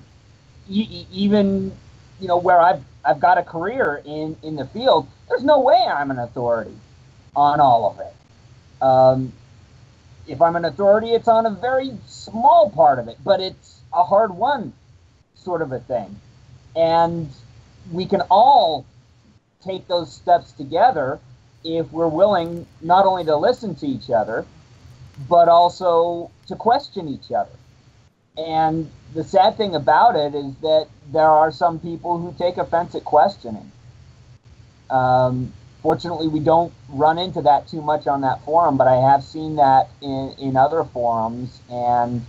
Even where I've got a career in the field, there's no way I'm an authority on all of it. If I'm an authority, it's on a very small part of it, but it's a hard-won sort of a thing. And we can all take those steps together if we're willing not only to listen to each other, but also to question each other. And the sad thing about it is that there are some people who take offense at questioning. Fortunately, we don't run into that too much on that forum, but I have seen that in other forums, and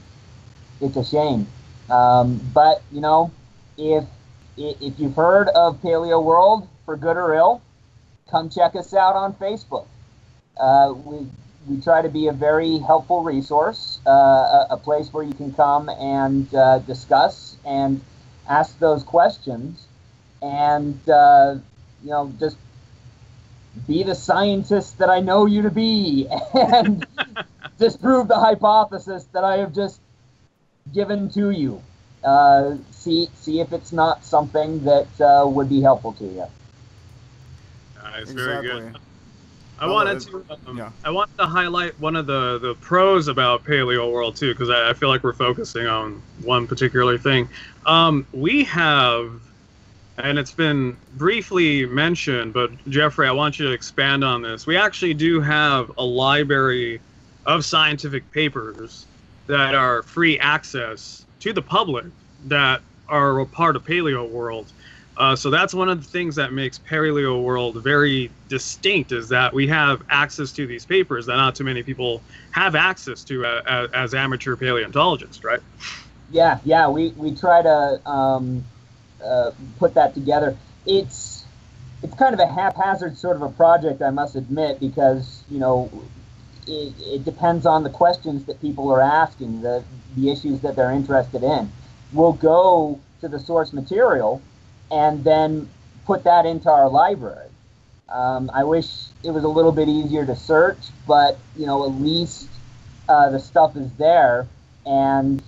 it's a shame. But if you've heard of Paleo World, for good or ill, come check us out on Facebook. we try to be a very helpful resource, a place where you can come and discuss and ask those questions, and just be the scientist that I know you to be, and disprove the hypothesis that I have just given to you. See if it's not something that would be helpful to you. Nice, Exactly. very good. I wanted to highlight one of the pros about Paleo World too, because I feel like we're focusing on one particular thing. We have, and it's been briefly mentioned, but Jeffrey, I want you to expand on this. We actually do have a library of scientific papers that are free access to the public that are a part of Paleo World. So that's one of the things that makes Paleo World very distinct, is that we have access to these papers that not too many people have access to as amateur paleontologists, right? Yeah, we try to put that together. It's kind of a haphazard sort of a project, I must admit, because it depends on the questions that people are asking, the issues that they're interested in. We'll go to the source material and then put that into our library. I wish it was a little bit easier to search, but at least the stuff is there, and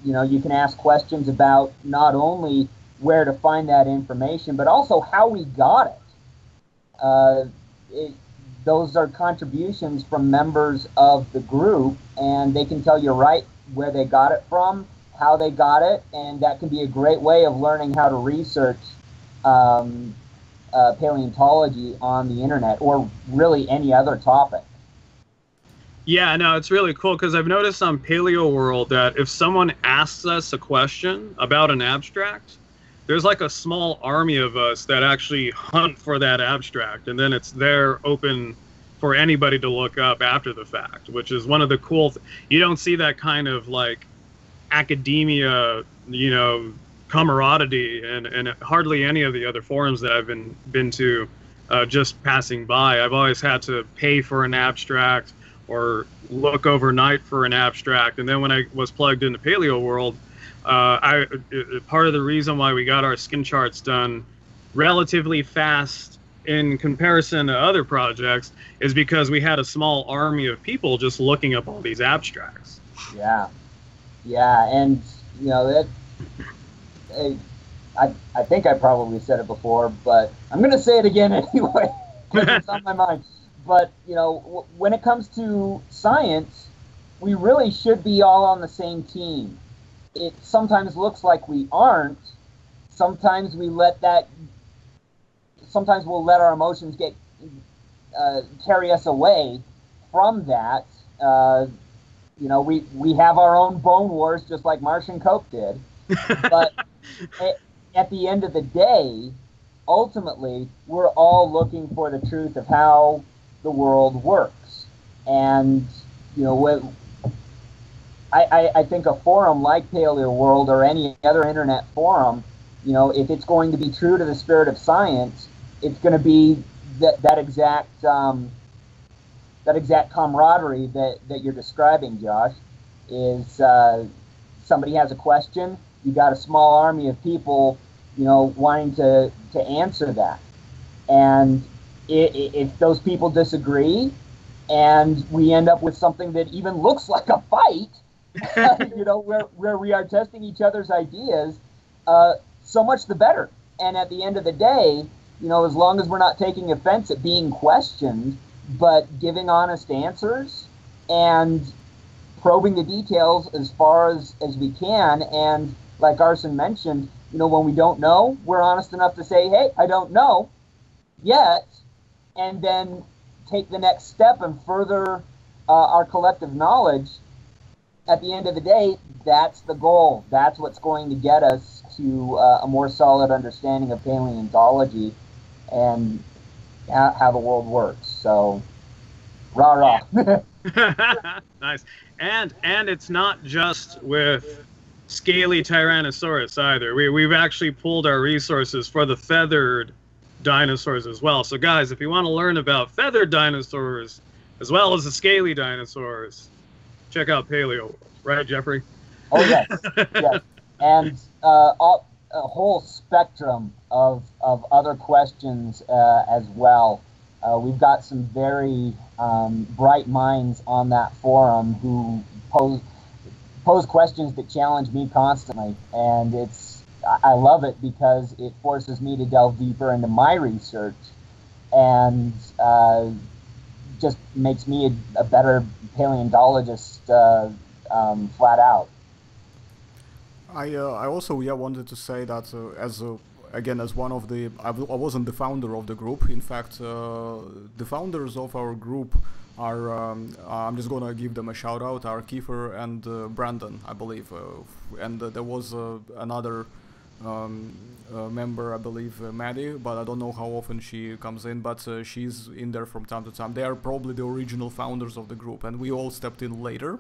you can ask questions about not only where to find that information, but also how we got it. Those are contributions from members of the group, and they can tell you right where they got it from, how they got it, and that can be a great way of learning how to research paleontology on the internet, or really any other topic. Yeah, no, it's really cool, because I've noticed on Paleo World that if someone asks us a question about an abstract, there's like a small army of us that actually hunt for that abstract, and then it's there open for anybody to look up after the fact, which is one of the cool you don't see that kind of like academia, camaraderie, and hardly any of the other forums that I've been to just passing by. I've always had to pay for an abstract or look overnight for an abstract, and then when I was plugged into Paleo World, part of the reason why we got our skin charts done relatively fast in comparison to other projects is because we had a small army of people just looking up all these abstracts. Yeah, and that I think I probably said it before, but I'm going to say it again anyway because it's on my mind. But when it comes to science, we really should be all on the same team. It sometimes looks like we aren't. Sometimes we'll let our emotions carry us away from that. We have our own bone wars, just like Martian Coke did. But at the end of the day, ultimately, we're all looking for the truth of how the world works. And I think a forum like Paleo World or any other internet forum, if it's going to be true to the spirit of science, it's going to be that exact camaraderie that you're describing, Josh. Is somebody has a question, you got a small army of people, wanting to answer that, and if those people disagree, and we end up with something that even looks like a fight. Where we are testing each other's ideas, so much the better. And at the end of the day, as long as we're not taking offense at being questioned, but giving honest answers and probing the details as far as we can. And like Arson mentioned, when we don't know, we're honest enough to say, hey, I don't know yet, and then take the next step and further our collective knowledge. At the end of the day, that's the goal. That's what's going to get us to a more solid understanding of paleontology and how the world works. So, rah. Nice. And it's not just with scaly Tyrannosaurus either. We've actually pulled our resources for the feathered dinosaurs as well. So guys, if you want to learn about feathered dinosaurs, as well as the scaly dinosaurs. Check out Paleo, right, Jeffrey? Oh yes, yes, and a whole spectrum of other questions as well. We've got some very bright minds on that forum who pose questions that challenge me constantly, and I love it because it forces me to delve deeper into my research, and just makes me a better paleontologist flat out. I also wanted to say that as one of the I wasn't the founder of the group. In fact, the founders of our group are I'm just gonna give them a shout out. Are Kiefer and Brandon, I believe, and there was another member, I believe, Maddie, but I don't know how often she comes in, but she's in there from time to time. They are probably the original founders of the group, and we all stepped in later.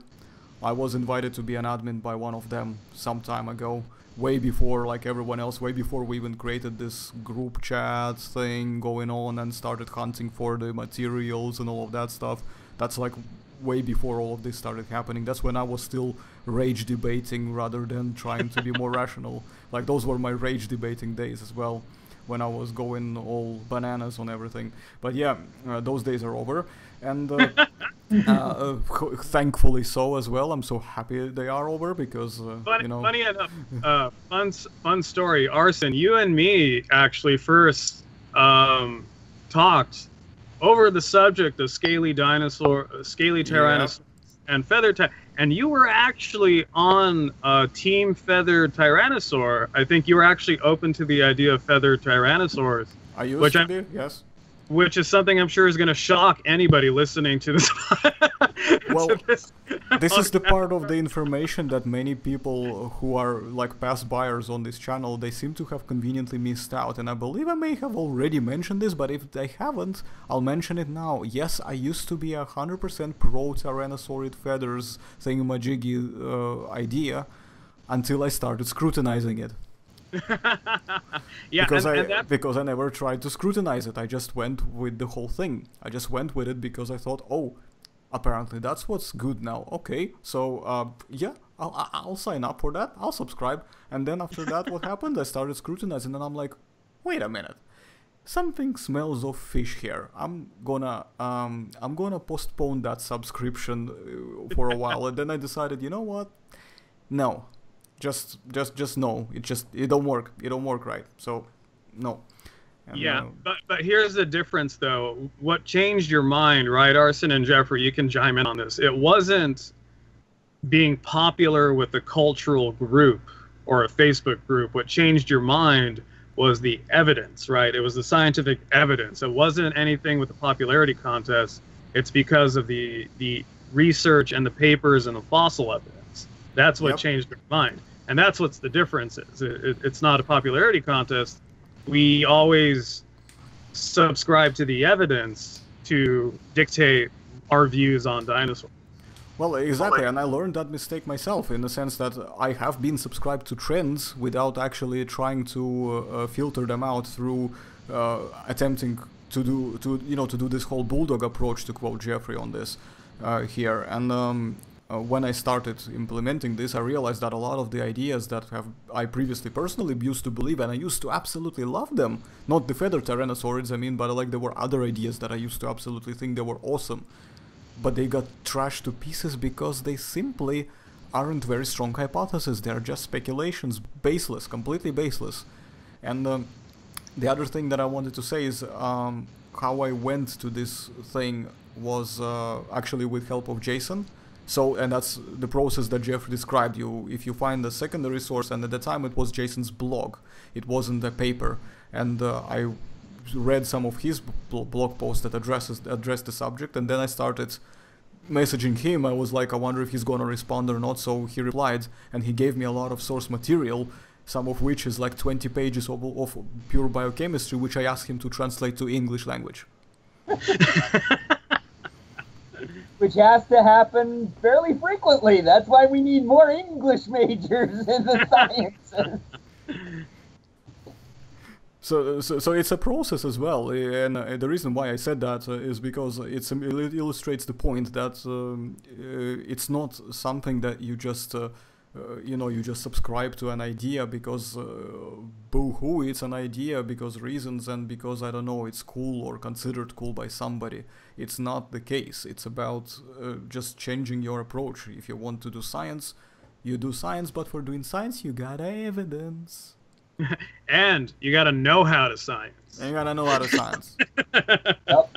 I was invited to be an admin by one of them some time ago, way before, like everyone else, way before we even created this group chat thing going on and started hunting for the materials and all of that stuff. That's like way before all of this started happening. That's when I was still rage debating rather than trying to be more rational. Like, those were my rage debating days as well, when I was going all bananas on everything. But yeah, those days are over, and thankfully so as well. I'm so happy they are over because funny enough, fun story. Arson, you and me actually first talked over the subject of scaly tyrannosaurs and feathered and you were actually on Team Feathered Tyrannosaur. I think you were actually open to the idea of feathered tyrannosaurs. I used to be, yes. Which is something I'm sure is going to shock anybody listening to this. Well, this is the part of the information that many people who are like past buyers on this channel, they seem to have conveniently missed out. And I believe I may have already mentioned this, but if I haven't, I'll mention it now. Yes, I used to be 100% pro Tyrannosaurid feathers thingamajiggy idea until I started scrutinizing it. Yeah, because I never tried to scrutinize it. I just went with the whole thing. I just went with it because I thought, oh, apparently that's what's good now. Okay, so yeah, I'll sign up for that. I'll subscribe. And then after that, what happened? I started scrutinizing, and I'm like, wait a minute, something smells of fish here. I'm gonna postpone that subscription for a while. And then I decided, you know what? No. Just no. It don't work. It don't work right. So, no. And, yeah, but here's the difference, though. What changed your mind, right, Arson and Jeffrey? You can chime in on this. It wasn't being popular with a cultural group or a Facebook group. What changed your mind was the evidence, right? It was the scientific evidence. It wasn't anything with the popularity contest. It's because of the research and the papers and the fossil evidence. That's what changed your mind. And that's what's the difference is. It's not a popularity contest. We always subscribe to the evidence to dictate our views on dinosaurs. Well, exactly, and I learned that mistake myself in the sense that I have been subscribed to trends without actually trying to filter them out through attempting to do this whole bulldog approach, to quote Jeffrey on this here. And when I started implementing this, I realized that a lot of the ideas that I previously personally used to believe, and I used to absolutely love them, not the feathered tyrannosaurids, I mean, but like there were other ideas that I used to absolutely think they were awesome, but they got trashed to pieces because they simply aren't very strong hypotheses. They're just speculations, baseless, completely baseless. And the other thing that I wanted to say is how I went to this thing was actually with help of Jason. So, and that's the process that Jeffrey described. If you find a secondary source, and at the time it was Jason's blog, it wasn't a paper, and I read some of his blog posts that addressed the subject, and then I started messaging him. I was like, I wonder if he's gonna respond or not. So he replied, and he gave me a lot of source material, some of which is like 20 pages of pure biochemistry, which I asked him to translate to English language. Which has to happen fairly frequently. That's why we need more English majors in the sciences. So it's a process as well, and the reason why I said that is because it illustrates the point that it's not something that you just you just subscribe to an idea because boo-hoo, it's an idea because reasons and because I don't know, it's cool or considered cool by somebody. It's not the case. It's about just changing your approach. If you want to do science, you do science, but for doing science you gotta evidence. And you gotta know how to science. And you gotta know how to science. Yep.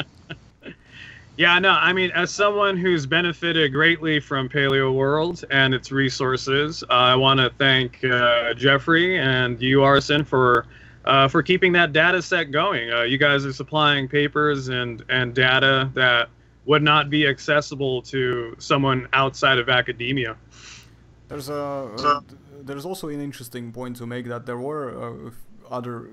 Yeah, no, I mean, as someone who's benefited greatly from Paleo World and its resources, I want to thank Jeffrey and you, Arson, for keeping that data set going. You guys are supplying papers and data that would not be accessible to someone outside of academia. There's also an interesting point to make that there were other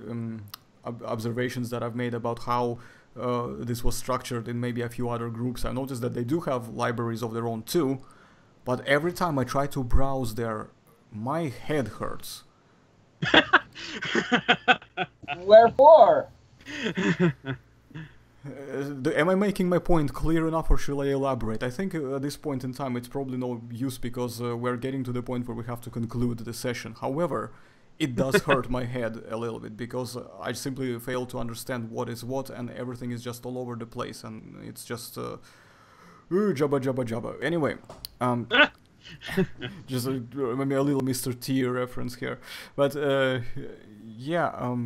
observations that I've made about how this was structured in maybe a few other groups. I noticed that they do have libraries of their own too, but every time I try to browse there, my head hurts. Wherefore? Am I making my point clear enough, or should I elaborate? I think at this point in time it's probably no use because we're getting to the point where we have to conclude the session. However, it does hurt my head a little bit because I simply fail to understand what is what, and everything is just all over the place, and it's just jabba jabba jabba. Anyway, just maybe a little Mr. T reference here, but yeah,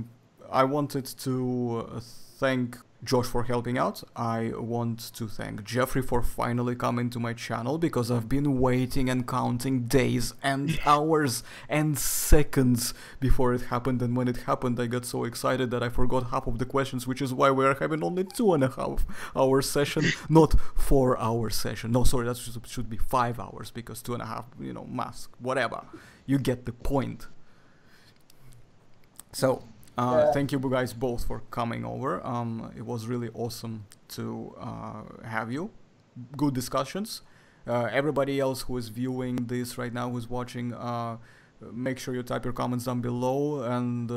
I wanted to thank Josh for helping out. I want to thank Jeffrey for finally coming to my channel because I've been waiting and counting days and hours and seconds before it happened, and when it happened I got so excited that I forgot half of the questions, which is why we're having only 2.5 hour session, not 4 hour session. No, sorry, that should be 5 hours because 2.5, math, whatever. You get the point. So thank you guys both for coming over. It was really awesome to have you. Good discussions. Everybody else who is viewing this right now, who's watching, make sure you type your comments down below and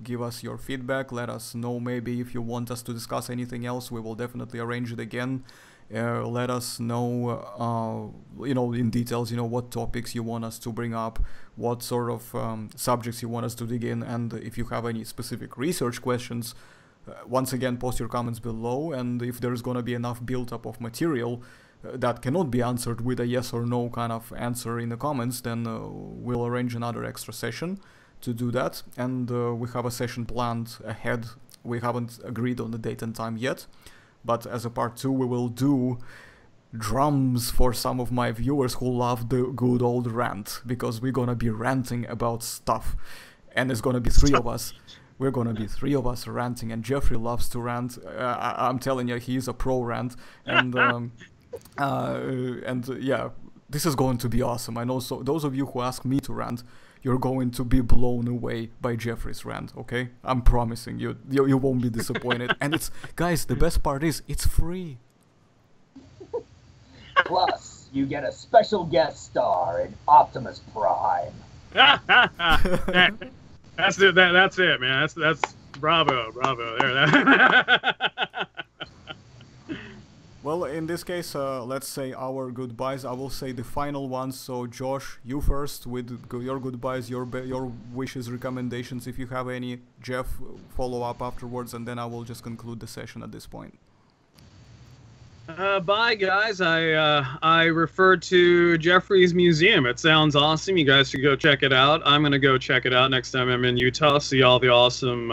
give us your feedback. Let us know maybe if you want us to discuss anything else. We will definitely arrange it again. Let us know, in details, what topics you want us to bring up, what sort of subjects you want us to dig in, and if you have any specific research questions, once again, post your comments below, and if there's going to be enough build-up of material that cannot be answered with a yes or no kind of answer in the comments, then we'll arrange another extra session to do that, and we have a session planned ahead. We haven't agreed on the date and time yet. But as a part 2, we will do drums for some of my viewers who love the good old rant, because we're gonna be ranting about stuff, and there's gonna be 3 of us. We're gonna be 3 of us ranting, and Jeffrey loves to rant. I'm telling you, he's a pro rant, and yeah, this is going to be awesome. I know. So those of you who ask me to rant, you're going to be blown away by Jeffrey's rant, okay? I'm promising you, you won't be disappointed. And it's, guys, the best part is, it's free. Plus, you get a special guest star in Optimus Prime. That's it. That's it, man. That's bravo. There. Well, in this case, let's say our goodbyes. I will say the final ones. So, Josh, you first with your goodbyes, your wishes, recommendations, if you have any. Jeff, follow up afterwards, and then I will just conclude the session at this point. Bye, guys. I referred to Jeffrey's museum. It sounds awesome. You guys should go check it out. I'm going to go check it out next time I'm in Utah. See all the awesome,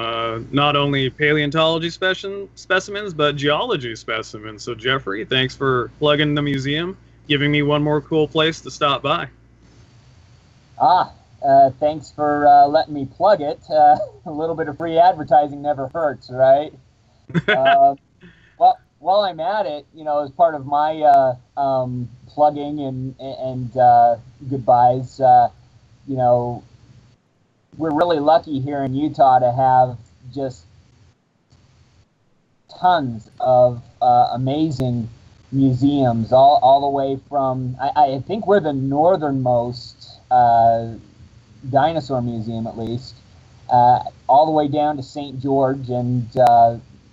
not only paleontology specimens, but geology specimens. So, Jeffrey, thanks for plugging the museum, giving me one more cool place to stop by. Thanks for letting me plug it. A little bit of free advertising never hurts, right? Well, while I'm at it, as part of my plugging and goodbyes, we're really lucky here in Utah to have just tons of amazing museums, all the way from, I think we're the northernmost dinosaur museum, at least, all the way down to St. George, and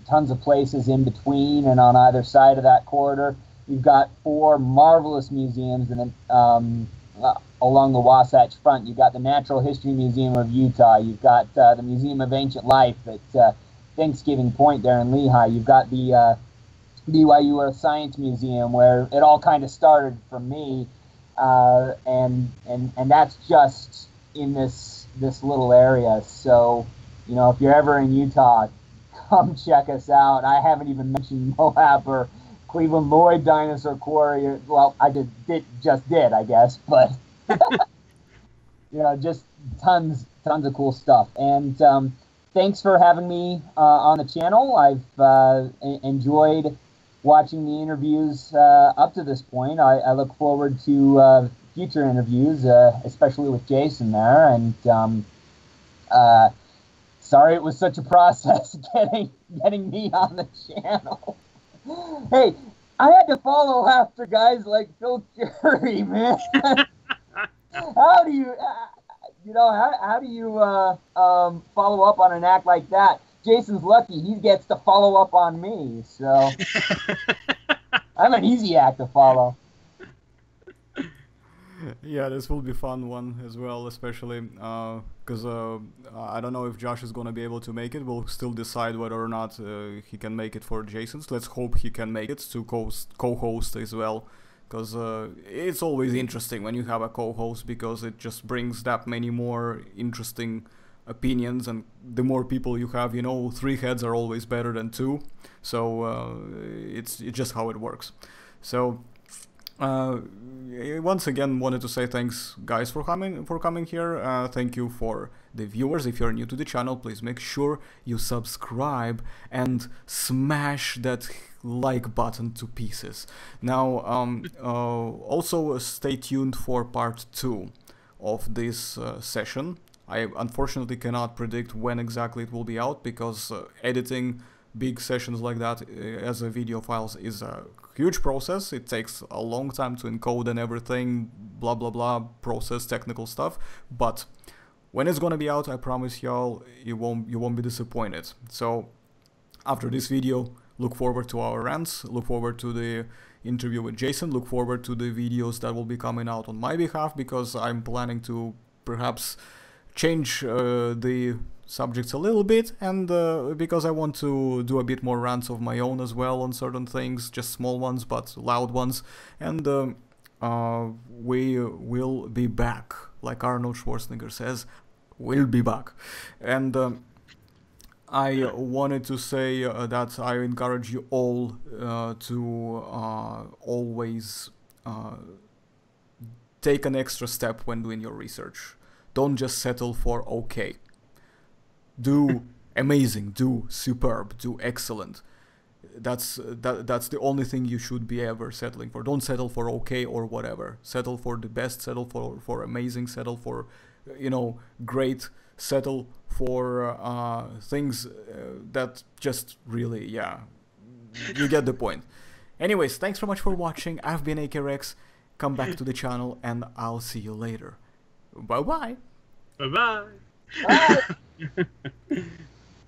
tons of places in between and on either side of that corridor. You've got 4 marvelous museums and along the Wasatch Front. You've got the Natural History Museum of Utah. You've got the Museum of Ancient Life at Thanksgiving Point there in Lehigh. You've got the BYU Earth Science Museum, where it all kind of started for me, and that's just in this little area. So, you know, if you're ever in Utah, come check us out. I haven't even mentioned Moab or Cleveland Lloyd Dinosaur Quarry. Well, I just did, I guess, but you know, just tons of cool stuff. And thanks for having me on the channel. I've enjoyed watching the interviews up to this point. I look forward to future interviews, especially with Jason there. And sorry it was such a process getting me on the channel. Hey, I had to follow after guys like Phil Curry, man. How do you, how do you follow up on an act like that? Jason's lucky; he gets to follow up on me, so I'm an easy act to follow. Yeah, this will be fun one as well, especially because I don't know if Josh is gonna be able to make it. We'll still decide whether or not he can make it for Jason's. Let's hope he can make it to co-host as well, because it's always interesting when you have a co-host, because it just brings that many more interesting opinions, and the more people you have, you know, 3 heads are always better than 2. So it's just how it works. So. Once again, wanted to say thanks, guys, for coming here. Thank you for the viewers. If you're new to the channel, please make sure you subscribe and smash that like button to pieces. Now, also stay tuned for part 2 of this session. I unfortunately cannot predict when exactly it will be out, because editing big sessions like that as a video files is a huge process. It takes a long time to encode and everything, blah blah blah, process, technical stuff. But when it's gonna be out, I promise y'all, you won't be disappointed. So after this video, look forward to our rants, look forward to the interview with Jason, look forward to the videos that will be coming out on my behalf, because I'm planning to perhaps change the subjects a little bit, and because I want to do a bit more rants of my own as well on certain things, just small ones but loud ones. And we will be back, like Arnold Schwarzenegger says, we'll be back. And I wanted to say that I encourage you all to always take an extra step when doing your research. Don't just settle for okay. Do amazing, do superb, do excellent. That's the only thing you should be ever settling for. Don't settle for okay or whatever. Settle for the best, settle for amazing, settle for, you know, great, settle for things that just really, yeah, you get the point. Anyways, thanks so much for watching. I've been AKRex. Come back to the channel and I'll see you later. Bye-bye. Bye-bye. Bye.